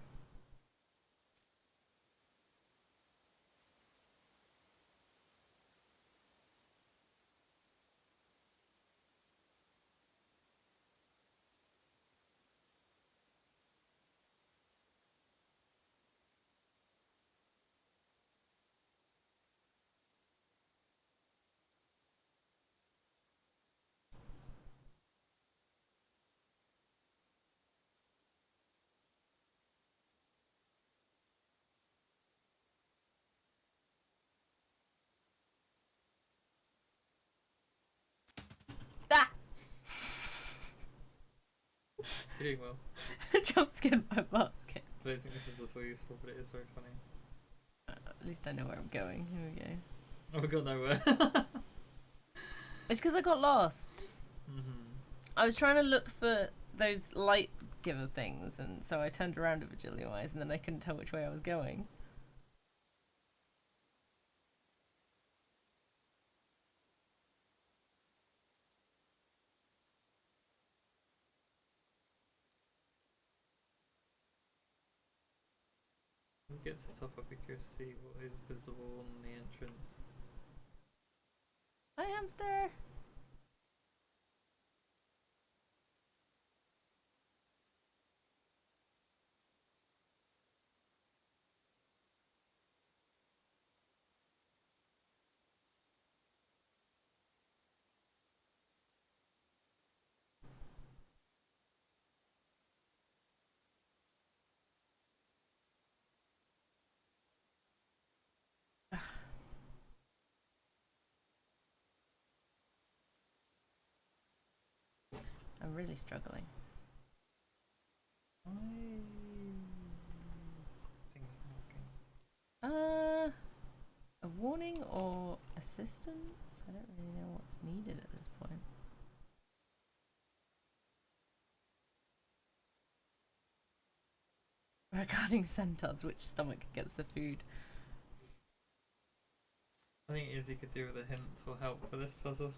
Ah! You're doing well. Jump scared by basket. I don't think this is at all useful, but it is very funny. At least I know where I'm going. Here we go. Oh, we got nowhere. It's because I got lost. Mm-hmm. I was trying to look for those light giver things, and so I turned around a bajillion ways, and then I couldn't tell which way I was going. get to top up accuracy, what is visible on the entrance? Hi, hamster. I'm really struggling. Things knocking. A warning or assistance? I don't really know what's needed at this point. Regarding centaurs, which stomach gets the food? I think Izzy could do with a hint or help for this puzzle.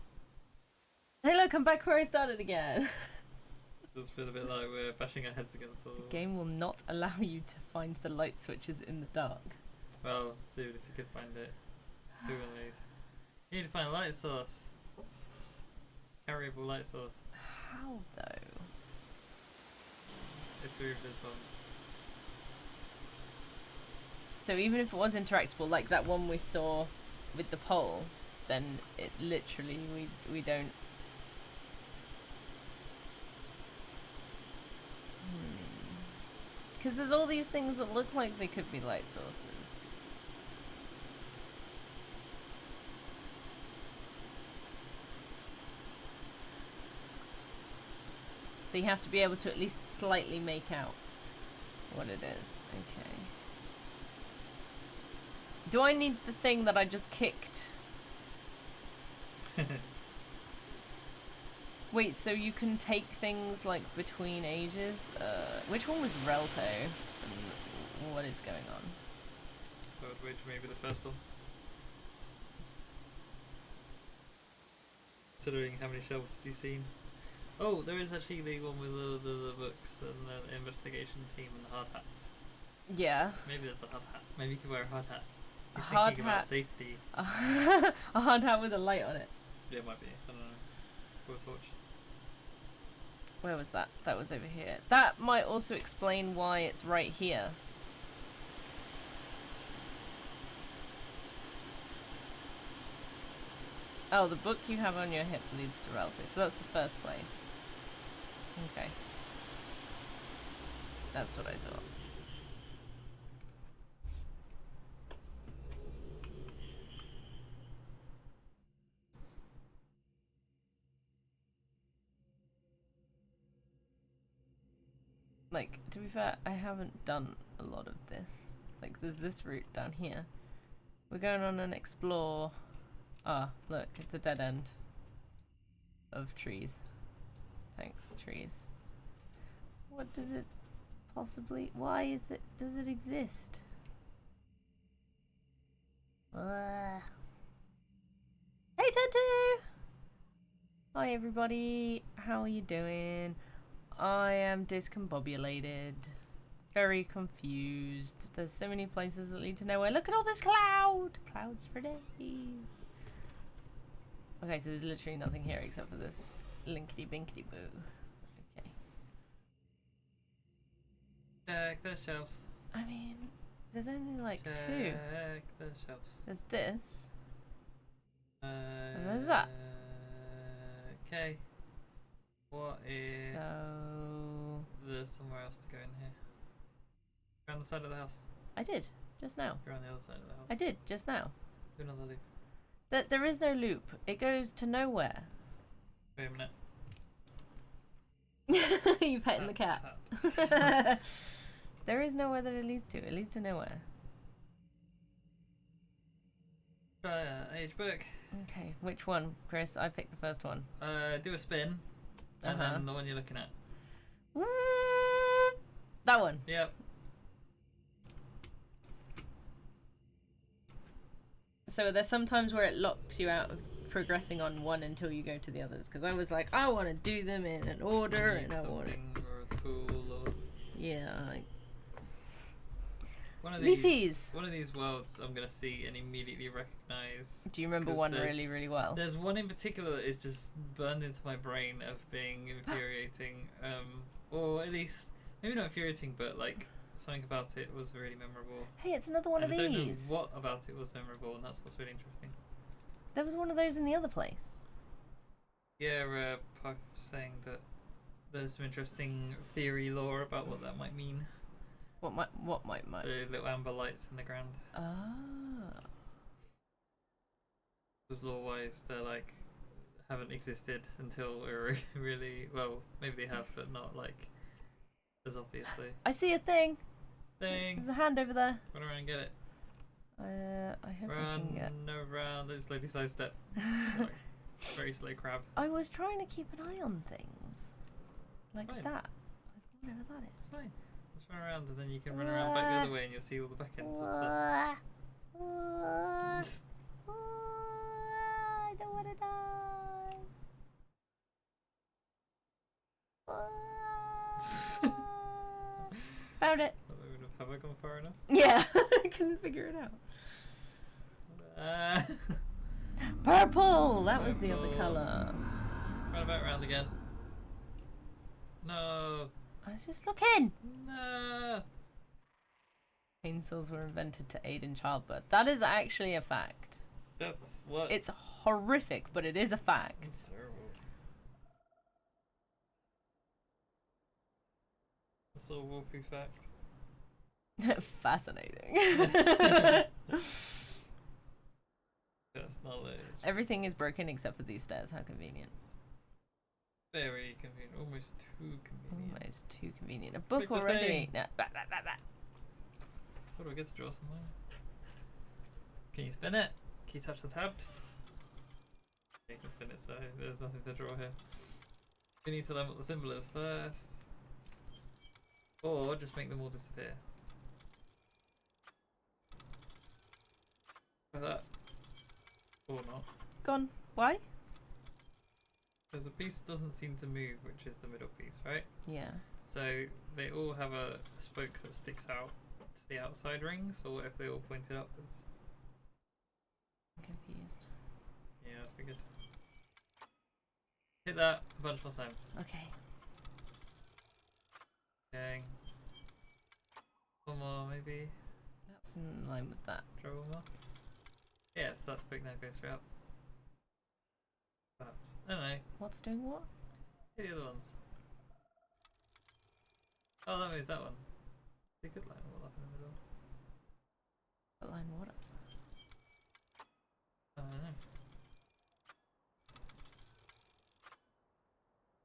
Hey look, I'm back where I started again! It does feel a bit like we're bashing our heads against the wall. The game will not allow you to find the light switches in the dark. Well, see if you could find it. Do one of these. You need to find a light source. Carryable light source. How though? It's through this one. So even if it was interactable, like that one we saw with the pole, then it literally we don't. Because there's all these things that look like they could be light sources. So you have to be able to at least slightly make out what it is. Okay. Do I need the thing that I just kicked? Wait, so you can take things like between ages? Which one was Relto? And what is going on? Which maybe the first one. Considering how many shelves have you seen? Oh, there is actually the one with the books and the investigation team and the hard hats. Yeah. Maybe there's a hard hat. Maybe you could wear a hard hat. A He's hard thinking hat. about safety. A hard hat with a light on it. Yeah, it might be. I don't know. Worth a watch. Where was that? That was over here. That might also explain why it's right here. Oh, the book you have on your hip leads to Relto. So that's the first place. Okay. That's what I thought. Like, to be fair, I haven't done a lot of this. Like, there's this route down here. We're going on an explore. Ah, look, it's a dead end of trees. Thanks, trees. What does it possibly... Why is it... Does it exist? Hey, Tentu! Hi, everybody. How are you doing? I am discombobulated. Very confused. There's so many places that lead to nowhere. Look at all this cloud! Clouds for days. Okay, so there's literally nothing here except for this linkety-binkety-boo. Okay. Check the shelves. I mean, there's only like Check two. the shelves. There's this. And there's that. Okay. What is... So... There's somewhere else to go in here. Go on the side of the house. I did, just now. Go on the other side of the house. I did, just now. Do another loop. There is no loop. It goes to nowhere. Wait a minute. You're petting the cat. There is nowhere that it leads to. It leads to nowhere. Try age book. Okay, which one, Chris? I picked the first one. Do a spin. And then the one you're looking at. That one. Yep. So there's sometimes where it locks you out of progressing on one until you go to the others. Because I was like, I want to do them in an order, and I want it. Or a tool or... Yeah. one of Leafies. these worlds I'm gonna see and immediately recognize. Do you remember 'Cause one there's- really, really well? There's one in particular that is just burned into my brain of being infuriating, or at least maybe not infuriating, but like something about it was really memorable. Hey, it's another one And of I don't these. know what about it was memorable, and that's what's really interesting. There was one of those in the other place. Yeah, Puck was saying that there's some interesting theory lore about what that might mean. What might? The little amber lights in the ground. Ah. Because lore-wise, they're like haven't existed until really well. Maybe they have, but not like as obviously. I see a thing. Thing. There's a hand over there. Run around and get it. I hope I can get. Run around. Don't slowly sidestep. Like, very slow crab. I was trying to keep an eye on things. Like Fine. that. Like whatever that It's is. fine. Just run around and then you can run around back the other way and you'll see all the back ends of stuff. I don't want to die. Found it. Have I gone far enough? Yeah, I couldn't figure it out. Uh, Purple! That was the other Purple. colour. Run about round again. No. I was just looking. No. Chainsaws were invented to aid in childbirth. That is actually a fact. That's what. It's horrific, but it is a fact. It's terrible. That's all wolfy fact. Fascinating. That's knowledge. Everything is broken except for these stairs. How convenient. Very convenient. Almost too convenient. Almost too convenient. A book Click the already. thing. Nah, bah, bah, bah, bah. How do I get to draw something? Can you spin it? Can you touch the tab? You can spin it, so there's nothing to draw here. We need to learn what the symbol is first. Or just make them all disappear. Like that. Or not. Gone. Why? There's a piece that doesn't seem to move, which is the middle piece, right? Yeah. So they all have a spoke that sticks out to the outside rings, or what if they all pointed upwards? I'm confused. Yeah, I figured. Hit that a bunch more times. Okay. Okay. One more, maybe. That's in line with that. Try one more. Yes, that spoke now goes straight up. Perhaps. I don't know. What's doing what? Hit the other ones. Oh, that moves that one. It's a good line all up in the middle. What line what up? I don't know.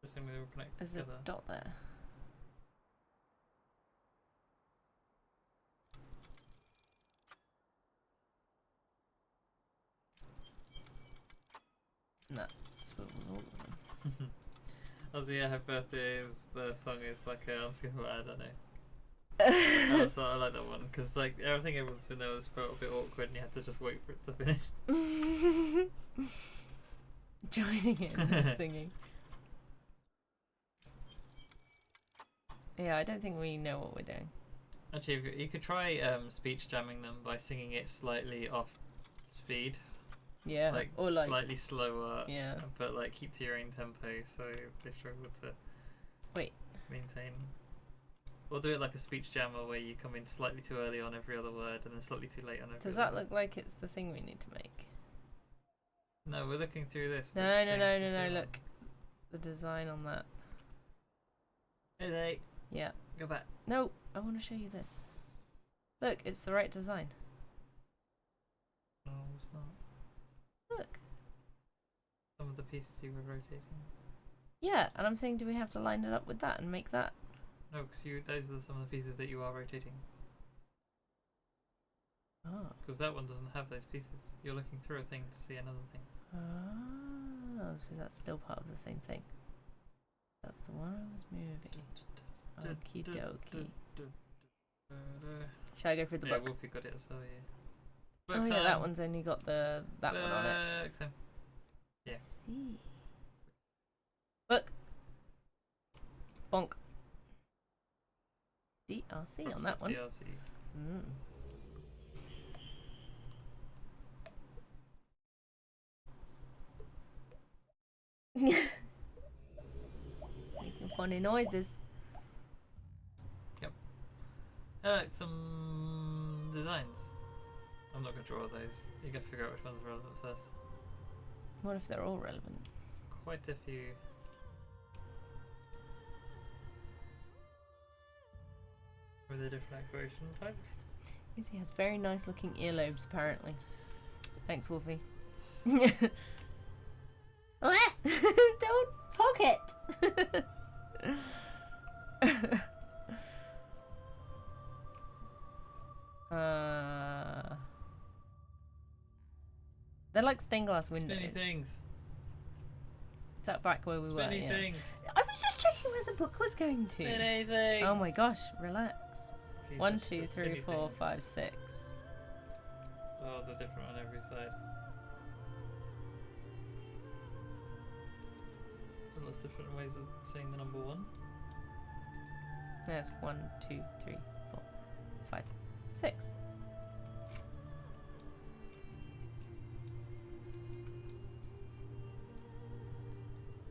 Just think they all connect There's together. a dot there. No, swivels all of them. Ozzy, yeah, her birthday is, the song is like a unskippable, I don't know. I like that one, because like everything everyone's been there was felt a bit awkward and you had to just wait for it to finish. Joining in and singing. Yeah, I don't think we know what we're doing. Actually, if you could try speech jamming them by singing it slightly off speed. Yeah, Like, or like slightly slower, yeah. but like keep to your own tempo so they struggle to Wait. maintain. Or do it like a speech jammer where you come in slightly too early on every other word and then slightly too late on every Does other that word. look like it's the thing we need to make? No, we're looking through this. No, that no, sings no, the no, no. same Look, the design on that. one. Hey, Yeah. go back. No, I want to show you this. Look, it's the right design. No, it's not. Look. Some of the pieces you were rotating. Yeah, and I'm saying, do we have to line it up with that and make that? No, because those are some of the pieces that you are rotating. Oh. Because that one doesn't have those pieces. You're looking through a thing to see another thing. Oh, so that's still part of the same thing. That's the one I was moving. Okie dokie. Shall I go through the Yeah, book? Wolfie got it as well, yeah. Oh Book yeah, that time. one's only got that one on it. Book time. Yeah. See. Book. Bonk. DRC on that one. DRC. Mm. Funny noises. Some designs. I'm not going to draw those. You got to figure out which one's relevant first. What if they're all relevant? It's quite a few. With the different activation types. Izzy has very nice looking earlobes, apparently. Thanks, Wolfie. Don't poke it! They're like stained glass windows. Spinny things. Is that back where we were? Spinny Yeah. things. I was just checking where the book was going to. Spinny things. Oh my gosh, relax. If you 1, touch 2, the 3, spinny 4, things. 5, 6. Oh, they're different on every side. And there's different ways of saying the number 1. There's 1, 2, 3, 4, 5, 6.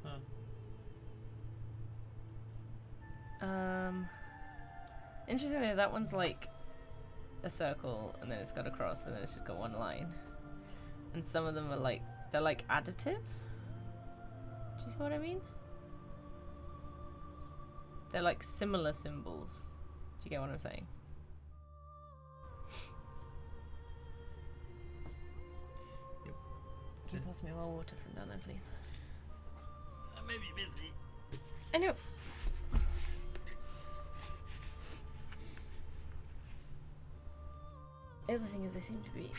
Huh. Interestingly, that one's like a circle, and then it's got a cross, and then it's just got one line. And some of them are like, they're like additive. Do you see what I mean? They're like similar symbols. Do you get what I'm saying? Yep. Can you pass me more water from down there, please? I may be busy. I know. The other thing is they seem to be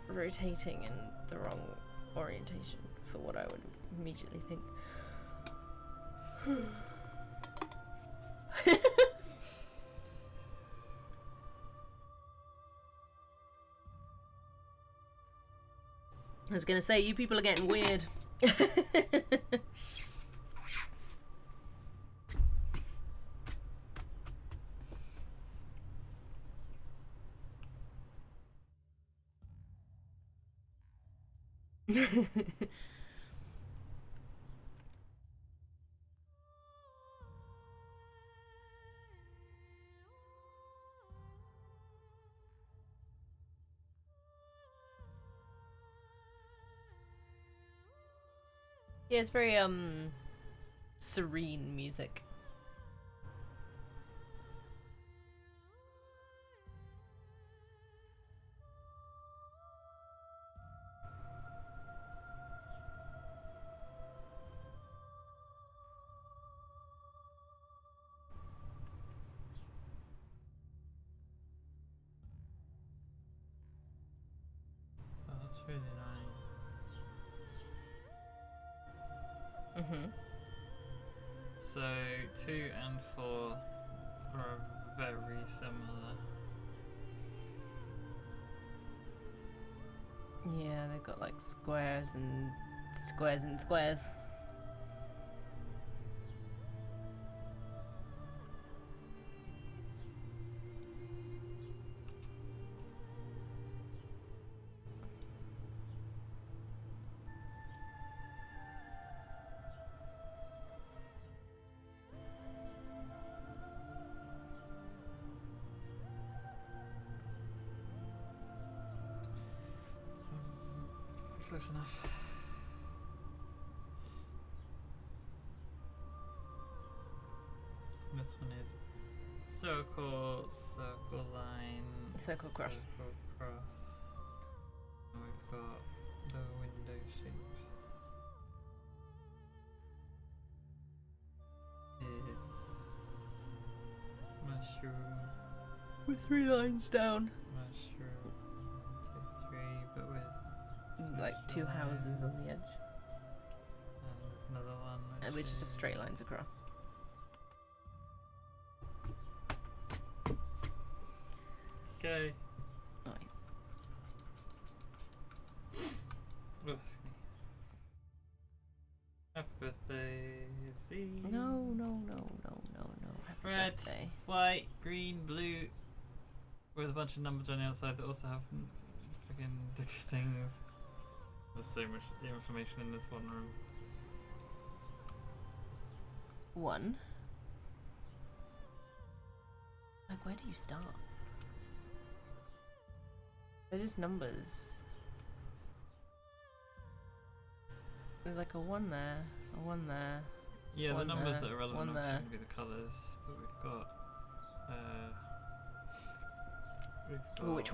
rotating in the wrong orientation for what I would immediately think. I was gonna say, you people are getting weird. Yeah, it's very serene music. Oh, that's really nice. Mm-hmm. So 2 and 4 are very similar. Yeah, they've got like squares and squares and squares. Close enough. This one is circle, circle line, Circle cross. circle cross. And we've got the window shape. Is mushroom, With 3 lines down. mushroom, 1, 2, 3, but with Like 2 special houses on lines. the edge. And there's another one And which is just straight lines across. Okay. Nice. Oh, excuse me. Happy birthday, Z. No, no, no, no, no, no. Happy Red, birthday. white, green, blue, with a bunch of numbers on the outside that also have freaking things. There's so much information in this one room. 1. Like, where do you start? They're just numbers. There's like a 1 there, a 1 there. Yeah, the One numbers there, that are relevant one are there. going to be the colours, but Well, which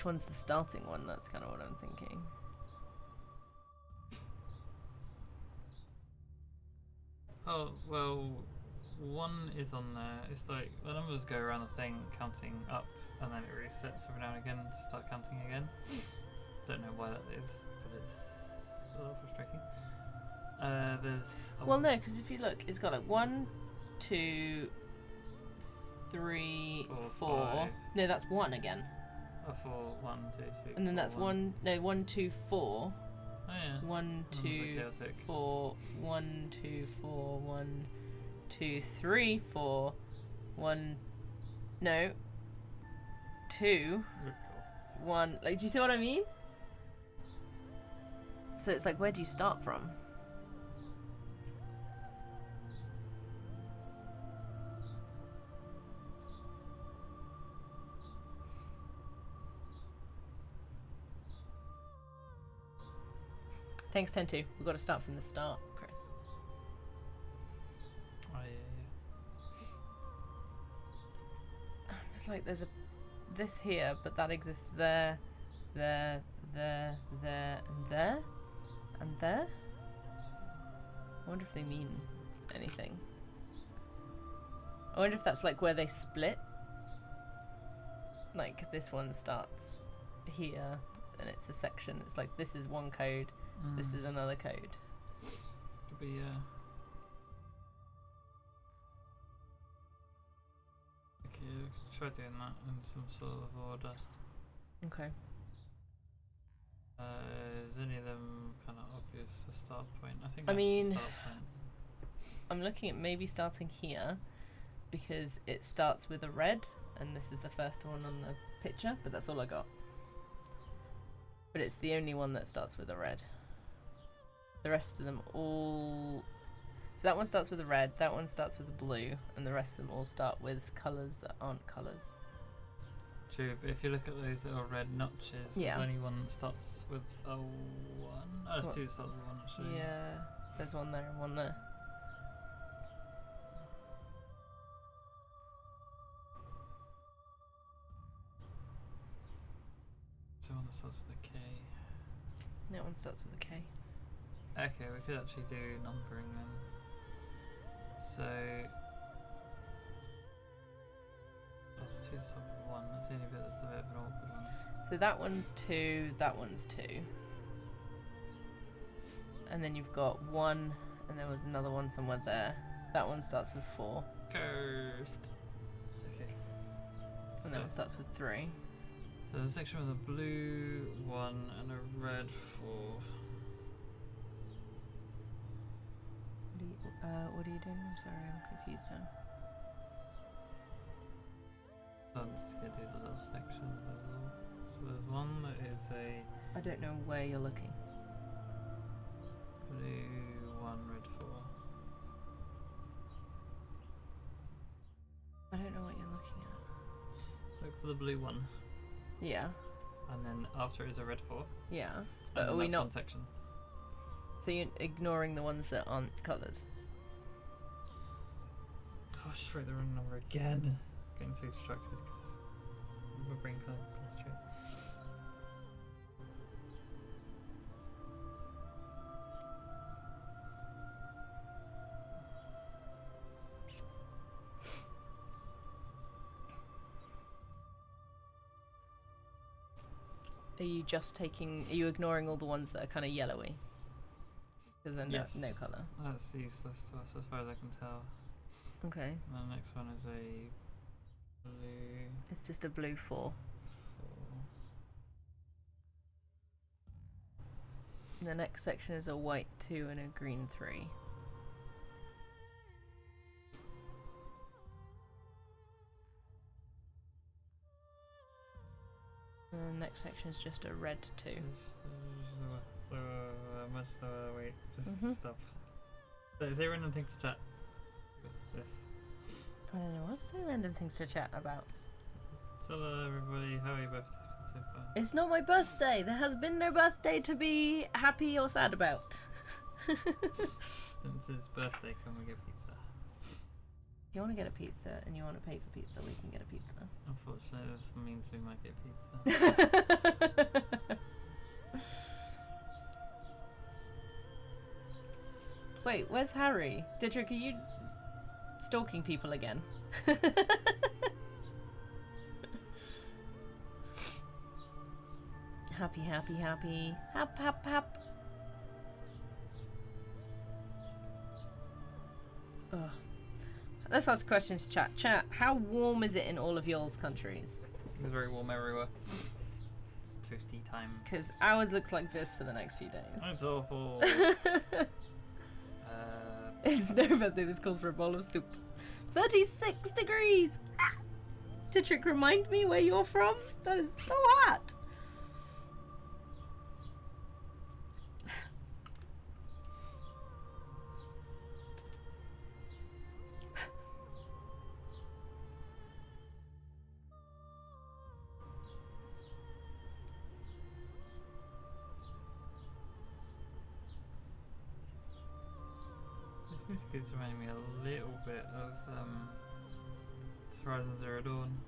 one's the starting one? That's kind of what I'm thinking. Oh, well, 1 is on there. It's like the numbers go around the thing, counting up, and then it resets every now and again to start counting again. Don't know why that is, but it's a little frustrating. There's a Well, no, because if you look, it's got like 1, 2, 3, 4. 5. No, that's 1 again. Oh, 4, 1, 2, 3. And then 4, that's 1. No, 1, 2, 4. Oh yeah. 1, Numbers are 2, chaotic. 4. 1, 2, 4. 1, 2, 3, 4. 1. No. 2. Good God. 1. Like, do you see what I mean? So it's like, where do you start from? Thanks, 10-2. We've got to start from the start, Chris. Oh yeah. It's like there's a this here, but that exists there, there, there, there, and there, and there. I wonder if they mean anything. I wonder if that's like where they split. Like this one starts here, and it's a section. It's like this is one code, this is another code. Could be Okay, we could try doing that in some sort of order. Okay. Is any of them kind of obvious the start point? I think I that's mean, the start point. I'm looking at maybe starting here because it starts with a red, and this is the first one on the picture, but that's all I got. But it's the only one that starts with a red. The rest of them all... So that one starts with a red, that one starts with a blue, and the rest of them all start with colours that aren't colours. True, but if you look at those little red notches, Yeah. there's only one that starts with a 1. Oh, there's What? 2 that start with 1 actually. Yeah, there's one there and one there. So one that starts with a K. That one starts with a K. Okay, we could actually do numbering then. So that's 2 start with 1. That's the only bit that's a bit of an awkward one. So that one's 2, that one's 2. And then you've got 1, and there was another one somewhere there. That one starts with 4, Cursed. Okay. and that one starts with 3. So there's a section with a blue 1 and a red 4. What are you doing? I'm sorry, I'm confused now. I'm just gonna do the little section as well. So there's one that is a I don't know where you're looking. blue 1, red 4. I don't know what you're looking at. Look for the blue 1, Yeah, and then after is a red 4. yeah. And But then are we that's not? one section. So you're ignoring the ones that aren't colours? Oh, I just wrote the wrong number again. Getting so distracted because my brain can't concentrate. Are you just taking? Are you ignoring all the ones that are kind of yellowy? Because then Yes. no colour. That's useless to us as far as I can tell. Okay. And the next one is a blue It's just a blue 4. 4. And the next section is a white 2 and a green 3. And the next section is just a red 2. Much slower, wait, just Mhm. stop. So is there anyone things to chat with this? I don't know. What's so random things to chat about? Tell everybody how your birthday's been so far. It's not my birthday. There has been no birthday to be happy or sad about. Since it's birthday, can we get pizza? If you want to get a pizza and you want to pay for pizza, we can get a pizza. Unfortunately, this means we might get pizza. Wait, where's Harry? Dietrich, are you stalking people again? Happy, happy, happy. Hap, hap, hap. Ugh. Let's ask questions, chat. Chat, how warm is it in all of y'all's countries? It's very warm everywhere. It's toasty time. Because ours looks like this for the next few days. It's awful. It's no birthday, this calls for a bowl of soup. 36 degrees! Ah! Dietrich, remind me where you're from? That is so hot! This music is reminding me a little bit of Horizon Zero Dawn.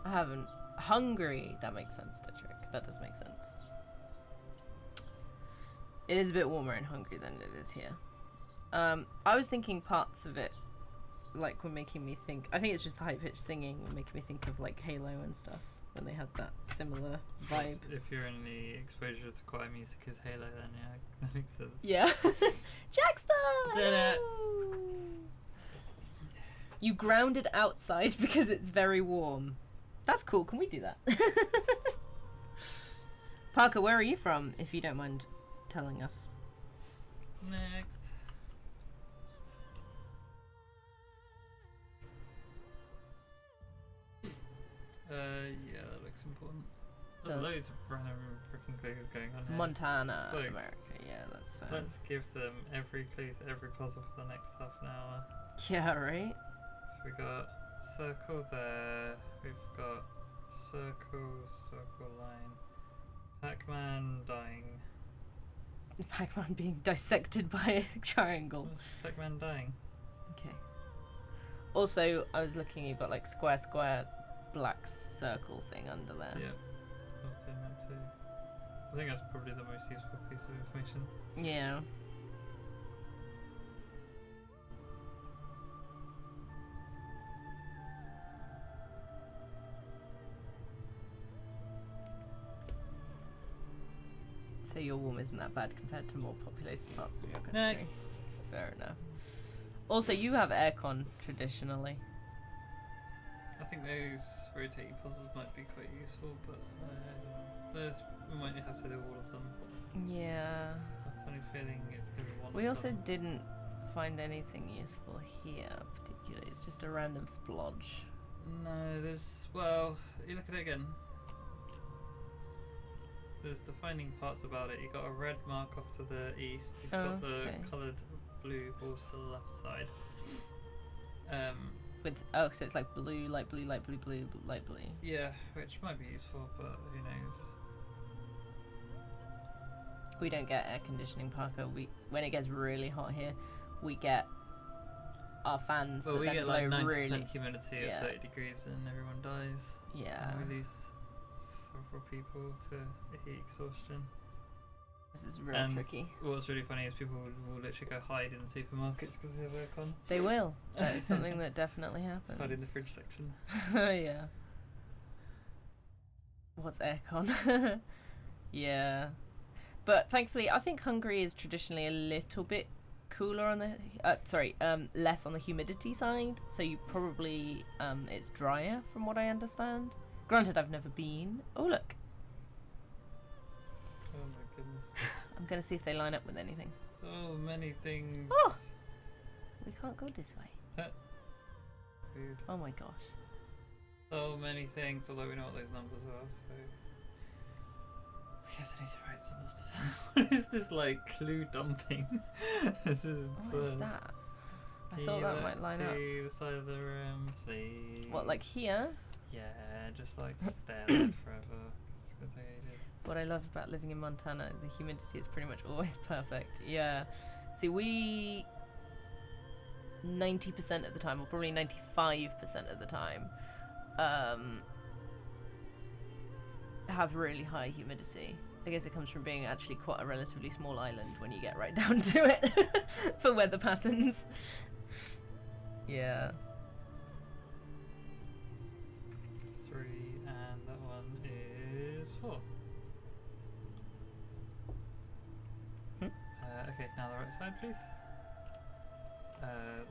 I haven't. Hungary. That makes sense, Dietrich. That does make sense. It is a bit warmer in Hungary than it is here. I was thinking parts of it, like, were making me think. I think it's just the high pitched singing were making me think of like Halo and stuff when they had that similar vibe. If you're in the exposure to quiet music as Halo, then yeah, that makes sense. Yeah. Jackster! Did it. Hello! You grounded outside because it's very warm. That's cool. Can we do that? Parker, where are you from, if you don't mind telling us? Next. Yeah, that looks important. There's Does. loads of random freaking clues going on here. Montana, So, America. Yeah, that's fair. Let's give them every clue to every puzzle for the next half an hour. Yeah, right? So we got circle there, we've got circle line, Pac-Man dying. Pac-Man being dissected by a triangle. What's Pac-Man dying? Okay. Also, I was looking, you've got like square, square, black circle thing under there. Yeah, I was doing that too. I think that's probably the most useful piece of information. Yeah. So your warm isn't that bad compared to more populated parts of your country. No. Fair enough. Also, you have aircon traditionally. I think those rotating puzzles might be quite useful, but I don't know. We might have to do all of them. Yeah. I have a funny feeling it's going to be one We of also them. didn't find anything useful here, particularly. It's just a random splodge. No, there's... Well, you look at it again. There's defining parts about it. You've got a red mark off to the east. You've got the Okay. coloured blue balls to the left side. With so it's like blue, light blue, light blue, blue, light blue. Yeah, which might be useful, but who knows? We don't get air conditioning, Parker. When it gets really hot here, we get our fans Well, that we then get blow like 90% really. humidity Yeah. at 30 degrees and everyone dies. Yeah, And we lose several people to heat exhaustion. this is real And tricky. what's really funny is people will literally go hide in supermarkets because they have aircon. They will. That is something that definitely happens. Hide in the fridge section. Yeah. What's aircon? Yeah. But thankfully, I think Hungary is traditionally a little bit cooler on the less on the humidity side, so you probably it's drier from what I understand. Granted, I've never been. Oh look, Oh my goodness. I'm gonna see if they line up with anything. So many things. Oh! We can't go this way. Weird. Oh my gosh. So many things, although we know what those numbers are, so... I guess I need to write some more stuff. What is this, like, clue dumping? This is absurd. What is that? I Can thought you that look might line to up. the side of the room, please? What, like here? Yeah, just like stare there forever. It's gonna take ages. What I love about living in Montana, the humidity is pretty much always perfect. Yeah. See, we 90% of the time, or probably 95% of the time, have really high humidity. I guess it comes from being actually quite a relatively small island when you get right down to it for weather patterns. Yeah. 3, and that one is 4. Okay, now the right side, please.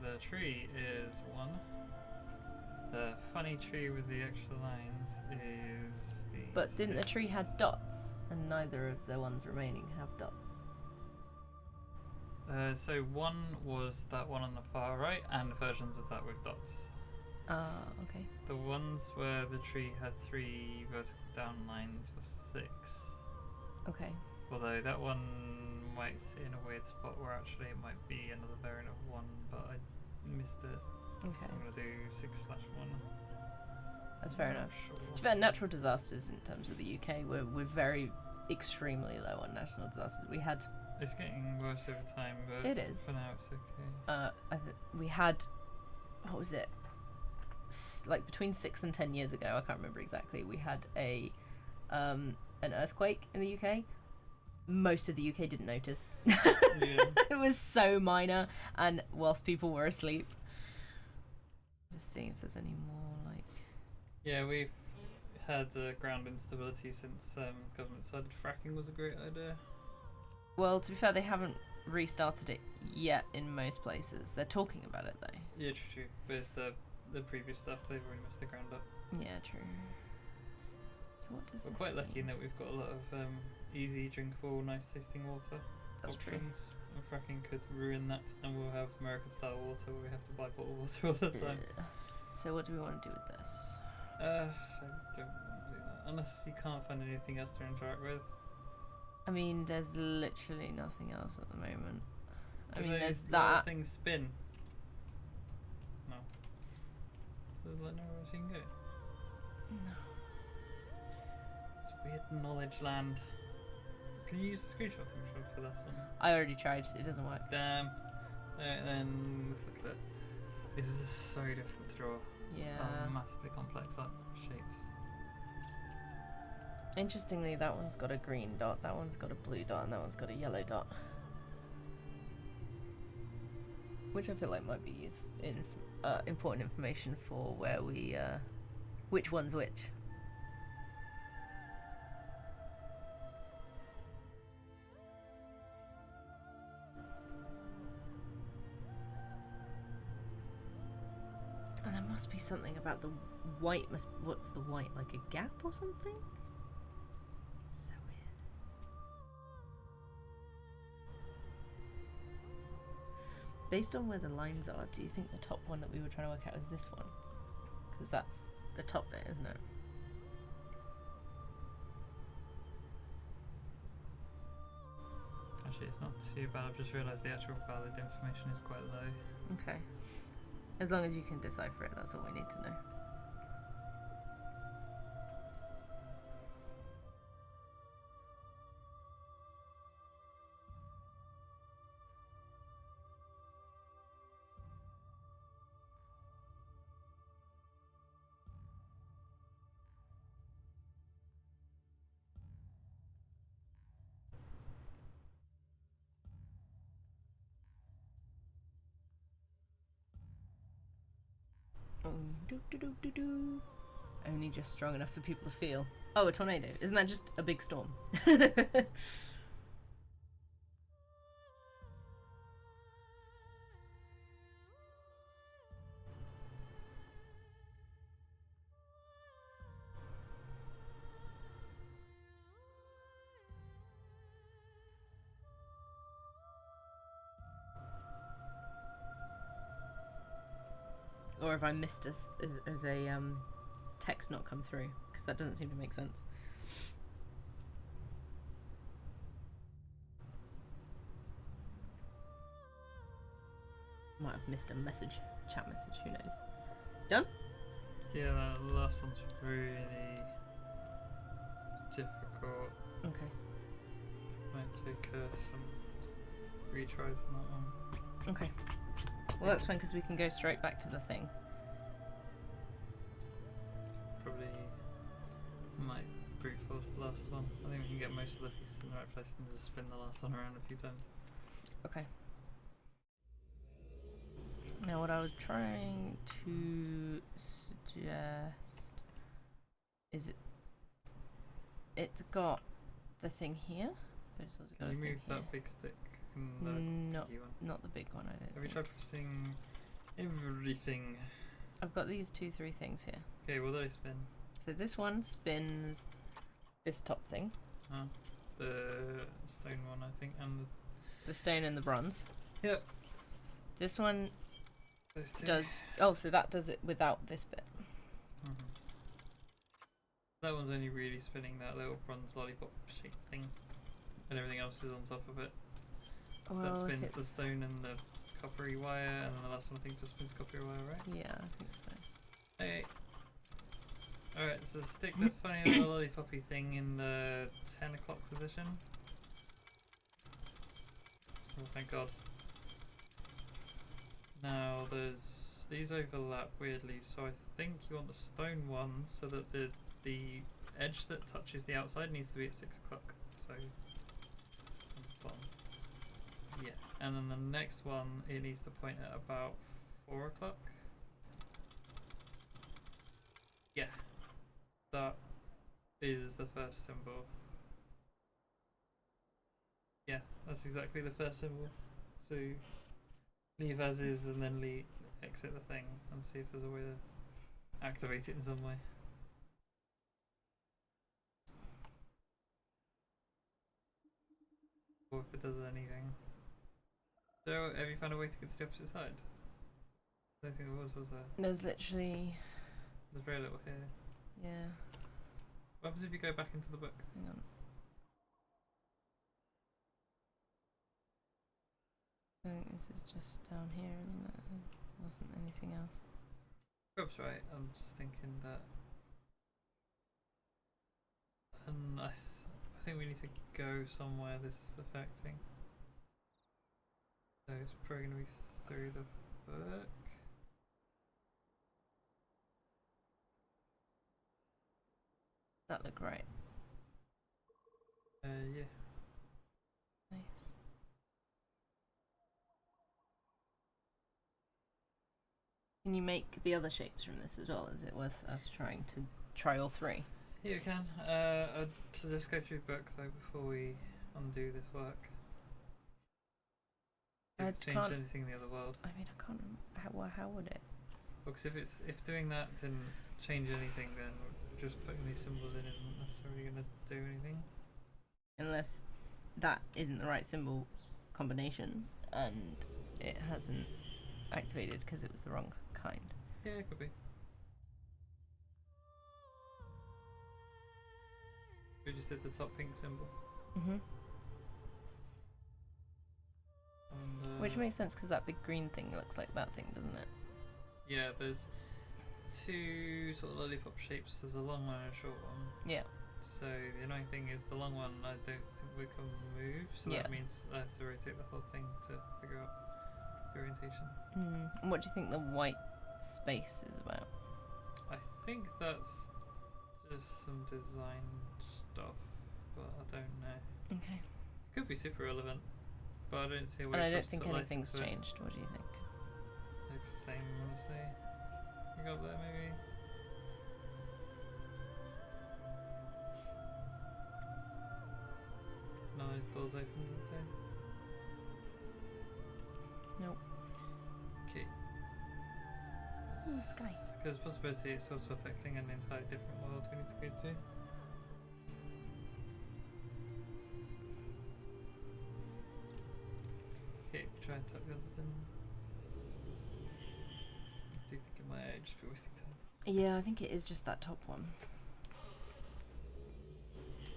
The tree is 1. The funny tree with the extra lines is the. But didn't the 6. tree had dots, and neither of the ones remaining have dots? So 1 was that one on the far right, and versions of that with dots. Ah, okay. The ones where the tree had 3 vertical down lines was 6. Okay. Although that one might sit in a weird spot where actually it might be another variant of 1, but I missed it. So Okay. I'm gonna do 6/1. That's fair I'm not enough. sure. To be fair, natural disasters in terms of the UK, we're very extremely low on natural disasters. We had It's getting worse over time, but It is. for now it's okay. we had, what was it? Like between 6 and 10 years ago, I can't remember exactly. We had a an earthquake in the UK. Most of the UK didn't notice. Yeah. It was so minor, and whilst people were asleep. Just seeing if there's any more like. Yeah, we've had ground instability since government decided fracking was a great idea. Well, to be fair, they haven't restarted it yet in most places. They're talking about it though. Yeah, true. But it's the previous stuff, they've already messed the ground up. Yeah, true. So what does We're this quite lucky in mean? that we've got a lot of easy, drinkable, nice tasting water That's true. options. And fracking could ruin that, and we'll have American style water where we have to buy bottled water all the time. Ugh. So what do we want to do with this? I don't want to do that. Unless you can't find anything else to interact with. I mean, there's literally nothing else at the moment. I Do mean, those there's little that. things spin? No. So there's like nowhere else you can go. No. It's weird knowledge land. Can you use the screenshot control for this one? I already tried. It doesn't work. Damn. Alright then, let's look at it. This is just so difficult to draw. Yeah. Massively complex shapes. Interestingly, that one's got a green dot, that one's got a blue dot, and that one's got a yellow dot. Which I feel like might be important information for where we, which one's which. And there must be something about the white, what's the white, like a gap or something? So weird. Based on where the lines are, do you think the top one that we were trying to work out is this one? Because that's the top bit, isn't it? Actually, it's not too bad. I've just realised the actual valid information is quite low. Okay. As long as you can decipher it, that's all we need to know. Do. Only just strong enough for people to feel. Oh, a tornado. Isn't that just a big storm? Or have I missed as a text not come through? Because that doesn't seem to make sense. Might have missed a message, chat message. Who knows? Done. Yeah, the last one's really difficult. Okay. Might take some retries on that one. Okay. Well, that's fine because we can go straight back to the thing. Probably might brute force the last one. I think we can get most of the pieces in the right place and just spin the last one around a few times. Okay. Now, what I was trying to suggest is it's got the thing here, but it's also got Can a you thing move here. that big stick in the No, key one? not the big one. I don't Have you think. tried pressing everything? I've got these 2-3 things here. Okay, what do they spin? So this one spins this top thing, The stone one, I think, and the stone and the bronze. Yep. This one those two. does. Oh, so that does it without this bit. Mhm. That one's only really spinning that little bronze lollipop shaped thing, and everything else is on top of it. So that Well, if spins the it's- stone and the coppery wire, and then the last one I think just spins coppery wire, right? Yeah, I think so. Okay. Alright, so stick the funny little lollipoppy thing in the 10 o'clock position. Oh, thank God. Now, these overlap weirdly, so I think you want the stone one so that the edge that touches the outside needs to be at 6 o'clock. So, on the bottom. Yeah, and then the next one, it needs to point at about 4 o'clock. Yeah, that is the first symbol. Yeah, that's exactly the first symbol. So leave as is and then exit the thing and see if there's a way to activate it in some way. Or if it does anything. So have you found a way to get to the opposite side? I don't think there was there? There's literally. There's very little here. Yeah. What happens if you go back into the book? Hang on. I think this is just down here, isn't it? There wasn't anything else. That's right. I'm just thinking that, and I think we need to go somewhere this is affecting. So it's probably going to be through the book. That looked right. Yeah. Nice. Can you make the other shapes from this as well? Is it worth us trying to try all three? Yeah, you can. I'd suggest go through the book though before we undo this work. I If it changed can't- anything in the other world. I mean, I can't remember. How would it? Because if doing that didn't change anything, then just putting these symbols in isn't necessarily going to do anything. Unless that isn't the right symbol combination and it hasn't activated because it was the wrong kind. Yeah, it could be. We just did the top pink symbol. Mm-hmm. And, Which makes sense because that big green thing looks like that thing, doesn't it? yeah, there's two sort of lollipop shapes. There's a long one and a short one. Yeah. So the annoying thing is the long one I don't think we can move, so Yeah. that means I have to rotate the whole thing to figure out the orientation. And what do you think the white space is about? I think that's just some design stuff, but I don't know. Okay. Could be super relevant, but I don't see a way. And I for don't us to think put light anything's into it. changed. What do you think? Looks the same, honestly. You got there, maybe? None of those doors open, did they? Nope. Okay. Ooh, sky. Because possibility it's also affecting an entirely different world we need to go to. Okay, try and tuck this in. I do think it might just be wasting time. Yeah, I think it is just that top one.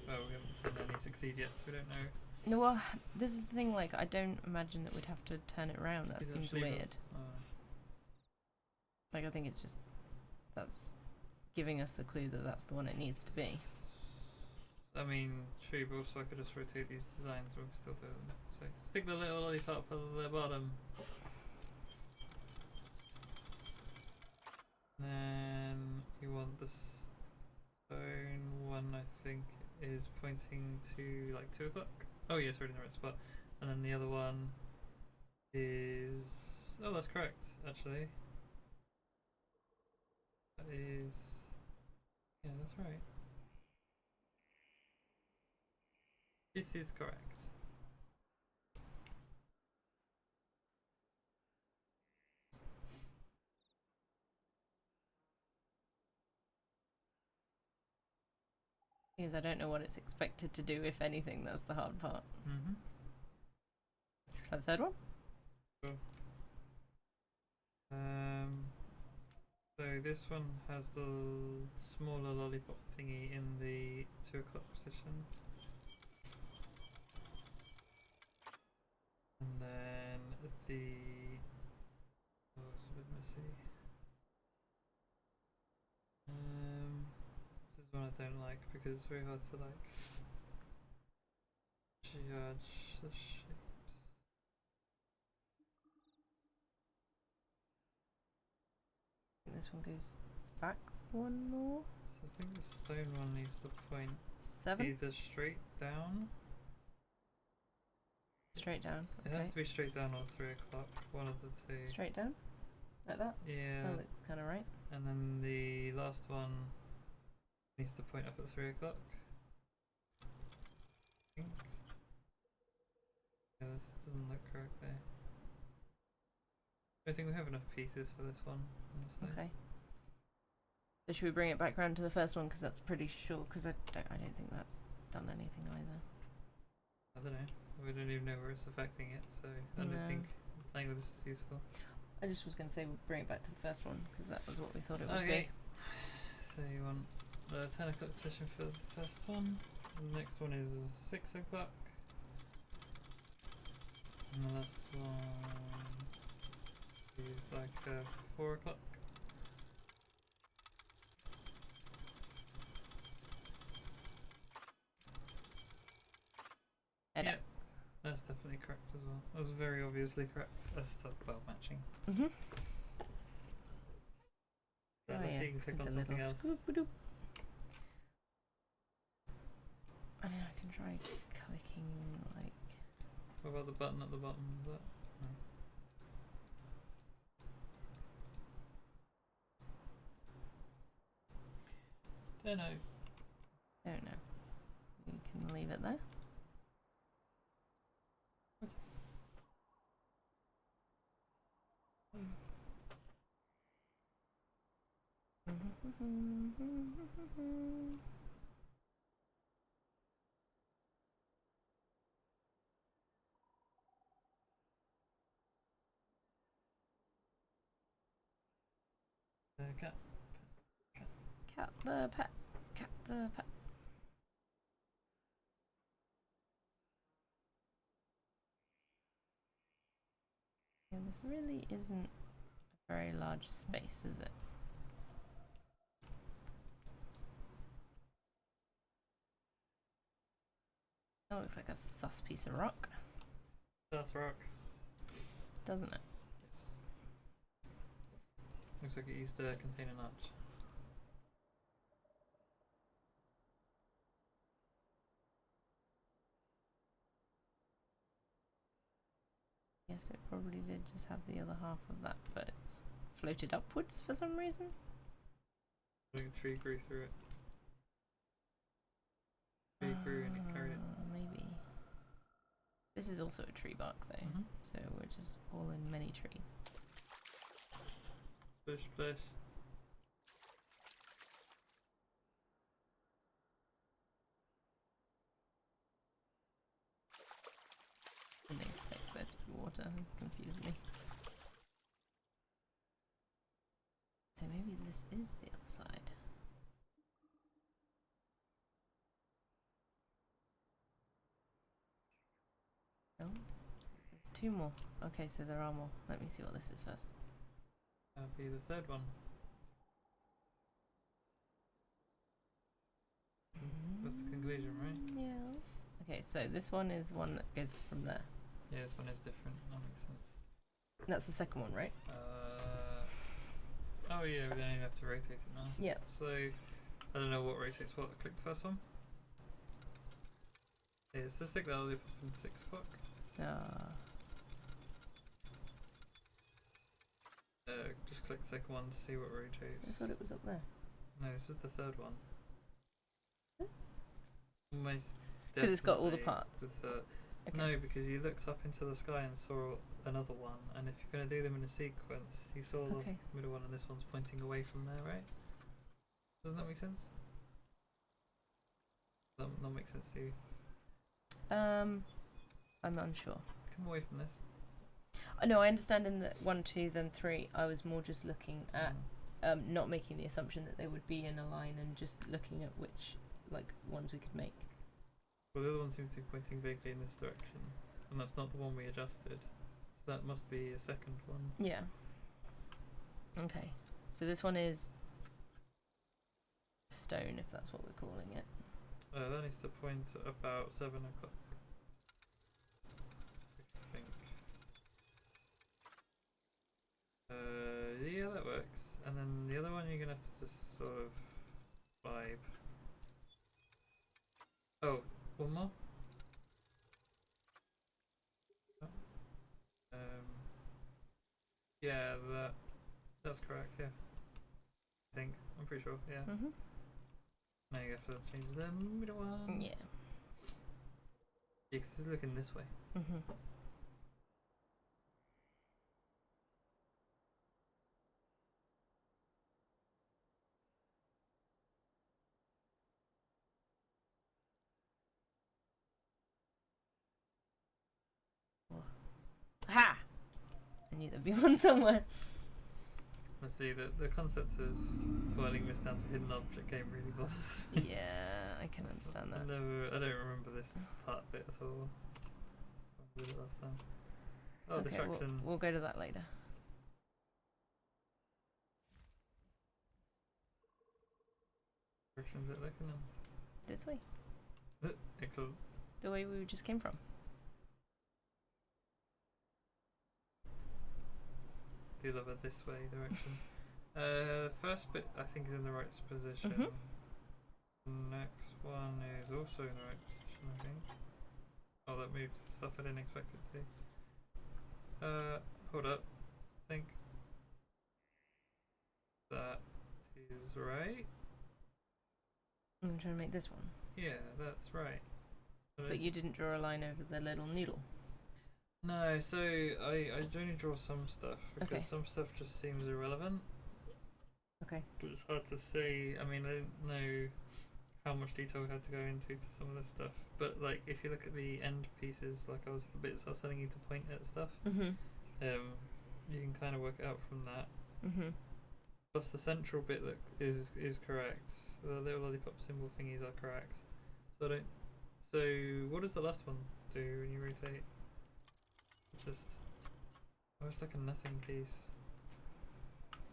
Well, we haven't seen any succeed yet, so we don't know No, well, this is the thing. Like, I don't imagine that we'd have to turn it around. That Is it seems actually weird. Like, I think it's just that's giving us the clue that that's the one it needs to be. I mean, true, but also I could just rotate these designs and we can still do them. So stick the little lollipop at the bottom. Then you want the stone one, I think, is pointing to like 2 o'clock. Oh yes, we're in the right spot. And then the other one is, oh, that's correct actually. That is, yeah, that's right. This is correct. Because I don't know what it's expected to do, if anything. That's the hard part. Mm-hmm. Try the third one. Sure. So this one has the smaller lollipop thingy in the 2 o'clock position. And then the, oh, it's a bit messy. This is one I don't like because it's very hard to like judge the shapes. This one goes back one more. So I think the stone one needs to point 7. either straight down. Straight down. It Okay. has to be straight down or 3 o'clock, one of the two. Straight down. Like that. Yeah. That looks kind of right. And then the last one needs to point up at 3 o'clock. I think. Yeah, this doesn't look correct there. I think we have enough pieces for this one, honestly. Okay. So should we bring it back round to the first one, because that's pretty short? Because I don't think that's done anything either. I don't know. We don't even know where it's affecting it, so I don't No. think playing with this is useful. I just was going to say we'll bring it back to the first one, because that was what we thought it would Okay. So you want the 10 o'clock position for the first one. The next one is 6 o'clock. And the last one is like 4 o'clock. Edit. Yep, that's definitely correct as well. That's very obviously correct. That's well matching. Mm-hmm. Right, let's see, you can click on something else. Scoop-a-doop. I mean, I can try clicking, like... What about the button at the bottom of that? No. Don't know. Don't know. You can leave it there. Cat. Cat the pet. Cat the pet. Yeah, this really isn't a very large space, is it? That looks like a sus piece of rock, South Rock. doesn't it? Yes. Looks like it used to contain an arch. Yes, it probably did just have the other half of that, but it's floated upwards for some reason. I think a tree grew through it. Tree grew and it carried it. Maybe. This is also a tree bark though, Mhm. so we're just all in many trees. Splish, splish. Didn't expect there to be water, confused me. So maybe this is the other side. few more. Okay, so there are more. Let me see what this is first. That'll be the third one. That's the conclusion, right? Yes. Okay, so this one is one that goes from there. Yeah, this one is different. That makes sense. That's the second one, right? Oh yeah, we don't even have to rotate it now. Yeah. So, I don't know what rotates what. Click the first one. Yeah, so stick that loop up in 6 o'clock. Just click the second one to see what I rotates. thought it was up there. No, this is the third one. Almost Because it's got all the definitely parts. the third. Okay. No, because you looked up into the sky and saw another one, and if you're going to do them in a sequence, you saw Okay. the middle one, and this one's pointing away from there, right? Doesn't that make sense? Does that not make sense to you? I'm unsure. Come away from this. No, I understand in the 1, 2, then 3. I was more just looking at not making the assumption that they would be in a line and just looking at which ones we could make. Well, the other one seems to be pointing vaguely in this direction, and that's not the one we adjusted. So that must be a second one. Yeah. Okay. So this one is stone, if that's what we're calling it. That needs to point at about 7 o'clock. I think. Yeah, that works. And then the other one you're gonna have to just sort of vibe. Oh, one more? Oh. Yeah, that's correct, yeah. I think. I'm pretty sure, yeah. Mhm. Now you have to change the middle one. Yeah. Yeah, 'cause it's looking this way. Mhm. Ha! I knew there'd be one somewhere. Let's see, the concept of boiling this down to hidden object game really bothers me. Yeah, I can understand that. I don't remember this part bit at all. I did it last time. Oh, Okay, distraction. we'll go to that later. Direction's it looking in? This way. Excellent. The way we just came from. Do love it this way direction. First bit I think is in the right position. Next one is also in the right position, I think. Oh, that moved stuff I didn't expect it to. Hold up. I think that is right. I'm trying to make this one. Yeah, that's right. But you didn't draw a line over the little noodle. No, so I only draw some stuff because Okay. some stuff just seems irrelevant. Okay. It's hard to say. I mean, I didn't know how much detail we had to go into for some of this stuff. But like, if you look at the end pieces, like the bits I was telling you to point at stuff, Mhm. you can kind of work it out from that. Mhm. Plus, the central bit that is correct. The little lollipop symbol thingies are correct. So I don't. So what does the last one do when you rotate? Just. Oh, it's like a nothing piece.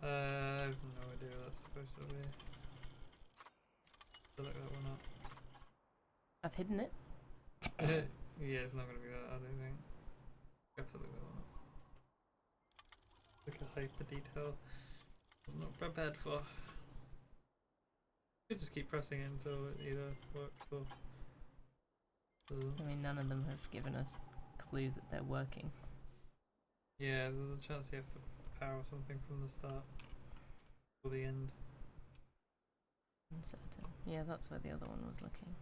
I have no idea what that's supposed to be. So look that one up. I've hidden it. Yeah, it's not gonna be that, I don't think. I have to look that one up. Look at hyper detail. I'm not prepared for. You just keep pressing it until it either works or doesn't. I mean, none of them have given us a clue that they're working. Yeah, there's a chance you have to power something from the start or the end. Uncertain. Yeah, that's where the other one was looking.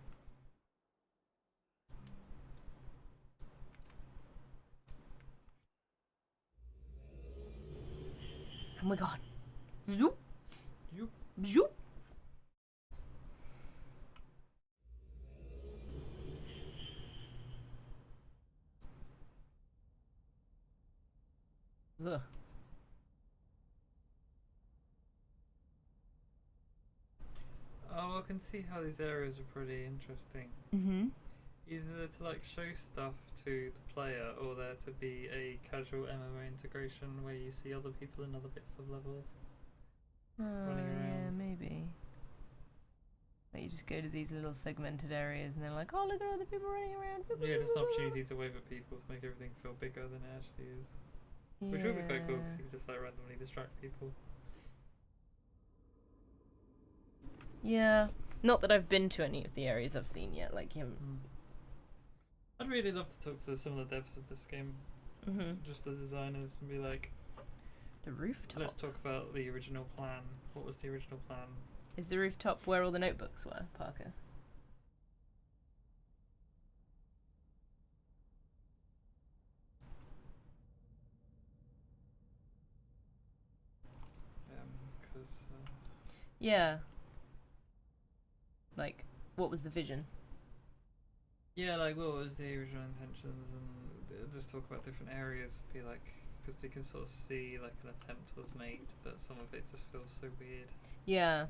Oh my god. Zoop. Zoop. Zoop. Ugh. Oh, I can see how these areas are pretty interesting. Mhm. Either to like show stuff to the player, or there to be a casual MMO integration where you see other people in other bits of levels. Running Yeah, around. maybe. Like you just go to these little segmented areas and they're like, oh, look at all the people running around. Yeah, just an opportunity to wave at people to make everything feel bigger than it actually is. Which would be quite cool because you could just like randomly distract people. Yeah. Not that I've been to any of the areas I've seen yet. Like you haven't. I'd really love to talk to some of the devs of this game, just the designers, and be like, The rooftop. let's talk about the original plan. What was the original plan? Is the rooftop where all the notebooks were, Parker? Because Yeah. Like, what was the vision? yeah, like what was the original intentions, and just talk about different areas. Be like, because you can sort of see like an attempt was made, but some of it just feels so weird. Yeah.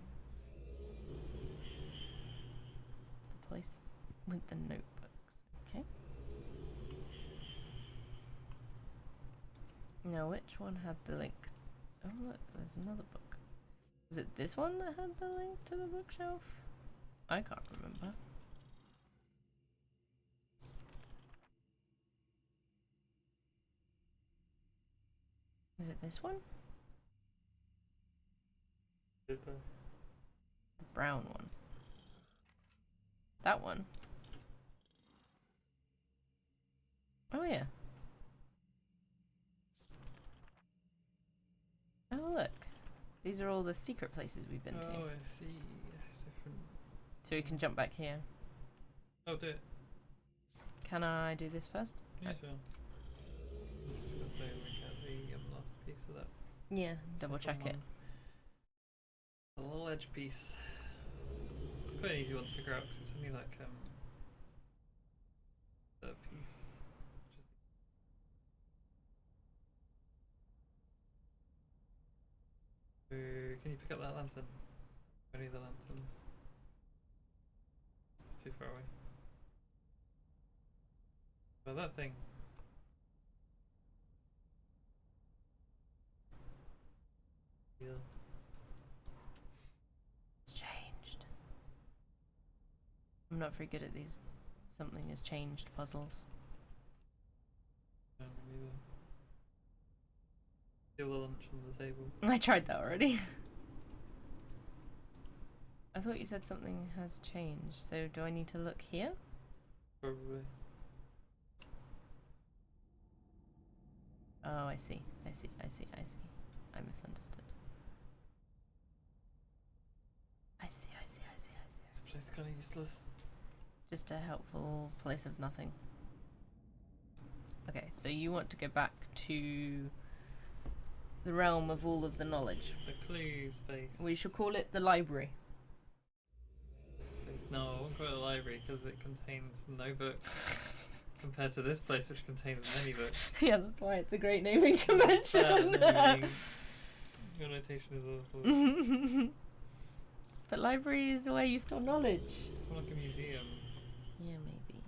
The place with the notebooks. Okay. Now, which one had the link? Oh, look, there's another book. Was it this one that had the link to the bookshelf? I can't remember. Was it this one? Did The brown one. That one. Oh yeah. Oh look. These are all the secret places we've been to. Oh, I see. Different. So we can jump back here. Oh, do it. Can I do this first? Yeah, sure. I was just gonna say we get the last piece of that. Yeah, double check it. A little edge piece. It's quite an easy one to figure out because it's only like a piece. Can you pick up that lantern? Any of the lanterns? It's too far away. But that thing. Yeah. It's changed. I'm not very good at these. Something has changed puzzles. No, me neither. Steal the lunch on the table. I tried that already. I thought you said something has changed. So do I need to look here? Probably. Oh, I see. I see. I see. I see. I misunderstood. I see. I see. I see. I see. This place is kind of useless. Just a helpful place of nothing. Okay, so you want to go back to the realm of all of the knowledge. The clue space. We should call it the library. Space. No, I won't call it a library because it contains no books compared to this place, which contains many books. Yeah, that's why it's a great naming convention. Your notation is awful. But library is where you store knowledge. More like a museum. Yeah, maybe.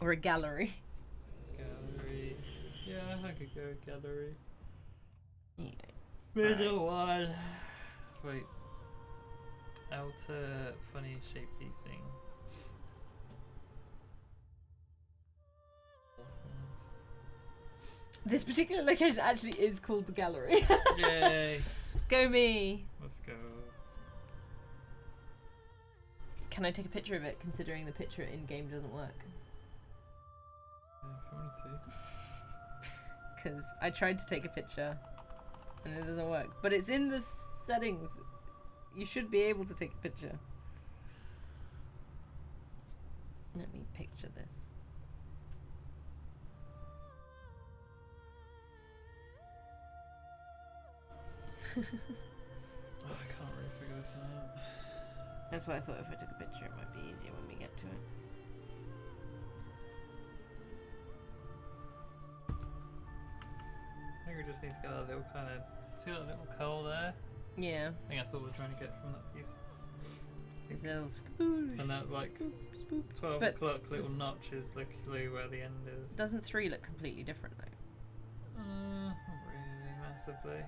Or a gallery. Gallery. Yeah, I could go gallery. Yeah. Middle one. Wait. Outer funny shapey thing. This particular location actually is called the gallery. Yay! Go me! Let's go. Can I take a picture of it, considering the picture in game doesn't work? Yeah, if you wanted to. Because I tried to take a picture and it doesn't work. But it's in the settings. You should be able to take a picture. Let me picture this. Oh, I can't really figure this out. That's why I thought if I took a picture it might be easier when we get to it. I think we just need to get that little see that little curl there? Yeah. I think that's all we're trying to get from that piece. This little skoosh, And that, like, spoop, spoop. 12 But o'clock little was- notch is the clue where the end is. Doesn't 3 look completely different though? Not really massively.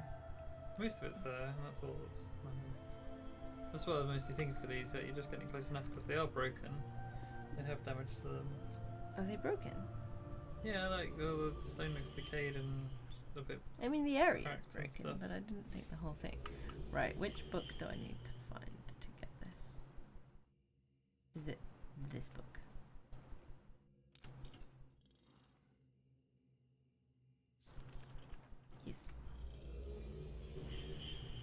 Most of it's there, and that's all that's matters. That's what I'm mostly thinking for these, that you're just getting close enough because they are broken. They have damage to them. Are they broken? Yeah, like the stone looks decayed and a bit. I mean, the area Cracks is and broken, stuff. but I didn't think the whole thing. Right, which book do I need to find to get this? Is it this book? Yes.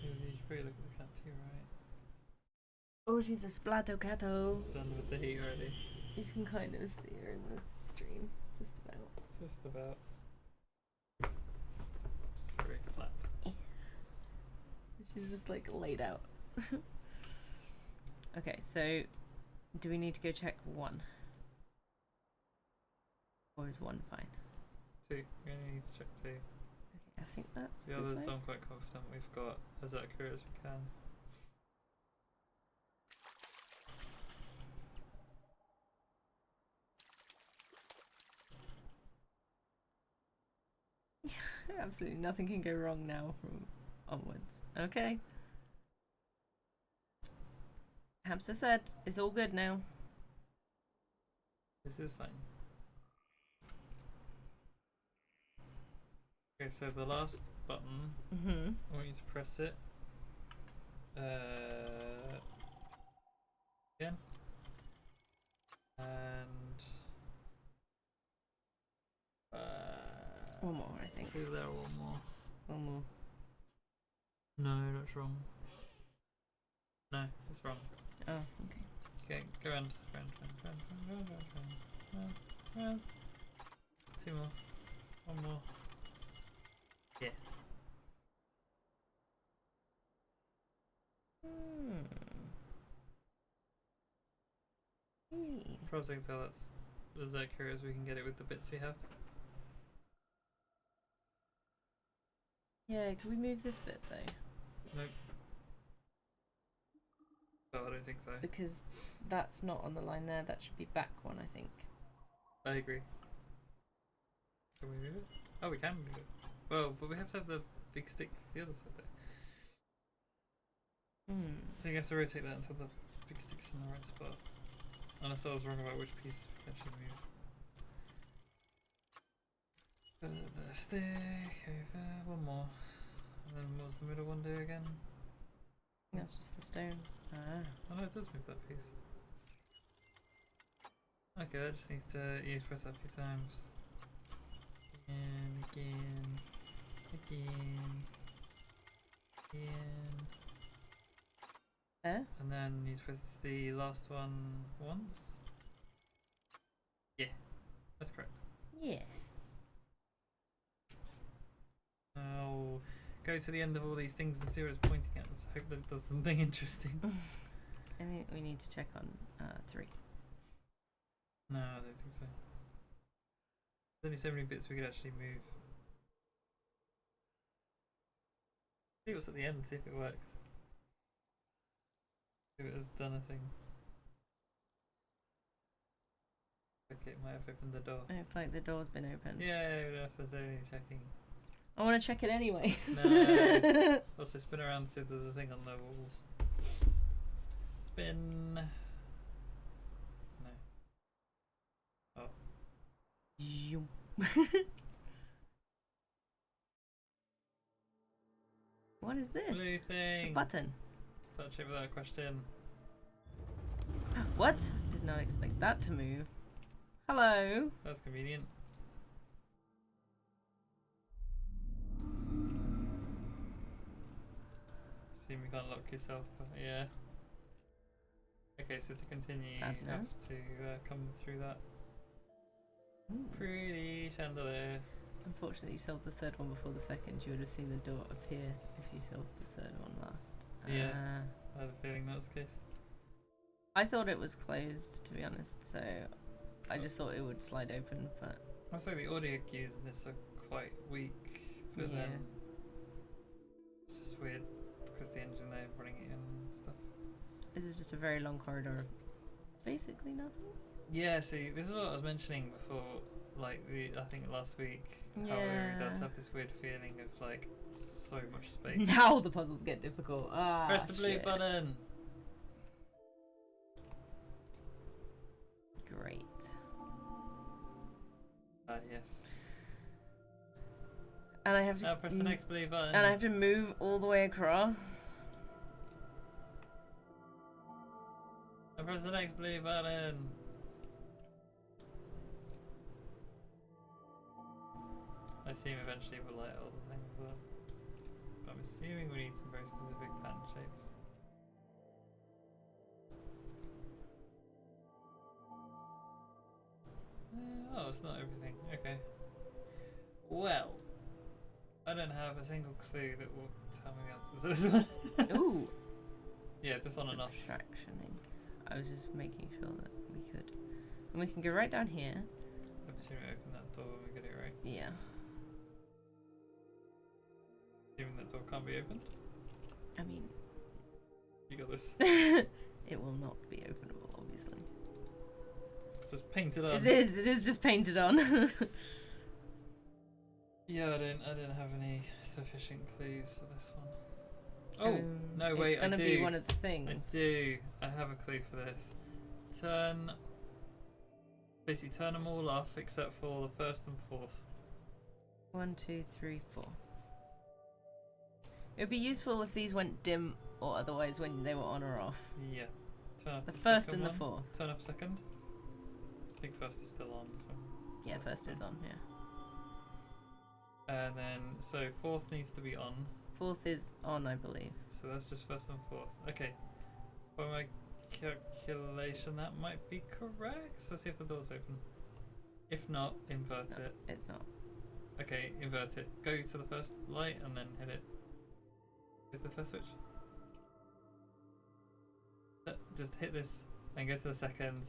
You should probably look at the cat too, right? Oh, she's a splattocato. Done with the heat already. You can kind of see her in the stream, just about. Just about. Very flat. She's just like laid out. Okay, so do we need to go check 1? Or is 1 fine? 2. We only need to check 2. Okay, I think that's The this others way. I'm quite confident we've got as accurate as we can. Absolutely nothing can go wrong now from onwards. Okay. Hamster said it's all good now. This is fine. Okay, so the last button, Mm-hmm. I want you to press it. Again. And One more, I think. see there, one more. One more. No, that's wrong. No, it's wrong. Oh, okay. Okay, go around. 2 more. 1 more. Yeah. As far as I can tell, that's as accurate as we can get it with the bits we have. Yeah, can we move this bit though? Nope. Oh, I don't think so. Because that's not on the line there, that should be back 1, I think. I agree. Can we move it? Oh, we can move it. Well, but we have to have the big stick the other side there. So you have to rotate that until the big stick's in the right spot. Unless I was wrong about which piece we can actually move. The stick over, 1 more. And then what does the middle one do again? That's just the stone. Ah. Oh no, it does move that piece. Okay, that just needs to, you need to press that a few times. Again. There? And then you press the last one once. Yeah, that's correct. Yeah. Now go to the end of all these things and see where it's pointing at. Let's hope that it does something interesting. I think we need to check on 3. No, I don't think so. There's only so many bits we could actually move. See what's at the end, see if it works. If it has done a thing. Okay, it might have opened the door. It's like the door's been opened. Yeah, we don't have to do any checking. I want to check it anyway. No. Also spin around to see if there's a thing on the walls. Spin. No. Oh. Zoom. What is this? Blue It's a thing. button. Touch it without a question. What? Did not expect that to move. Hello. That's convenient. Assume you can't lock yourself. Yeah. Okay, so to continue, Sad you enough. have to come through that Ooh. pretty chandelier. Unfortunately, you solved the 3rd one before the 2nd. You would have seen the door appear if you solved the 3rd one last. Yeah. Ah. I had a feeling that was the case. I thought it was closed, to be honest, so I just thought it would slide open, but I say the audio cues in this are quite weak, but Yeah. then it's just weird because the engine there running it and stuff. This is just a very long corridor of basically nothing. Yeah, see, this is what I was mentioning before, like, I think last week, how it does have this weird feeling of, like, so much space. Now the puzzles get difficult. Ah, Press the blue shit. button! Great. Yes. And I have to. Now press the next blue button. And I have to move all the way across. Now press the next blue button. I assume eventually we'll light all the things up. But I'm assuming we need some very specific pattern shapes. Oh, it's not everything. Okay. Well, I don't have a single clue that will tell me the answer to this one. Ooh. Yeah, just on and off. Subtractioning. I was just making sure that we could. And we can go right down here. I'm assuming we open that door when we get it right. Yeah. Assuming that door can't be opened. I mean, You got this. it will not be openable, obviously. It's just painted on. It is just painted on. Yeah, I don't have any sufficient clues for this one. Oh, no, wait, it's gonna I do. be one of the things. I do. I have a clue for this. Basically turn them all off except for the first and fourth. 1, 2, 3, 4. It would be useful if these went dim or otherwise when they were on or off. Yeah. Turn off The the first second and the one. fourth. Turn off second. I think first is still on. So. Yeah, first is on, yeah. And then, so fourth needs to be on. Fourth is on, I believe. So that's just first and fourth. Okay. By my calculation, that might be correct. So let's see if the door's open. If not, invert it. It's not. Okay, invert it. Go to the first light and then hit it. Is the first switch? Just hit this and go to the second.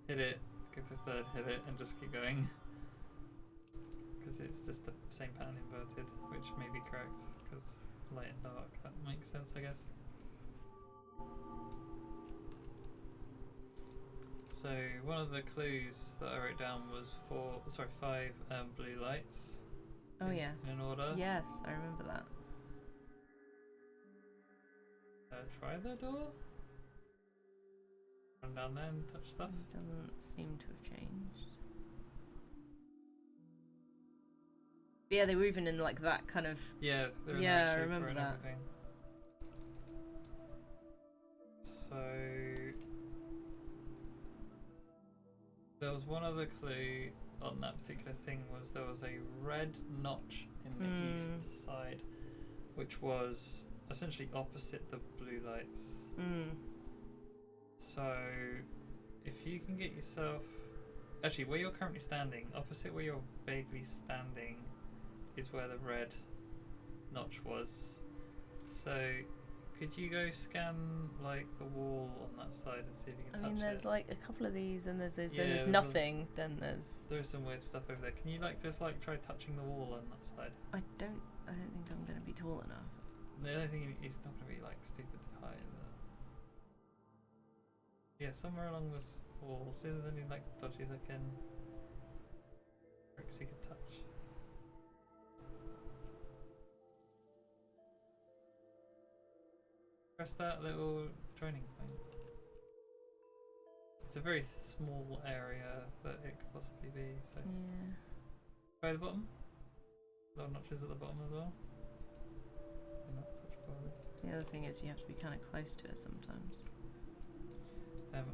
Hit it. Go to the third. Hit it and just keep going. Because it's just the same pattern inverted, which may be correct. Because light and dark. That makes sense, I guess. So one of the clues that I wrote down was 5 blue lights. Oh, yeah. In an order. Yes, I remember that. Try the door. Run down there and touch stuff. It doesn't seem to have changed. But yeah, they were even in like that kind of. Yeah, they're in Yeah, that I shape remember and that. everything. So there was one other clue on that particular thing was there was a red notch in the east side, which was essentially opposite the blue lights. So if you can get yourself, actually where you're currently standing, opposite where you're vaguely standing is where the red notch was. So could you go scan like the wall on that side and see if you can touch it? I mean, there's like a couple of these, and there's Yeah, then there's there's nothing. Then there's. There's some weird stuff over there. Can you like just like try touching the wall on that side? I don't think I'm gonna be tall enough. The only thing it's not going to be like stupidly high, is it? Yeah, somewhere along this wall. See, there's any like dodges I can. Tricks you could touch. Press that little joining point. It's a very small area that it could possibly be. So Yeah. try the bottom. Little notches at the bottom as well. Not touchable. The other thing is you have to be kind of close to it sometimes.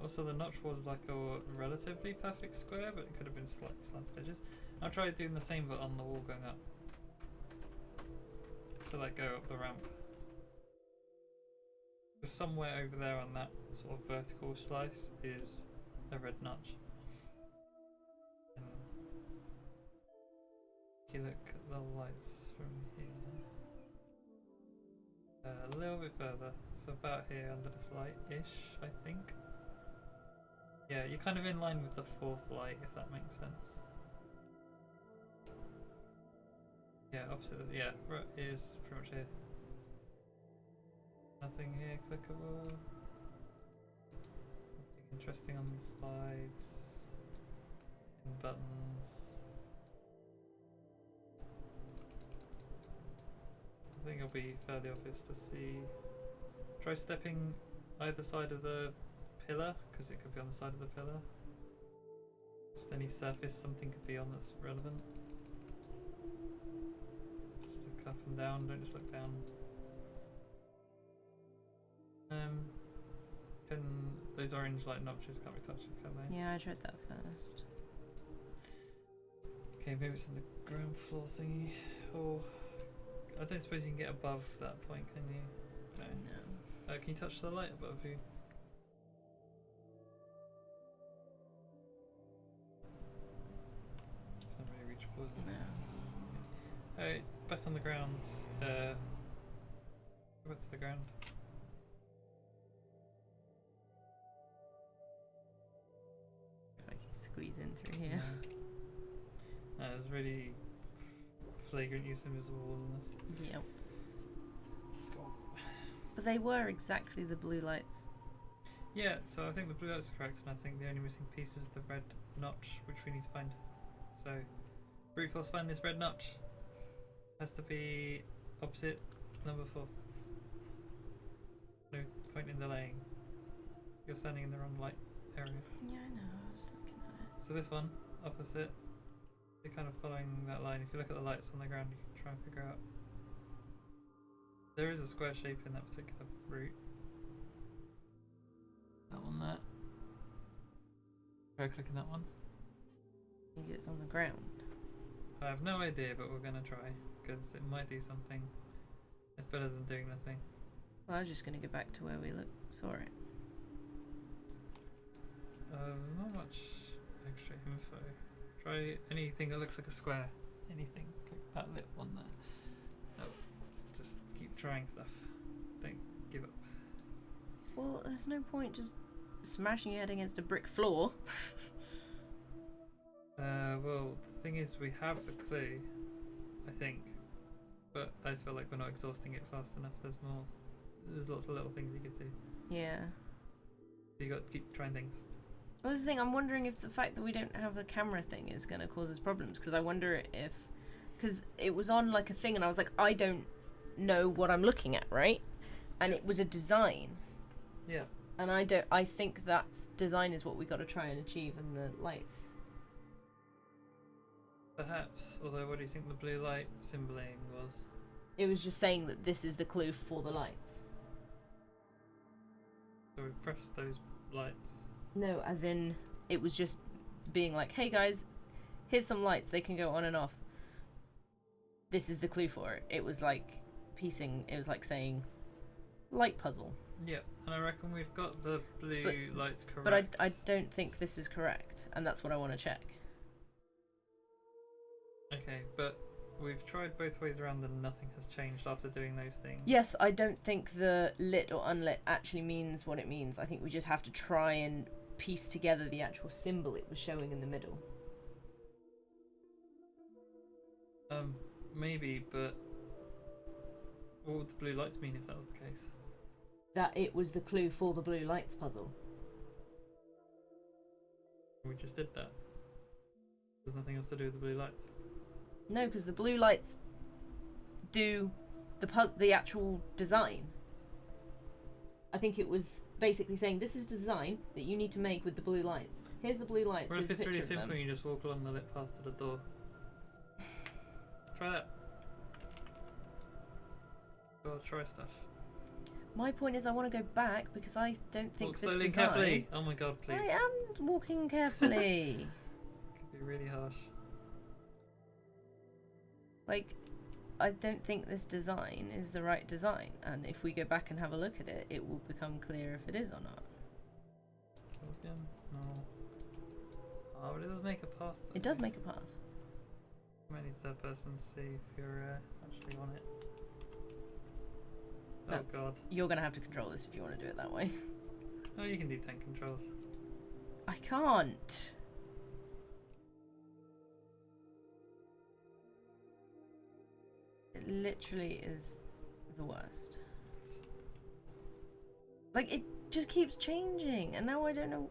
Also, the notch was like a relatively perfect square, but it could have been slightly slanted edges. I'll try doing the same, but on the wall going up. So, like, go up the ramp. Because somewhere over there on that sort of vertical slice is a red notch. And if you look at the lights from here, a little bit further, so about here under this light-ish, I think. Yeah, you're kind of in line with the fourth light, if that makes sense. Yeah, opposite. Yeah, is pretty much here. Nothing here clickable. interesting on the slides, in buttons. I think it'll be fairly obvious to see. Try stepping either side of the pillar, because it could be on the side of the pillar. Just any surface something could be on that's relevant. Just look up and down, don't just look down. Can those orange light notches can't be touched, can they? Yeah, I tried that first. Okay, maybe it's in the ground floor thingy. Or I don't suppose you can get above that point, can you? No. No. Can you touch the light above you? It's not really reachable, is it? No. Alright, back on the ground. Go back to the ground. If I can squeeze in through here. No, there's really flagrant use of invisible walls in this. Yep. Let's go. But they were exactly the blue lights. Yeah, so I think the blue lights are correct, and I think the only missing piece is the red notch, which we need to find. So, brute force, find this red notch. Has to be opposite number 4. No point in delaying. You're standing in the wrong light area. Yeah, I know. I was looking at it. So this one, opposite. You're kind of following that line. If you look at the lights on the ground, you can try and figure out. There is a square shape in that particular route. That one there. Try clicking that one. I think it's on the ground. I have no idea, but we're gonna try because it might do something. It's better than doing nothing. Well, I was just going to go back to where we saw it. There's not much extra info. Try anything that looks like a square. Anything. Click that lit one there. Oh, just keep trying stuff. Don't give up. Well, there's no point just smashing your head against a brick floor. Well, the thing is, we have the clue, I think, but I feel like we're not exhausting it fast enough. There's lots of little things you could do. Yeah. So you got to keep trying things. Well, this is the thing, I'm wondering if the fact that we don't have a camera thing is going to cause us problems, because I wonder if... Because it was on like a thing and I was like, I don't know what I'm looking at, right? And it was a design. Yeah. And I think that's design is what we got to try and achieve in the lights. Perhaps, although what do you think the blue light symboling was? It was just saying that this is the clue for the lights. So we pressed those lights. No, as in, it was just being like, hey guys, here's some lights, they can go on and off. This is the clue for it. It was like piecing, it was like saying, light puzzle. Yep, and I reckon we've got the blue lights correct. But I don't think this is correct, and that's what I want to check. Okay, but we've tried both ways around and nothing has changed after doing those things. Yes, I don't think the lit or unlit actually means what it means. I think we just have to try and piece together the actual symbol it was showing in the middle. Maybe, but what would the blue lights mean if that was the case? That it was the clue for the blue lights puzzle. We just did that. There's nothing else to do with the blue lights. No, because the blue lights do the actual design. I think it was basically saying this is design that you need to make with the blue lights. Here's the blue lights. Or here's if the it's really picture of simple, them. you just walk along the lit path to the door. Try that. Well, try stuff. My point is I want to go back because I don't think Walk this slowly and design... carefully. Oh my god, please. I am walking carefully. Could be really harsh. Like, I don't think this design is the right design, and if we go back and have a look at it, it will become clear if it is or not. Again? No. Oh, but it does make a path. Though. It does make a path. Might need third person to see if you're actually on it. That's- Oh god. You're going to have to control this if you want to do it that way. Oh, you can do 10 controls. I can't. It literally is the worst. Like, just keeps changing, and now I don't know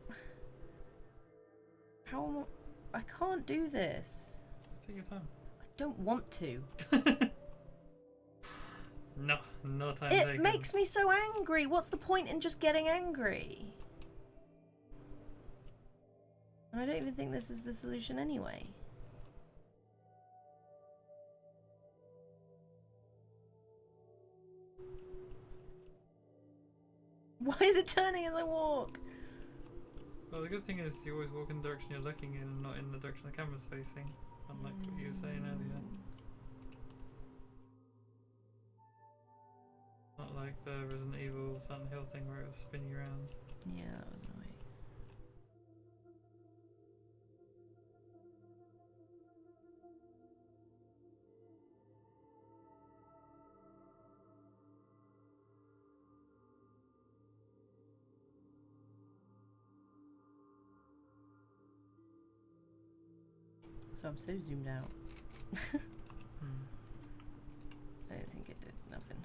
how I can't do this. Just take your time. I don't want to. No time It taken. makes me so angry. What's the point in just getting angry? And I don't even think this is the solution anyway. Why is it turning as I walk? Well, the good thing is you always walk in the direction you're looking in and not in the direction the camera's facing. Unlike what you were saying earlier. Not like the Resident Evil Silent Hill thing where it was spinning around. Yeah, that was annoying. So I'm so zoomed out. I don't think it did nothing.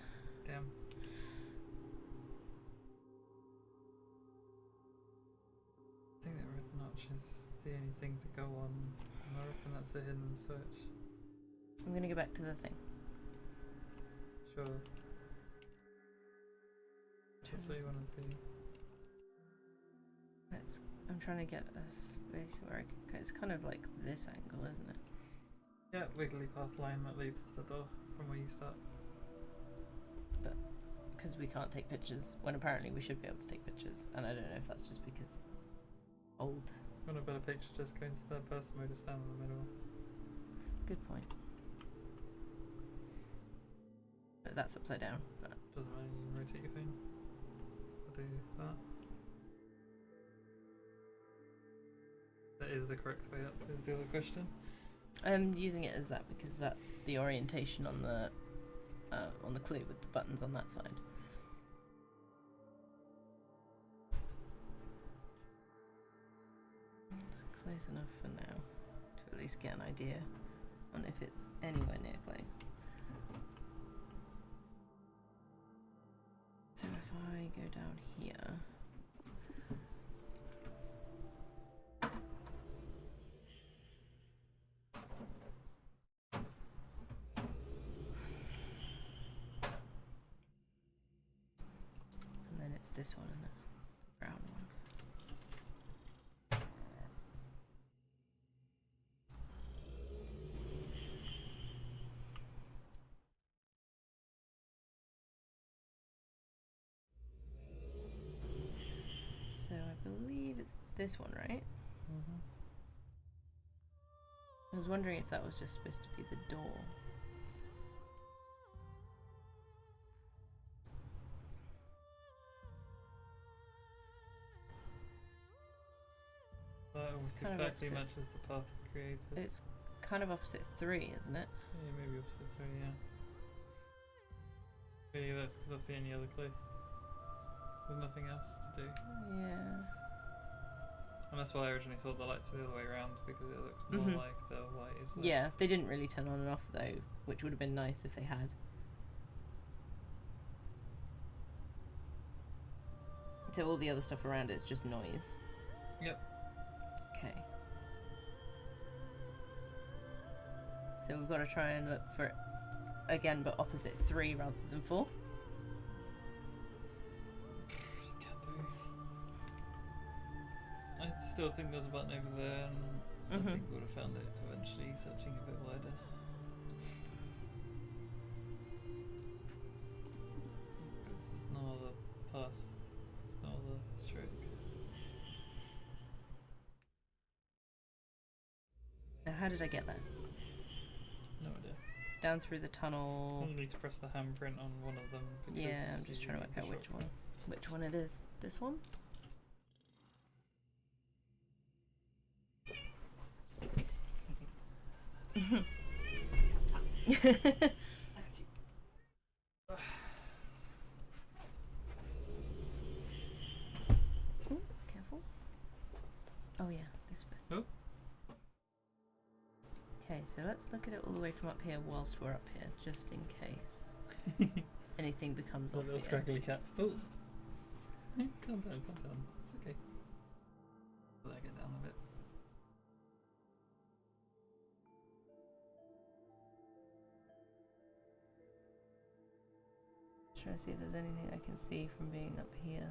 Damn. I think that red notch is the only thing to go on. And I reckon that's a hidden switch. I'm gonna go back to the thing. Sure. That's what you want to do. I'm trying to get a space where I can. It's kind of like this angle, isn't it? Yeah, wiggly path line that leads to the door from where you start. But because we can't take pictures, when apparently we should be able to take pictures, and I don't know if that's just because old. Want a better picture, just go into third person mode or stand in the middle. Good point. But that's upside down. But Doesn't matter, you can rotate your phone. I'll do that. That is the correct way up, is the other question. I'm using it as that because that's the orientation on the clue with the buttons on that side. It's close enough for now to at least get an idea on if it's anywhere near close. So if I go down here. And then it's this one, isn't it? The brown one. So I believe it's this one, right? Mm-hmm. I was wondering if that was just supposed to be the door. That almost kind of exactly opposite. matches the path we created. It's kind of opposite 3, isn't it? Yeah, maybe opposite 3, yeah. Yeah, that's because that's the only other clue. There's nothing else to do. Yeah. And that's why I originally thought the lights were the other way around, because it looks more Mhm. like the light is there. Yeah, they didn't really turn on and off though, which would have been nice if they had. So all the other stuff around it's just noise. Yep. Okay. So we've got to try and look for it again, but opposite 3 rather than 4. Can do. I still think there's a button over there, and I think we would have found it eventually, searching a bit wider. Because there's no other path. There's no other trick. Now, how did I get there? No idea. Down through the tunnel. You'll need to press the handprint on one of them. Yeah, I'm just trying to work out which one it is. This one? Ooh, careful. Oh yeah, this bit. Oh. Okay, so let's look at it all the way from up here whilst we're up here, just in case anything becomes A little obvious. scraggly cat. Oh. Calm down, calm down. It's okay. Let it get down a bit. Trying to see if there's anything I can see from being up here.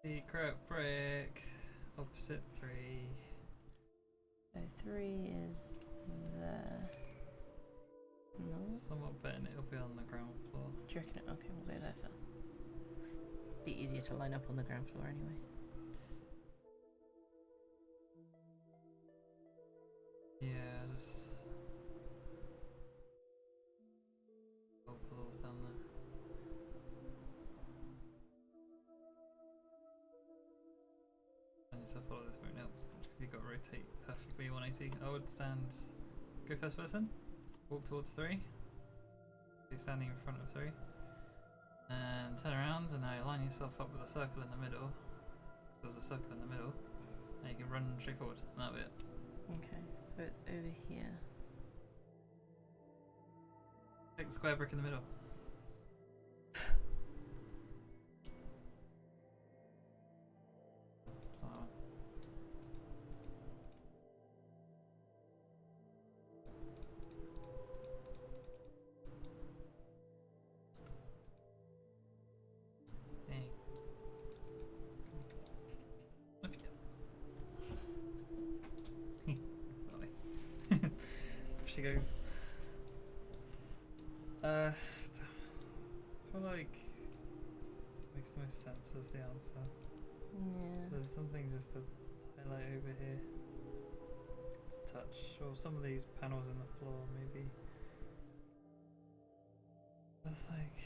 Secret break. Opposite 3. So 3 is there. No? Somewhat betting it'll be on the ground floor. Do you reckon? Okay, we'll go there first. Be easier to line up on the ground floor anyway. Yeah, just puzzles down there. And you follow this where it helps because you've got to rotate perfectly 180. I would stand, go first person, walk towards 3. You're standing in front of 3. And turn around and now you line yourself up with a circle in the middle. So there's a circle in the middle. And you can run straight forward and that'll be it. Okay, so it's over here. Take the square brick in the middle. Oh. Hey. Up you go. That way. She goes. I feel like makes the most sense as the answer. Yeah. There's something just to highlight over here. To touch, or some of these panels in the floor, maybe. It's like,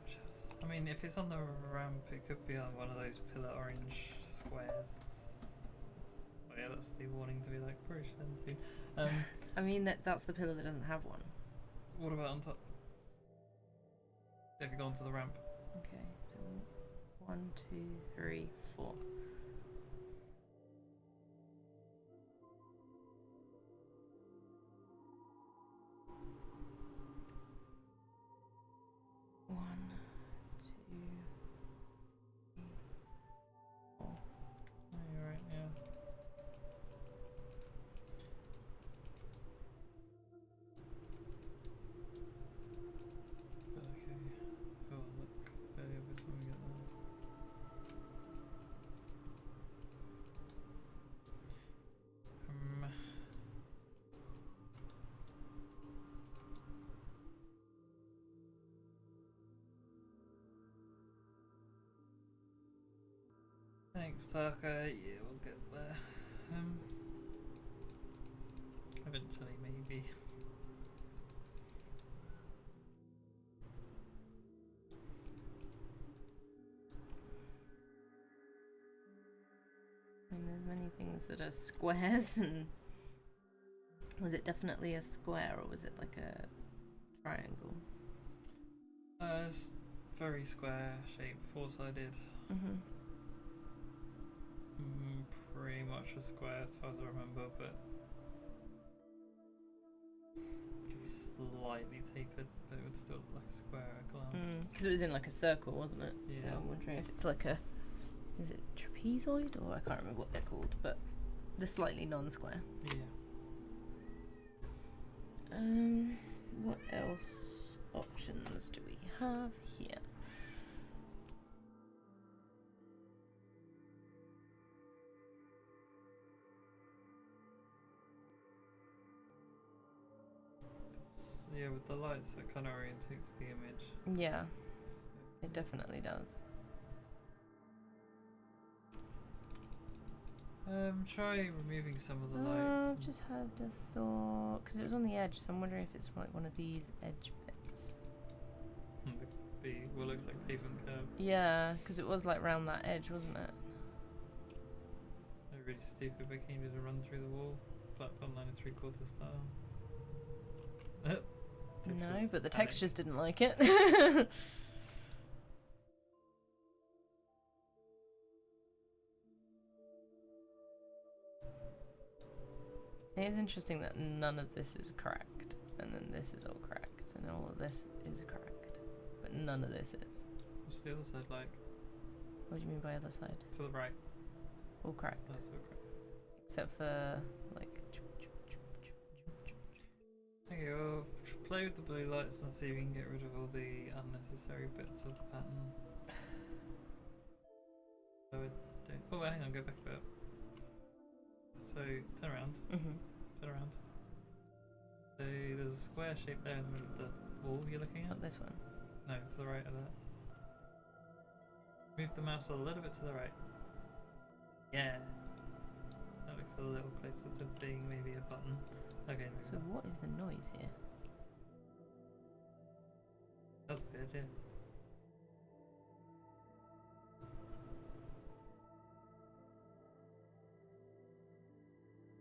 which else? I mean, if it's on the ramp, it could be on one of those pillar orange squares. Oh yeah, that's the warning to be like, push into. I mean, that's the pillar that doesn't have one. What about on top? Have you gone to the ramp? Okay, so 1, 2, 3, 4. One, 2, 3, 4. Oh, you're right, yeah. But okay, oh look, fairly obvious when we get there. Thanks, Parker. Yeah, we'll get there. Eventually, maybe. I mean, there's many things that are squares, and was it definitely a square or was it like a triangle? It's very square shaped, four-sided. Mm-hmm. Pretty much a square as far as I remember, but it could be slightly tapered, but it would still look like a square at a glance. Because it was in like a circle, wasn't it? So Yeah. I'm wondering if it's like a, is it trapezoid or I can't remember what they're called, but the slightly non-square. Yeah. What else options do we have here? Yeah, with the lights, it kind of orientates the image. Yeah, it definitely does. Try removing some of the I've lights. just had a thought, because it was on the edge, so I'm wondering if it's like one of these edge bits. The what looks like pavement curve. Yeah, because it was like round that edge, wasn't it? They're really stupid, but can you just run through the wall? Platform 9 3/4 style. No, Textures but the panic. textures didn't like it. It is interesting that none of this is correct, and then this is all correct, and all of this is correct, but none of this is. What's the other side like? What do you mean by other side? To the right. All correct, That's all correct. except for like. Okay, well, play with the blue lights and see if we can get rid of all the unnecessary bits of the pattern. I would do. Oh, hang on, go back a bit. So, turn around. Mhm. Turn around. So, there's a square shape there in the middle of the wall you're looking at? Not this one. No, to the right of that. Move the mouse a little bit to the right. Yeah. That looks a little closer to being maybe a button. Okay, move So that. what is the noise here? That's weird, yeah.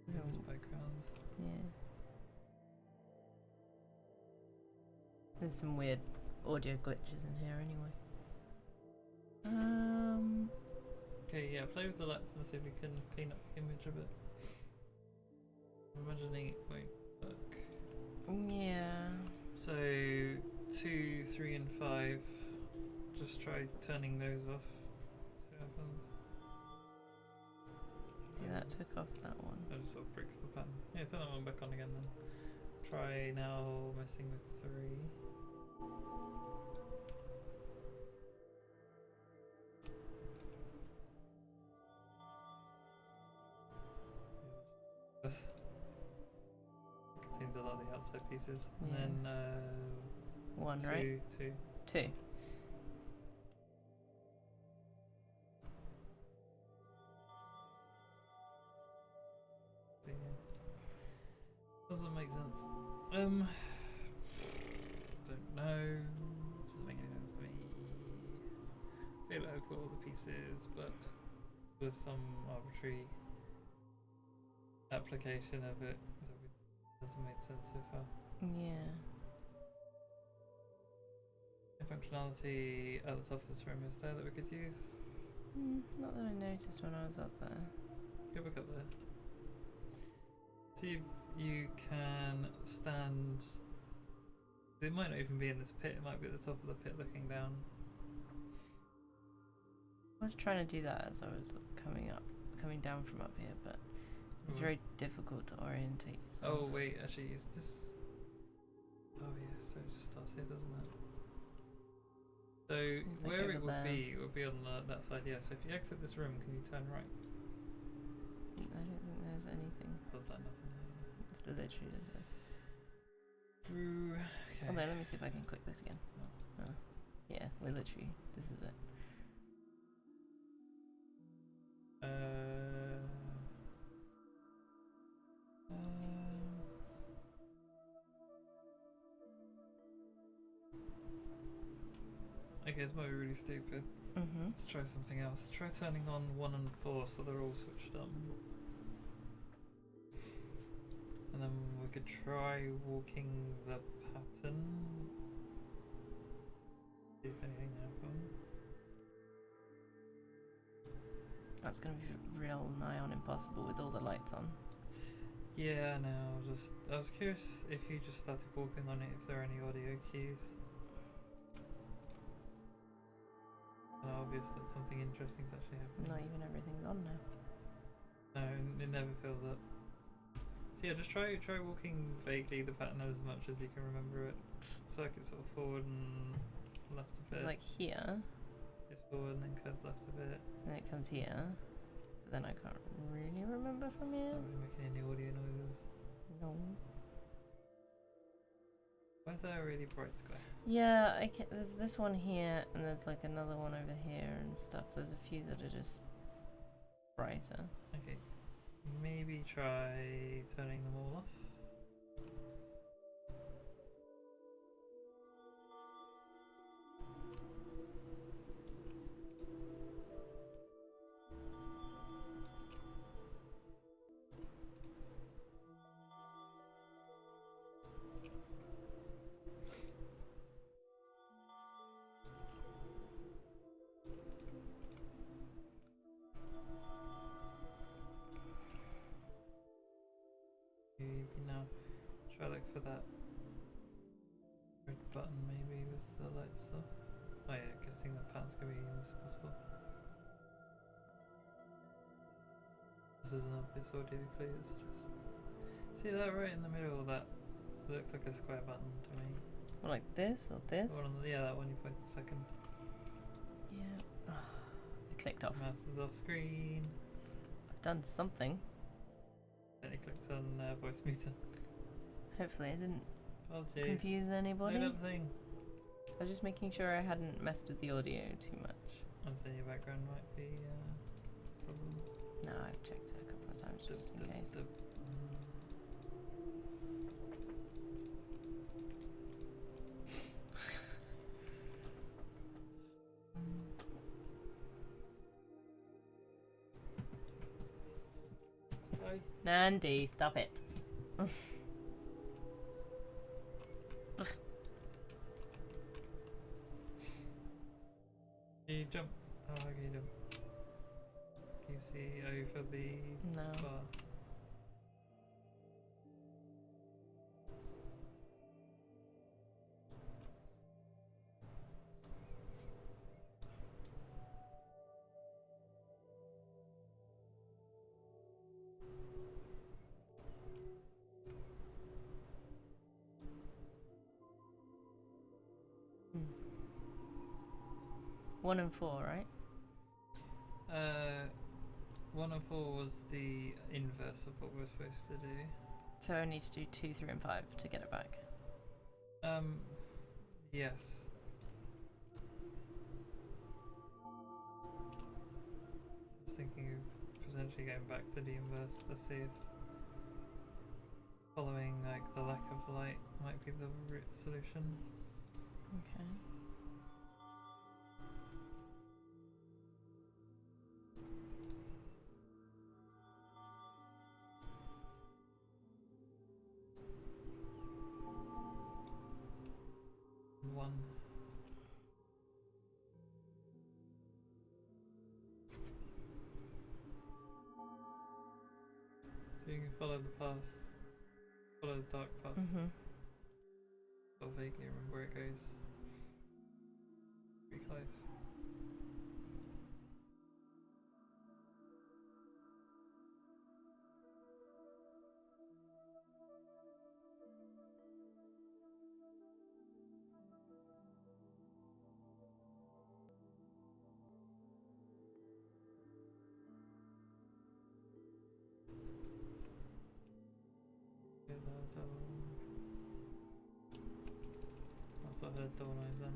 No. Just background. Yeah. There's some weird audio glitches in here anyway. Okay, yeah, play with the lights and see if we can clean up the image a bit. I'm imagining it won't work. Yeah. So 2, 3 and 5. Just try turning those off. See what happens. See, that took off that one. That just sort of breaks the pattern. Yeah, turn that one back on again then. Try now messing with 3. Contains a lot of the outside pieces. Yeah. And then One, 2, right? 2. 2. Doesn't make sense. Don't know. Doesn't make any sense to me. I feel like I've got all the pieces, but there's some arbitrary application of it that doesn't make sense so far. Yeah. A functionality at the top of this room is there that we could use. Not that I noticed when I was up there. Go back up there. See if you can stand. It might not even be in this pit, it might be at the top of the pit looking down. I was trying to do that as I was coming down from up here, but it's Mhm. very difficult to orientate yourself. Oh wait, actually is this... Oh yeah, so it just starts here, doesn't it? So It's like where it over would there. be, it would be on that side, yeah. So if you exit this room, can you turn right? I don't think there's anything. There's that nothing here. It's literally just this. Through... Okay. Oh, no, let me see if I can click this again. No. Oh. Yeah, we're literally, this is it. Okay, this might be really stupid. Let's try something else. Try turning on 1 and 4 so they're all switched on. And then we could try walking the pattern. See if anything happens. That's going to be real nigh on impossible with all the lights on. Yeah, no, I was curious if you just started walking on it, if there are any audio cues. And obvious that something interesting's actually happening. Not even everything's on now. No, it never fills up. So yeah, just try walking vaguely the pattern as much as you can remember it. Circuit sort of forward and left a bit. It's like here, It's forward and then curves left a bit. and it comes here. But then I can't really remember from It's here. not really making any audio noises. No. Why is there a really bright square? Yeah, there's this one here, and there's like another one over here and stuff. There's a few that are just brighter. Okay, maybe try turning them all off. Try look for that red button maybe with the lights off. Oh yeah, guessing the pattern's gonna be impossible. This is an obvious audio clue. It's just see that right in the middle. That looks like a square button to me. Or like this or this? The one on the, yeah, that one you pointed second. Yeah. I clicked off. Mouse is off screen. I've done something. Then it clicks on voice meter. Hopefully I didn't Apologies. confuse anybody. Load up thing. I was just making sure I hadn't messed with the audio too much. I'm saying your background might be a problem. No, I've checked it a couple of times just in case. Nandy, stop it. You jump. Oh, how can you jump? Can you see over the No. bar? Hmm. 1 and 4, right? 1 and 4 was the inverse of what we were supposed to do. So I need to do 2, 3, and 5 to get it back. Yes. I was thinking of potentially going back to the inverse to see if following like the lack of light might be the root solution. Okay. One. So you can follow the path, follow the dark path. Mm-hmm. I'll vaguely remember where it goes. Pretty close. Get that door. I thought I heard door noise then.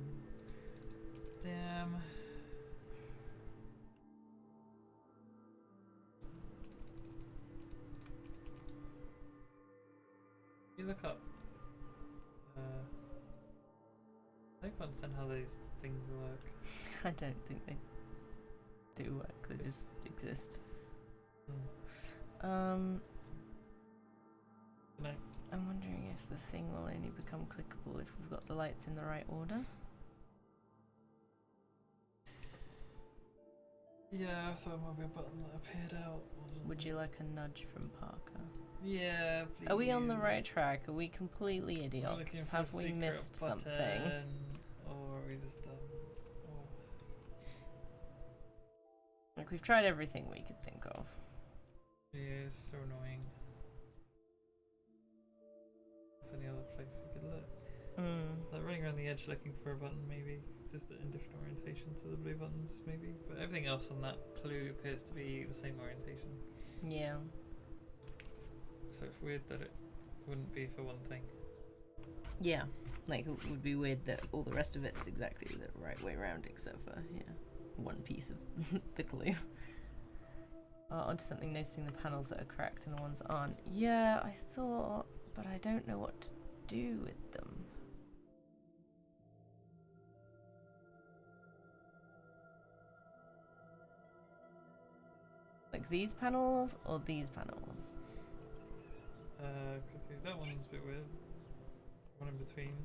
Damn. You look up. I don't understand how these things work. I don't think they do work, they just exist. Hmm. No. I'm wondering if the thing will only become clickable if we've got the lights in the right order. Yeah, I thought it might be a button that appeared out. Would you like a nudge from Parker? Yeah, please. Are we on the right track? Are we completely We're looking idiots? for a Have we secret missed button, something? Or are we just dumb? Or... Like, we've tried everything we could think of. Yeah, it's so annoying. Is there any other place you could look? Like running around the edge looking for a button, maybe. Just in different orientation to the blue buttons, maybe. But everything else on that clue appears to be the same orientation. Yeah. So it's weird that it wouldn't be for one thing. Yeah. Like, it would be weird that all the rest of it's exactly the right way around, except for, yeah, one piece of the clue. Onto something, noticing the panels that are cracked and the ones that aren't. Yeah, I thought, but I don't know what to do with them. Like these panels or these panels? Could be. That one's a bit weird. One in between.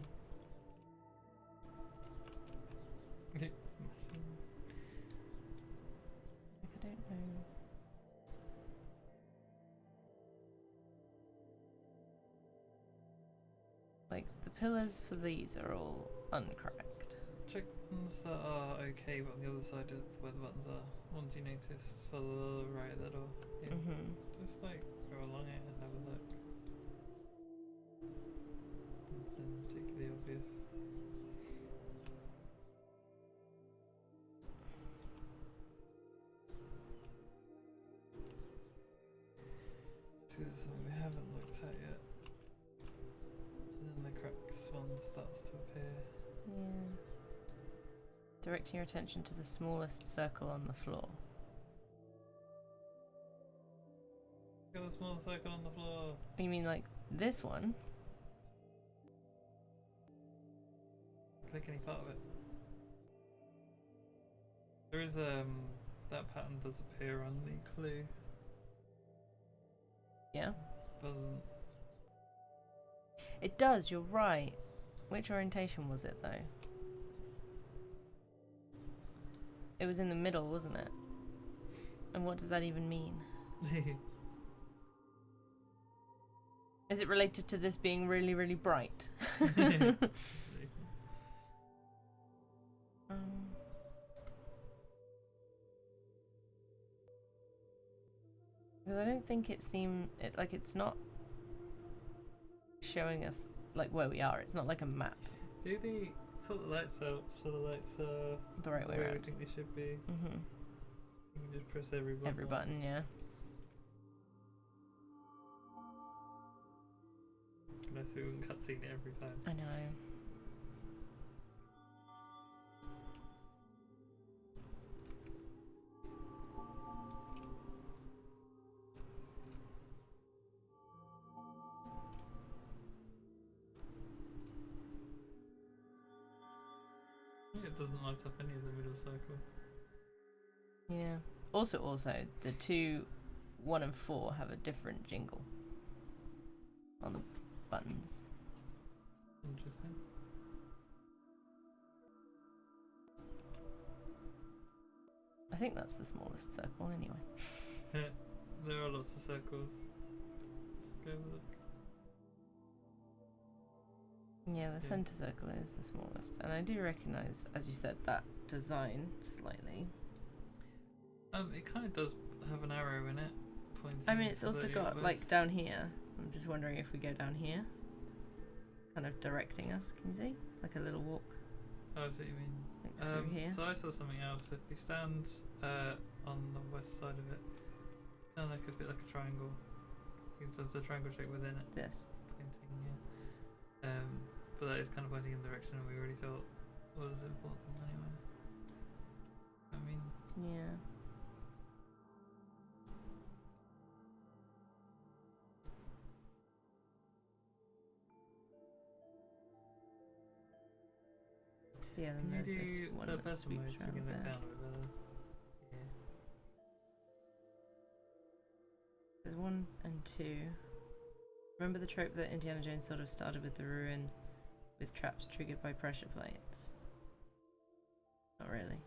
It's smashing. Like, I don't know. pillars for these are all uncracked. Check the ones that are okay, but on the other side of where the buttons are. Ones you noticed to the right of that door. Yeah. Mm-hmm. Just like go along it and have a look. Nothing particularly obvious. See, there's something we haven't looked at yet. And then the cracks one starts to appear. Yeah. Directing your attention to the smallest circle on the floor. Look at the small circle on the floor. You mean like this one? Click any part of it. There is that pattern does appear on the clue. Yeah. Doesn't. It does, you're right. Which orientation was it though? It was in the middle, wasn't it? And what does that even mean? Is it related to this being really, really bright? Because I don't think it like it's not showing us like where we are. It's not like a map. Do the sort the lights out so the lights are The right way where I around. think they should be. Mm-hmm. You can just press every button. Every button, once. yeah. Unless we wouldn't cutscene it every time. I know. It doesn't light up any of the middle circle. Yeah. Also, the 2, 1 and 4 have a different jingle on the buttons. Interesting. I think that's the smallest circle anyway. There are lots of circles. Let's go have a look. Yeah, the Yeah. centre circle is the smallest. And I do recognise, as you said, that design slightly. It kind of does have an arrow in it, pointing. I mean, it's to also the got, universe. like, down here. I'm just wondering if we go down here. Kind of directing us, can you see? Like a little walk, Oh, I see what you mean. like through here. So I saw something else. If we stand on the west side of it, kind of like a bit like a triangle. Because there's a triangle shape within it, This. pointing. Yeah. But that is kind of pointing in the direction we already thought was important anyway. I mean, Yeah. Yeah, then can you there's this do one third that person mode sweeps so we can around look there. down a bit better? Yeah. There's 1 and 2. Remember the trope that Indiana Jones sort of started with the ruin with traps triggered by pressure plates? Not really.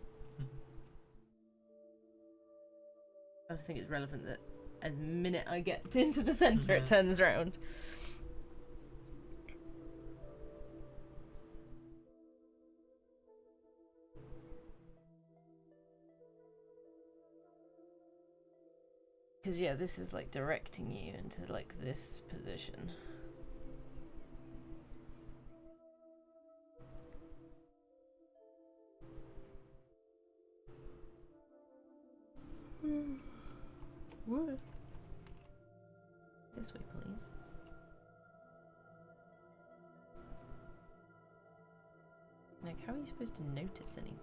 I just think it's relevant that as minute I get into the centre, it Mhm. turns around. Because yeah, this is like directing you into like this position. What? This way, please. Like, how are you supposed to notice anything?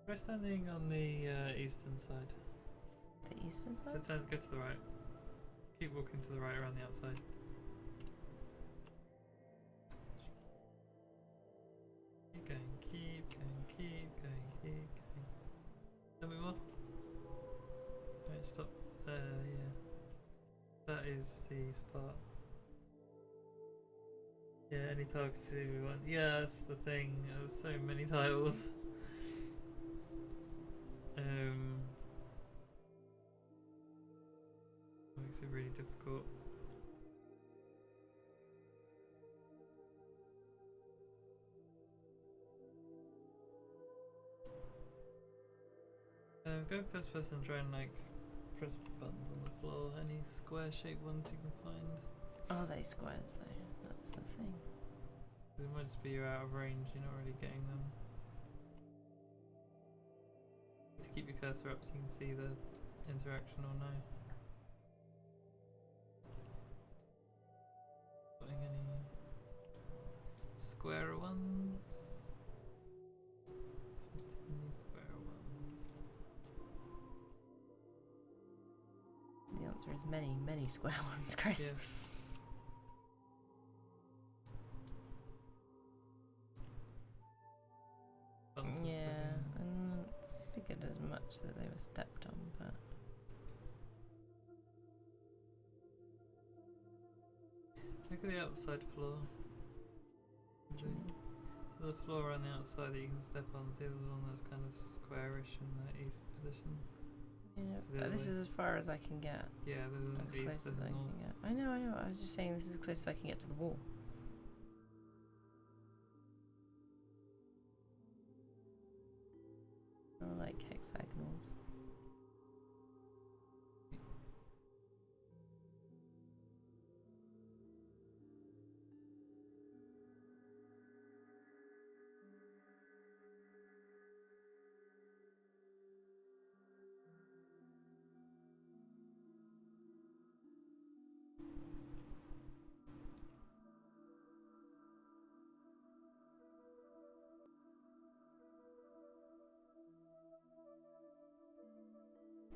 We're standing on the eastern side. The eastern So side? go to the right. Keep walking to the right around the outside. Keep going, keep going, keep going, keep going. A bit more. Right, stop. Yeah. That is the spot. Yeah, any targets we want. Yeah, that's the thing. There's so many titles. Makes it really difficult. Go first person, try and like press buttons on the floor. Any square shaped ones you can find. Are they squares though? That's the thing. It might just be you're out of range, you're not really getting them. To keep your cursor up so you can see the interaction or no. Putting any square ones. Any square ones. The answer is many, many square ones, Chris. Yeah. Buttons were Yeah, stepping. and it's figured as much that they were stepped on, but Look at the outside floor. what do you mean? So the floor on the outside that you can step on, see there's one that's kind of squarish in the east position. Yeah, So the but other this way. is as far as I can get. Yeah, there's an As east, close there's as I a north. can get. I know. I was just saying this is as close as I can get to the wall. Or like hexagonals.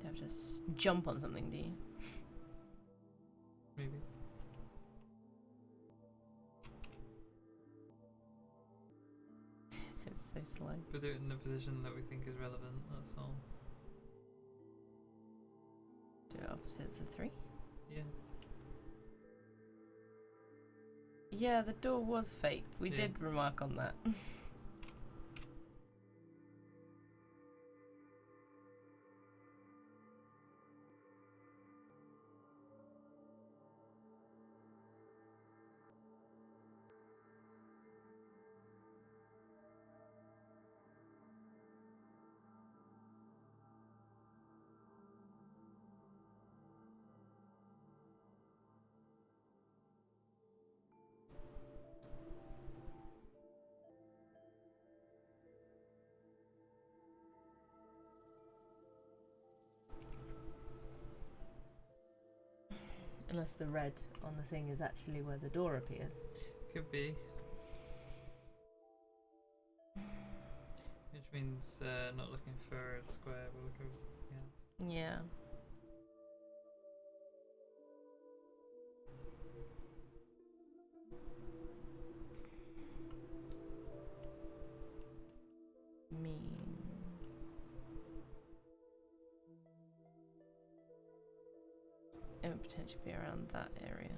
You have to jump on something, do you? Maybe. It's so slow. Put it in the position that we think is relevant, that's all. Do it opposite the 3? Yeah. Yeah, the door was fake. We Yeah. did remark on that. Unless the red on the thing is actually where the door appears. Could be. Which means not looking for a square, but looking for something else. Yeah. Mean. It would potentially be around that area.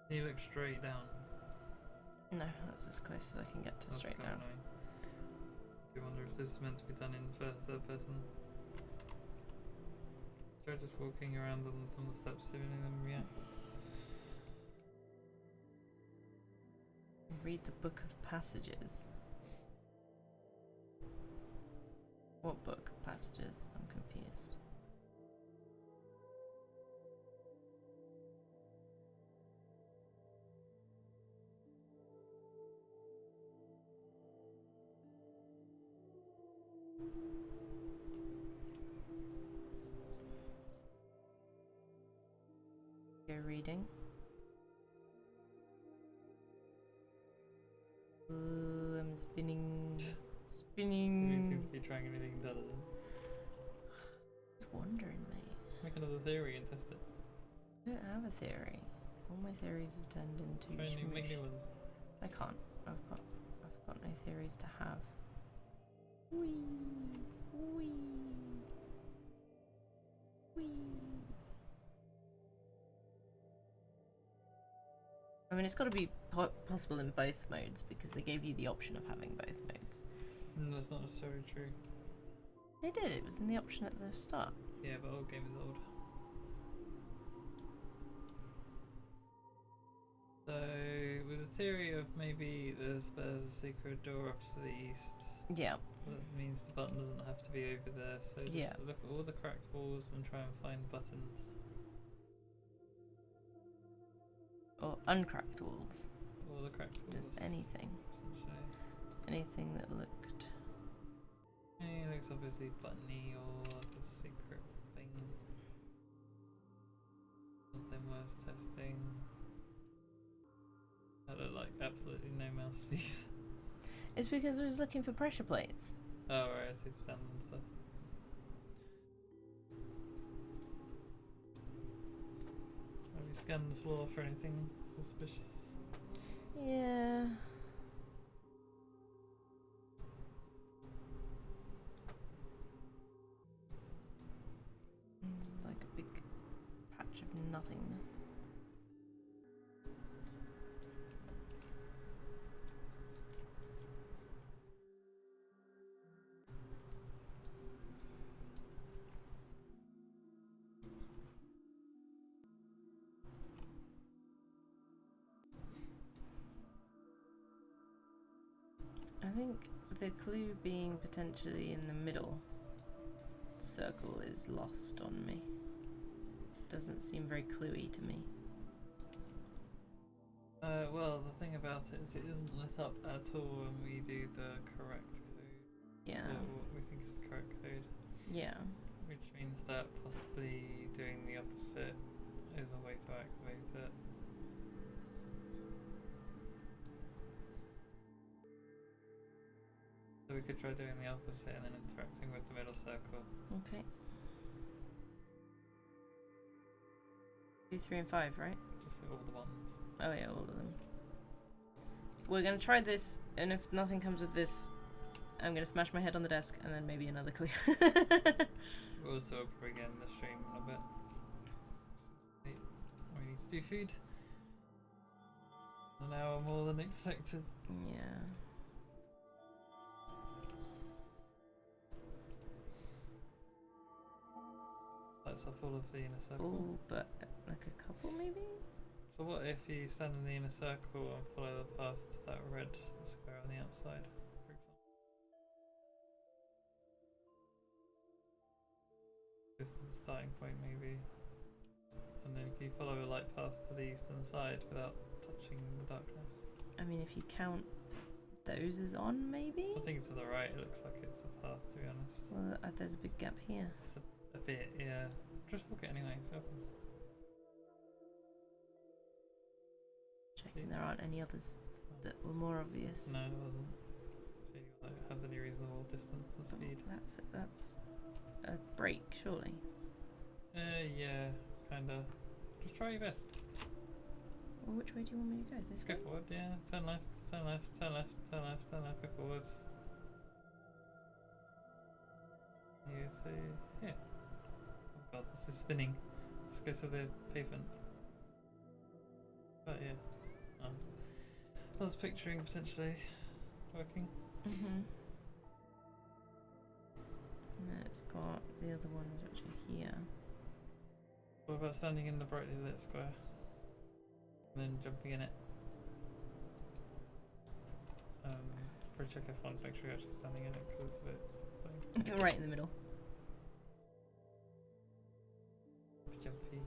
Can you look straight down? No, that's as close as I can get to That's straight kinda down. annoying. Do you wonder if this is meant to be done in third person? Try just walking around on some of the steps, see if any of them react. Read the Book of Passages. What book of passages? I'm confused. Go reading. Ooh, I'm spinning. You Spinning. seem to be trying anything intelligent. Just wondering, mate. Let's make another theory and test it. I don't have a theory. All my theories have turned into Try and make shmoosh. new ones. I can't. I've got no theories to have. Wee. Wee. Wee. I mean, it's got to be possible in both modes because they gave you the option of having both modes. And that's not necessarily true. They did. It was in the option at the start. Yeah, but old game is old. So, with the theory of maybe there's a secret door off to the east, Yeah. that means the button doesn't have to be over there. So just Yeah. look at all the cracked walls and try and find buttons. Or uncracked walls. All the cracked walls. Just anything. Essentially. Anything that looked. It looks obviously buttony or like a secret thing. Something worth testing. That looked like absolutely no mouse use. It's because I was looking for pressure plates. Oh right, I see it stand and stuff. Have you scanned the floor for anything suspicious? Yeah. It's like a big patch of nothingness. I think the clue being potentially in the middle circle is lost on me. Doesn't seem very cluey to me. Well, the thing about it is it isn't lit up at all when we do the correct code. Yeah. Or what we think is the correct code. Yeah. Which means that possibly doing the opposite is a way to activate it. So we could try doing the opposite and then interacting with the middle circle. Okay. 2, 3, and 5, right? Just all the ones. Oh yeah, all of them. We're gonna try this, and if nothing comes of this, I'm gonna smash my head on the desk, and then maybe another clue. We'll also probably get in the stream in a bit. We need to do food. An hour more than expected. Yeah. Lights up all of the inner circle. Oh, but like a couple maybe? So what if you stand in the inner circle and follow the path to that red square on the outside, for example? This is the starting point maybe. And then can you follow a light path to the eastern side without touching the darkness? I mean, if you count those as on, maybe? I think to the right it looks like it's a path, to be honest. Well, there's a big gap here. It's a bit, yeah. Just walk it anyway, see what happens. Checking there aren't any others that were more obvious. No, there wasn't. See what has any reasonable distance and speed. That's a break, surely. Yeah, kinda. Just try your best. Well, which way do you want me to go? This Go way? forward, yeah. Turn left, turn left, turn left, turn left, turn left, go forward. You see here. Oh god, this is spinning. Let's go to the pavement. Oh yeah. Oh. I was picturing potentially working. Mm-hmm. And then it's got the other ones which are here. What about standing in the brightly lit square? And then jumping in it? Probably check F1 to make sure you're actually standing in it because it's a bit funny. Right in the middle. Jumpy.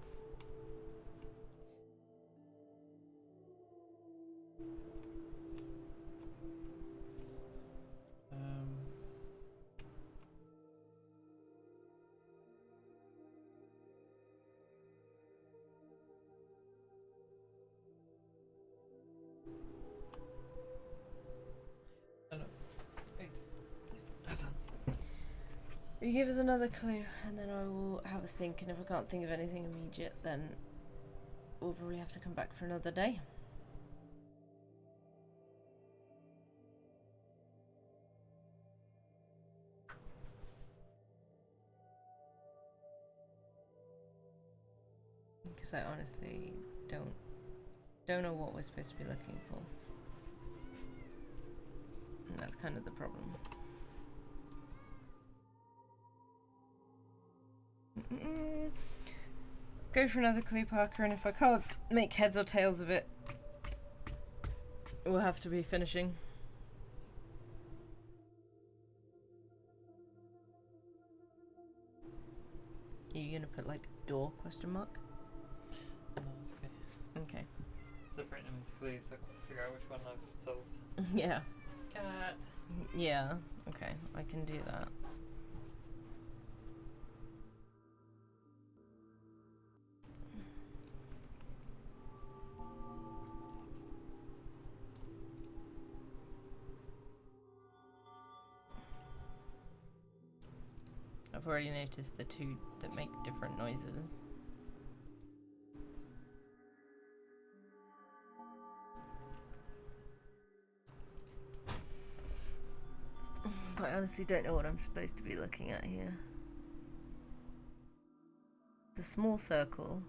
You give us another clue, and then I will have a think, and if I can't think of anything immediate, then we'll probably have to come back for another day. Because I honestly don't know what we're supposed to be looking for. And that's kind of the problem. Go for another clue, Parker, and if I can't make heads or tails of it, we'll have to be finishing. Are you gonna put like door question mark? No, it's okay. Okay. Separate them into clues so I can figure out which one I've solved. Yeah. Cat. Yeah. Okay, I can do that. I've already noticed the two that make different noises. But I honestly don't know what I'm supposed to be looking at here. The small circle.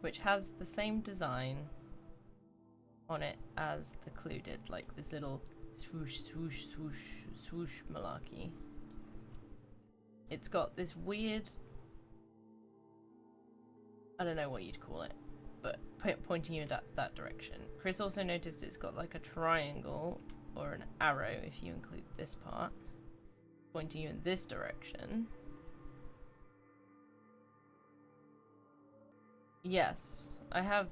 Which has the same design on it as the clue did, like this little swoosh, swoosh, swoosh, swoosh malarkey. It's got this weird, I don't know what you'd call it, but pointing you in that direction. Chris also noticed it's got like a triangle or an arrow, if you include this part, pointing you in this direction. Yes, I have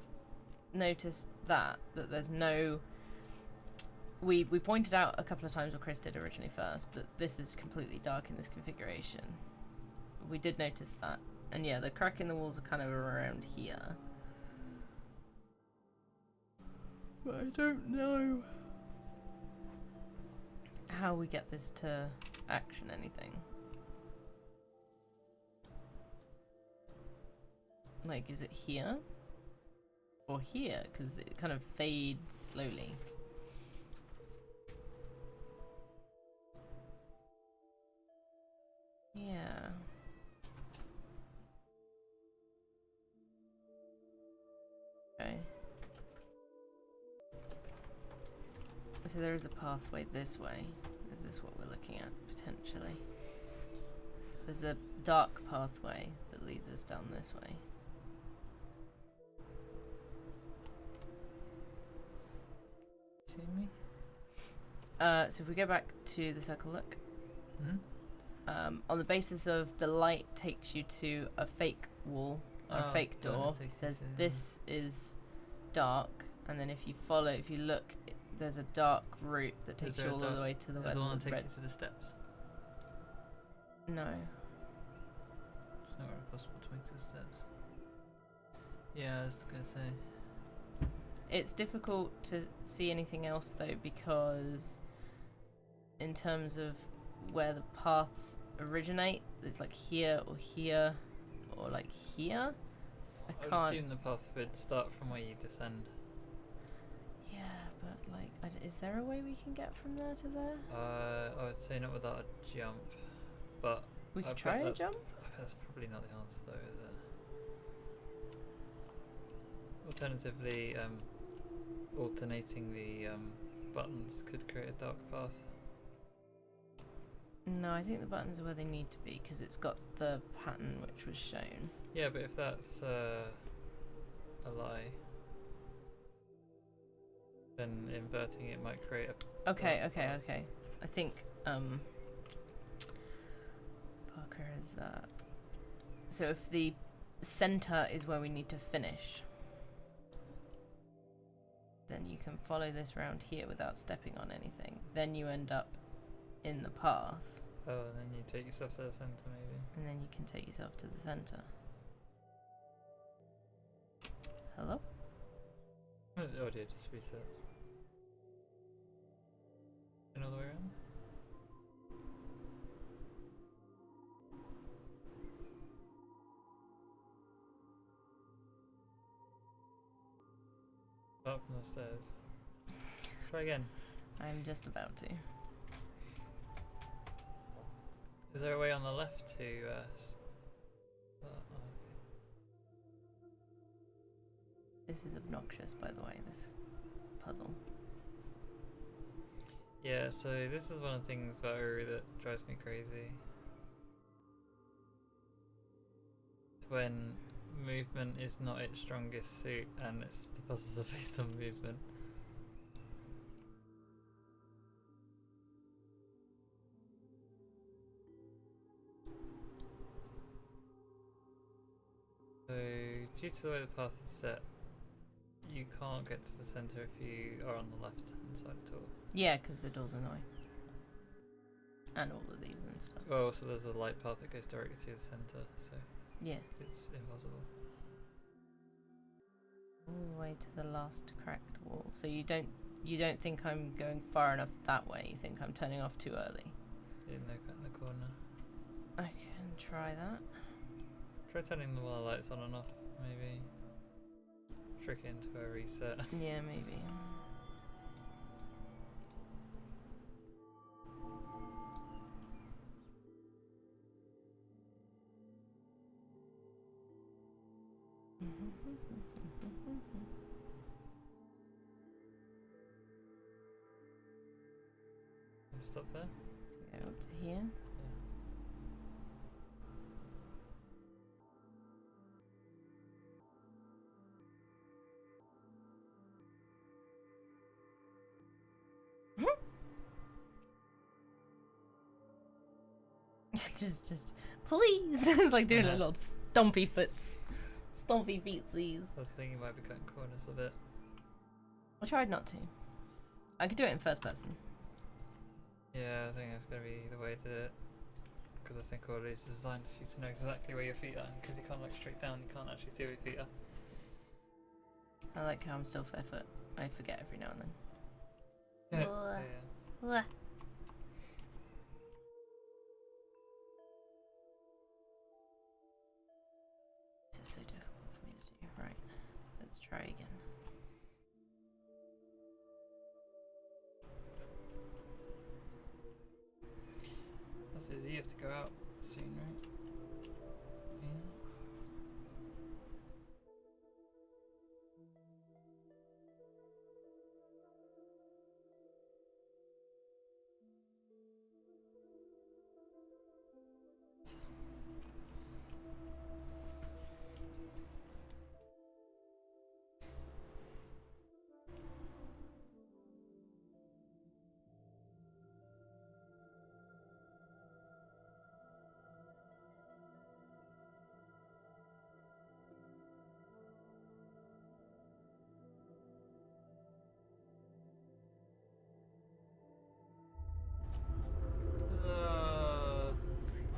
noticed that there's no... We pointed out a couple of times, what Chris did originally first, that this is completely dark in this configuration. We did notice that. And yeah, the crack in the walls are kind of around here. But I don't know how we get this to action anything. Like, is it here? Or here? Because it kind of fades slowly. Yeah. Okay. So there is a pathway this way. Is this what we're looking at, potentially? There's a dark pathway that leads us down this way. See me? So if we go back to the circle, look. On the basis of the light takes you to a fake wall, or a fake door. There's this is dark, and then if you follow, if you look, there's a dark route that takes you all the way to the Is the one that takes red. you to the steps? No. It's not really possible to make to the steps. Yeah, I was gonna say. It's difficult to see anything else though, because in terms of where the paths originate, it's like here or here or like here. I would can't. assume the path would start from where you descend. Yeah, but like, is there a way we can get from there to there? I would say not without a jump, but We could bet try a that's- jump. That's probably not the answer though, is it? Alternatively, alternating the buttons could create a dark path. No, I think the buttons are where they need to be because it's got the pattern which was shown. Yeah, but if that's a lie, then inverting it might create a Okay, dark okay, path. okay. I think Parker is so if the center is where we need to finish, then you can follow this round here without stepping on anything. Then you end up in the path, Oh, and then you take yourself to the center maybe. and then you can take yourself to the center. Hello? Oh dear, just reset. Another way around? Up from the stairs. Try again. I'm just about to. Is there a way on the left to This is obnoxious, by the way, this puzzle. Yeah, so this is one of the things about Uru that drives me crazy. When movement is not its strongest suit and the puzzles are based on movement. So, due to the way the path is set, you can't get to the centre if you are on the left hand side at all. Yeah, because the door's in the way. And all of these and stuff. Well, also there's a light path that goes directly through the centre, so Yeah. it's impossible. All the way to the last cracked wall. So you don't think I'm going far enough that way? You think I'm turning off too early? In the corner. I can try that. Try turning the wall lights on and off, maybe. Trick it into a reset. Yeah, maybe. Stop there? So go up to here. just please. It's like doing a little stompy feetsies. I was thinking you might be cutting corners a bit. I tried not to. I could do it in first person. Yeah, I think that's going to be the way to do it. Because I think all it is designed for you to know exactly where your feet are. Because you can't look straight down, you can't actually see where your feet are. I like how I'm still barefoot. I forget every now and then. Yeah. This is so difficult for me to do. Right, let's try again. So you have to go out soon, right? Yeah.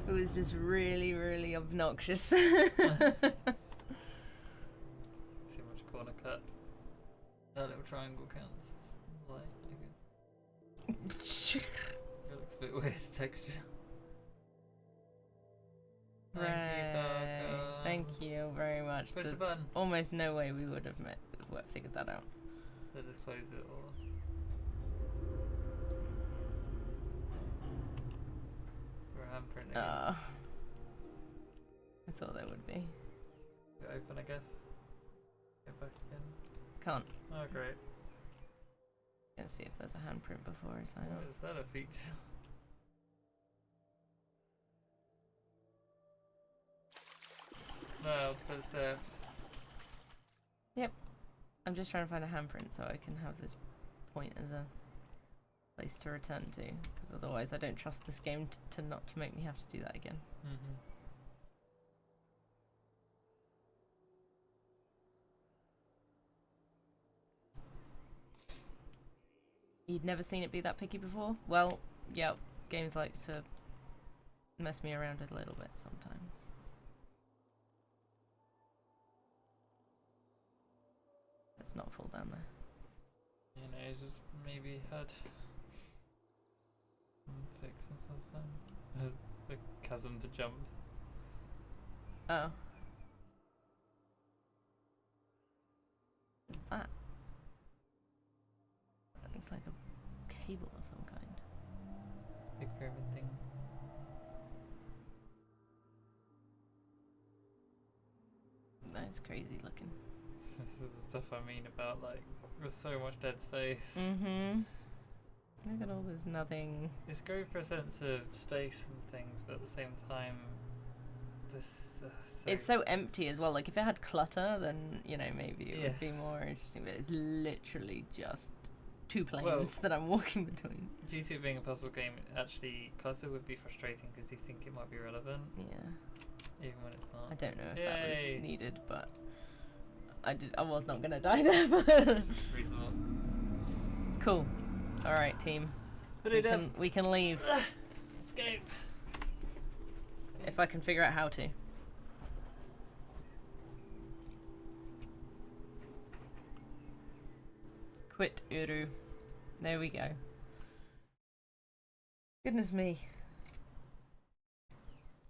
It was just really, really obnoxious. Too much corner cut. That little triangle counts as light, I guess. It looks a bit weird texture. Right. Thank you very much. Push the There's button. almost no way we would have figured that out. So just close it or... For a handprint again. I thought there would be. Get open, I guess. Get back again. Can't. Oh, great. Gonna see if there's a handprint before I sign off. Is that a feature? No, for the steps. Yep. I'm just trying to find a handprint so I can have this point as a place to return to, because otherwise I don't trust this game to not to make me have to do that again. Mm-hmm. You'd never seen it be that picky before? Well, yeah, games like to mess me around a little bit sometimes. Let's not fall down there. You know, it's just maybe had some fix and stuff. The chasm to jump. Oh. What's that? That looks like a cable of some kind. Big pyramid thing. That is crazy looking. This is the stuff I mean about, like, there's so much dead space. Mm-hmm. Look at all this nothing. It's great for a sense of space and things, but at the same time, this. It's so empty as well. Like if it had clutter, then you know maybe it Yeah. would be more interesting. But it's literally just two planes Well- that I'm walking between. Due to it being a puzzle game, actually, clutter would be frustrating because you think it might be relevant, Yeah, even when it's not. I don't know if that Yay. was needed, but I was not gonna die there. But Reasonable. cool. All right, team. Put it up. We can leave Escape. if I can figure out how to. Quit Uru. There we go. Goodness me.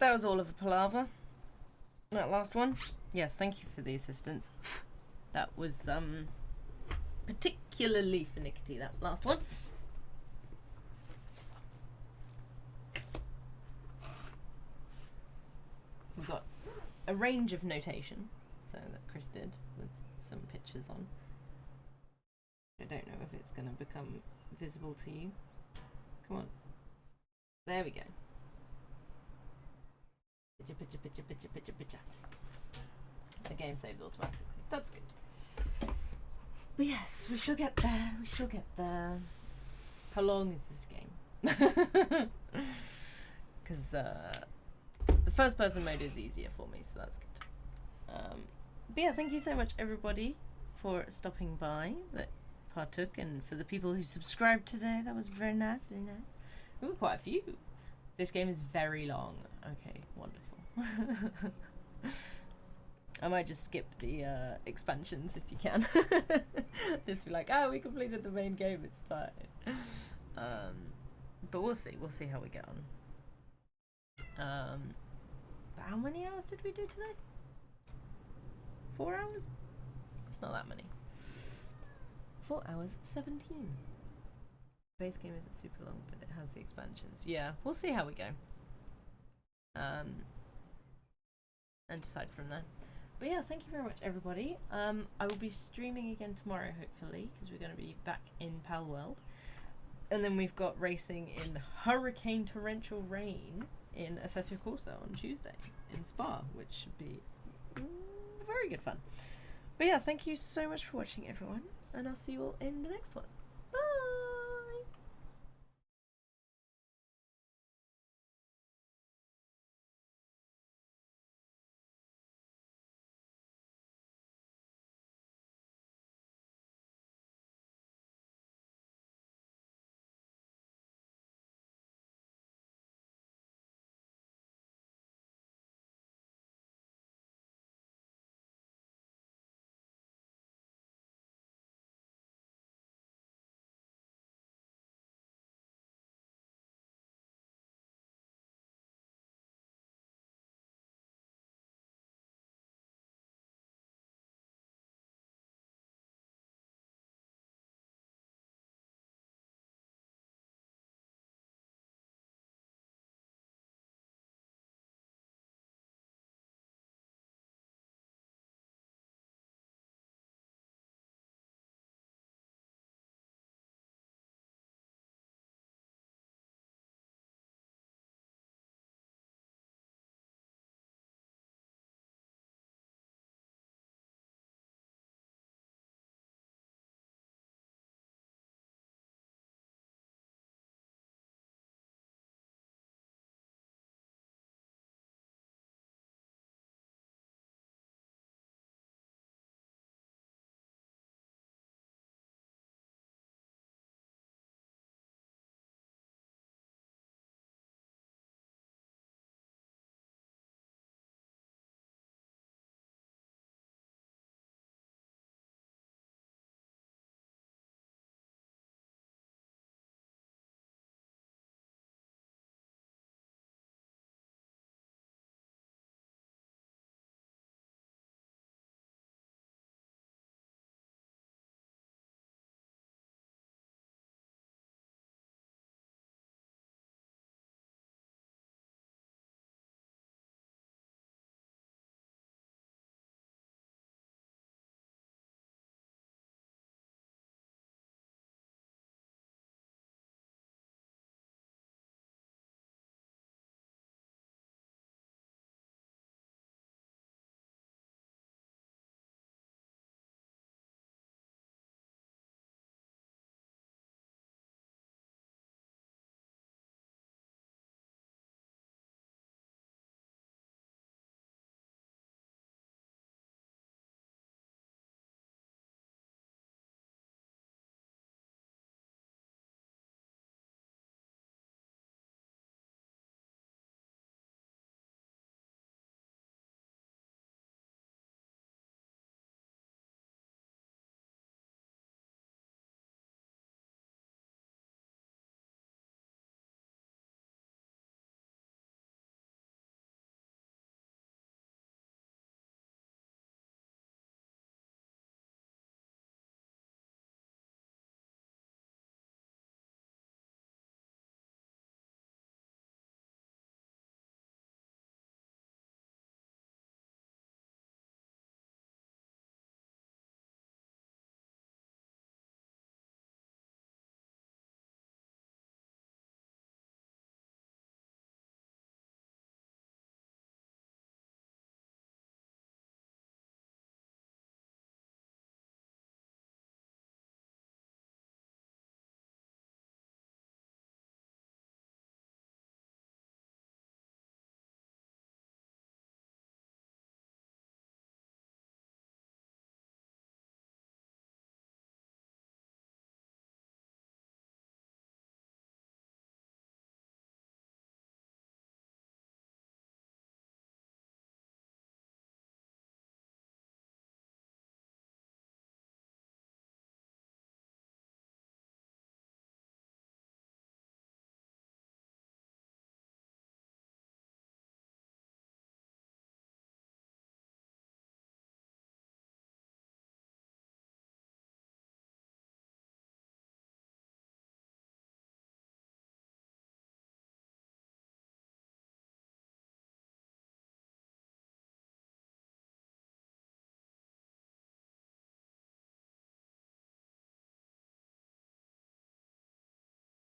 That was all of a palaver. That last one. Yes, thank you for the assistance. That was particularly finicky, that last one. We've got a range of notation, so that Chris did with some pictures on. I don't know if it's going to become visible to you. Come on. There we go. Picture, picture, picture, picture, picture, picture. The game saves automatically. That's good. But yes, we shall get there. We shall get there. How long is this game? Because the first person mode is easier for me, so that's good. But yeah, thank you so much everybody for stopping by that partook, and for the people who subscribed today. That was very nice, very nice. Ooh, quite a few. This game is very long. Okay, wonderful. I might just skip the expansions if you can. Just be like, oh, we completed the main game, it's fine. But we'll see how we get on. But how many hours did we do today? 4 hours? It's not that many. 4 hours 17. Base game isn't super long, but it has the expansions. Yeah, we'll see how we go. And decide from there. But yeah, thank you very much, everybody. I will be streaming again tomorrow, hopefully, because we're going to be back in Pal World. And then we've got racing in hurricane torrential rain in Assetto Corsa on Tuesday in Spa, which should be very good fun. But yeah, thank you so much for watching, everyone, and I'll see you all in the next one.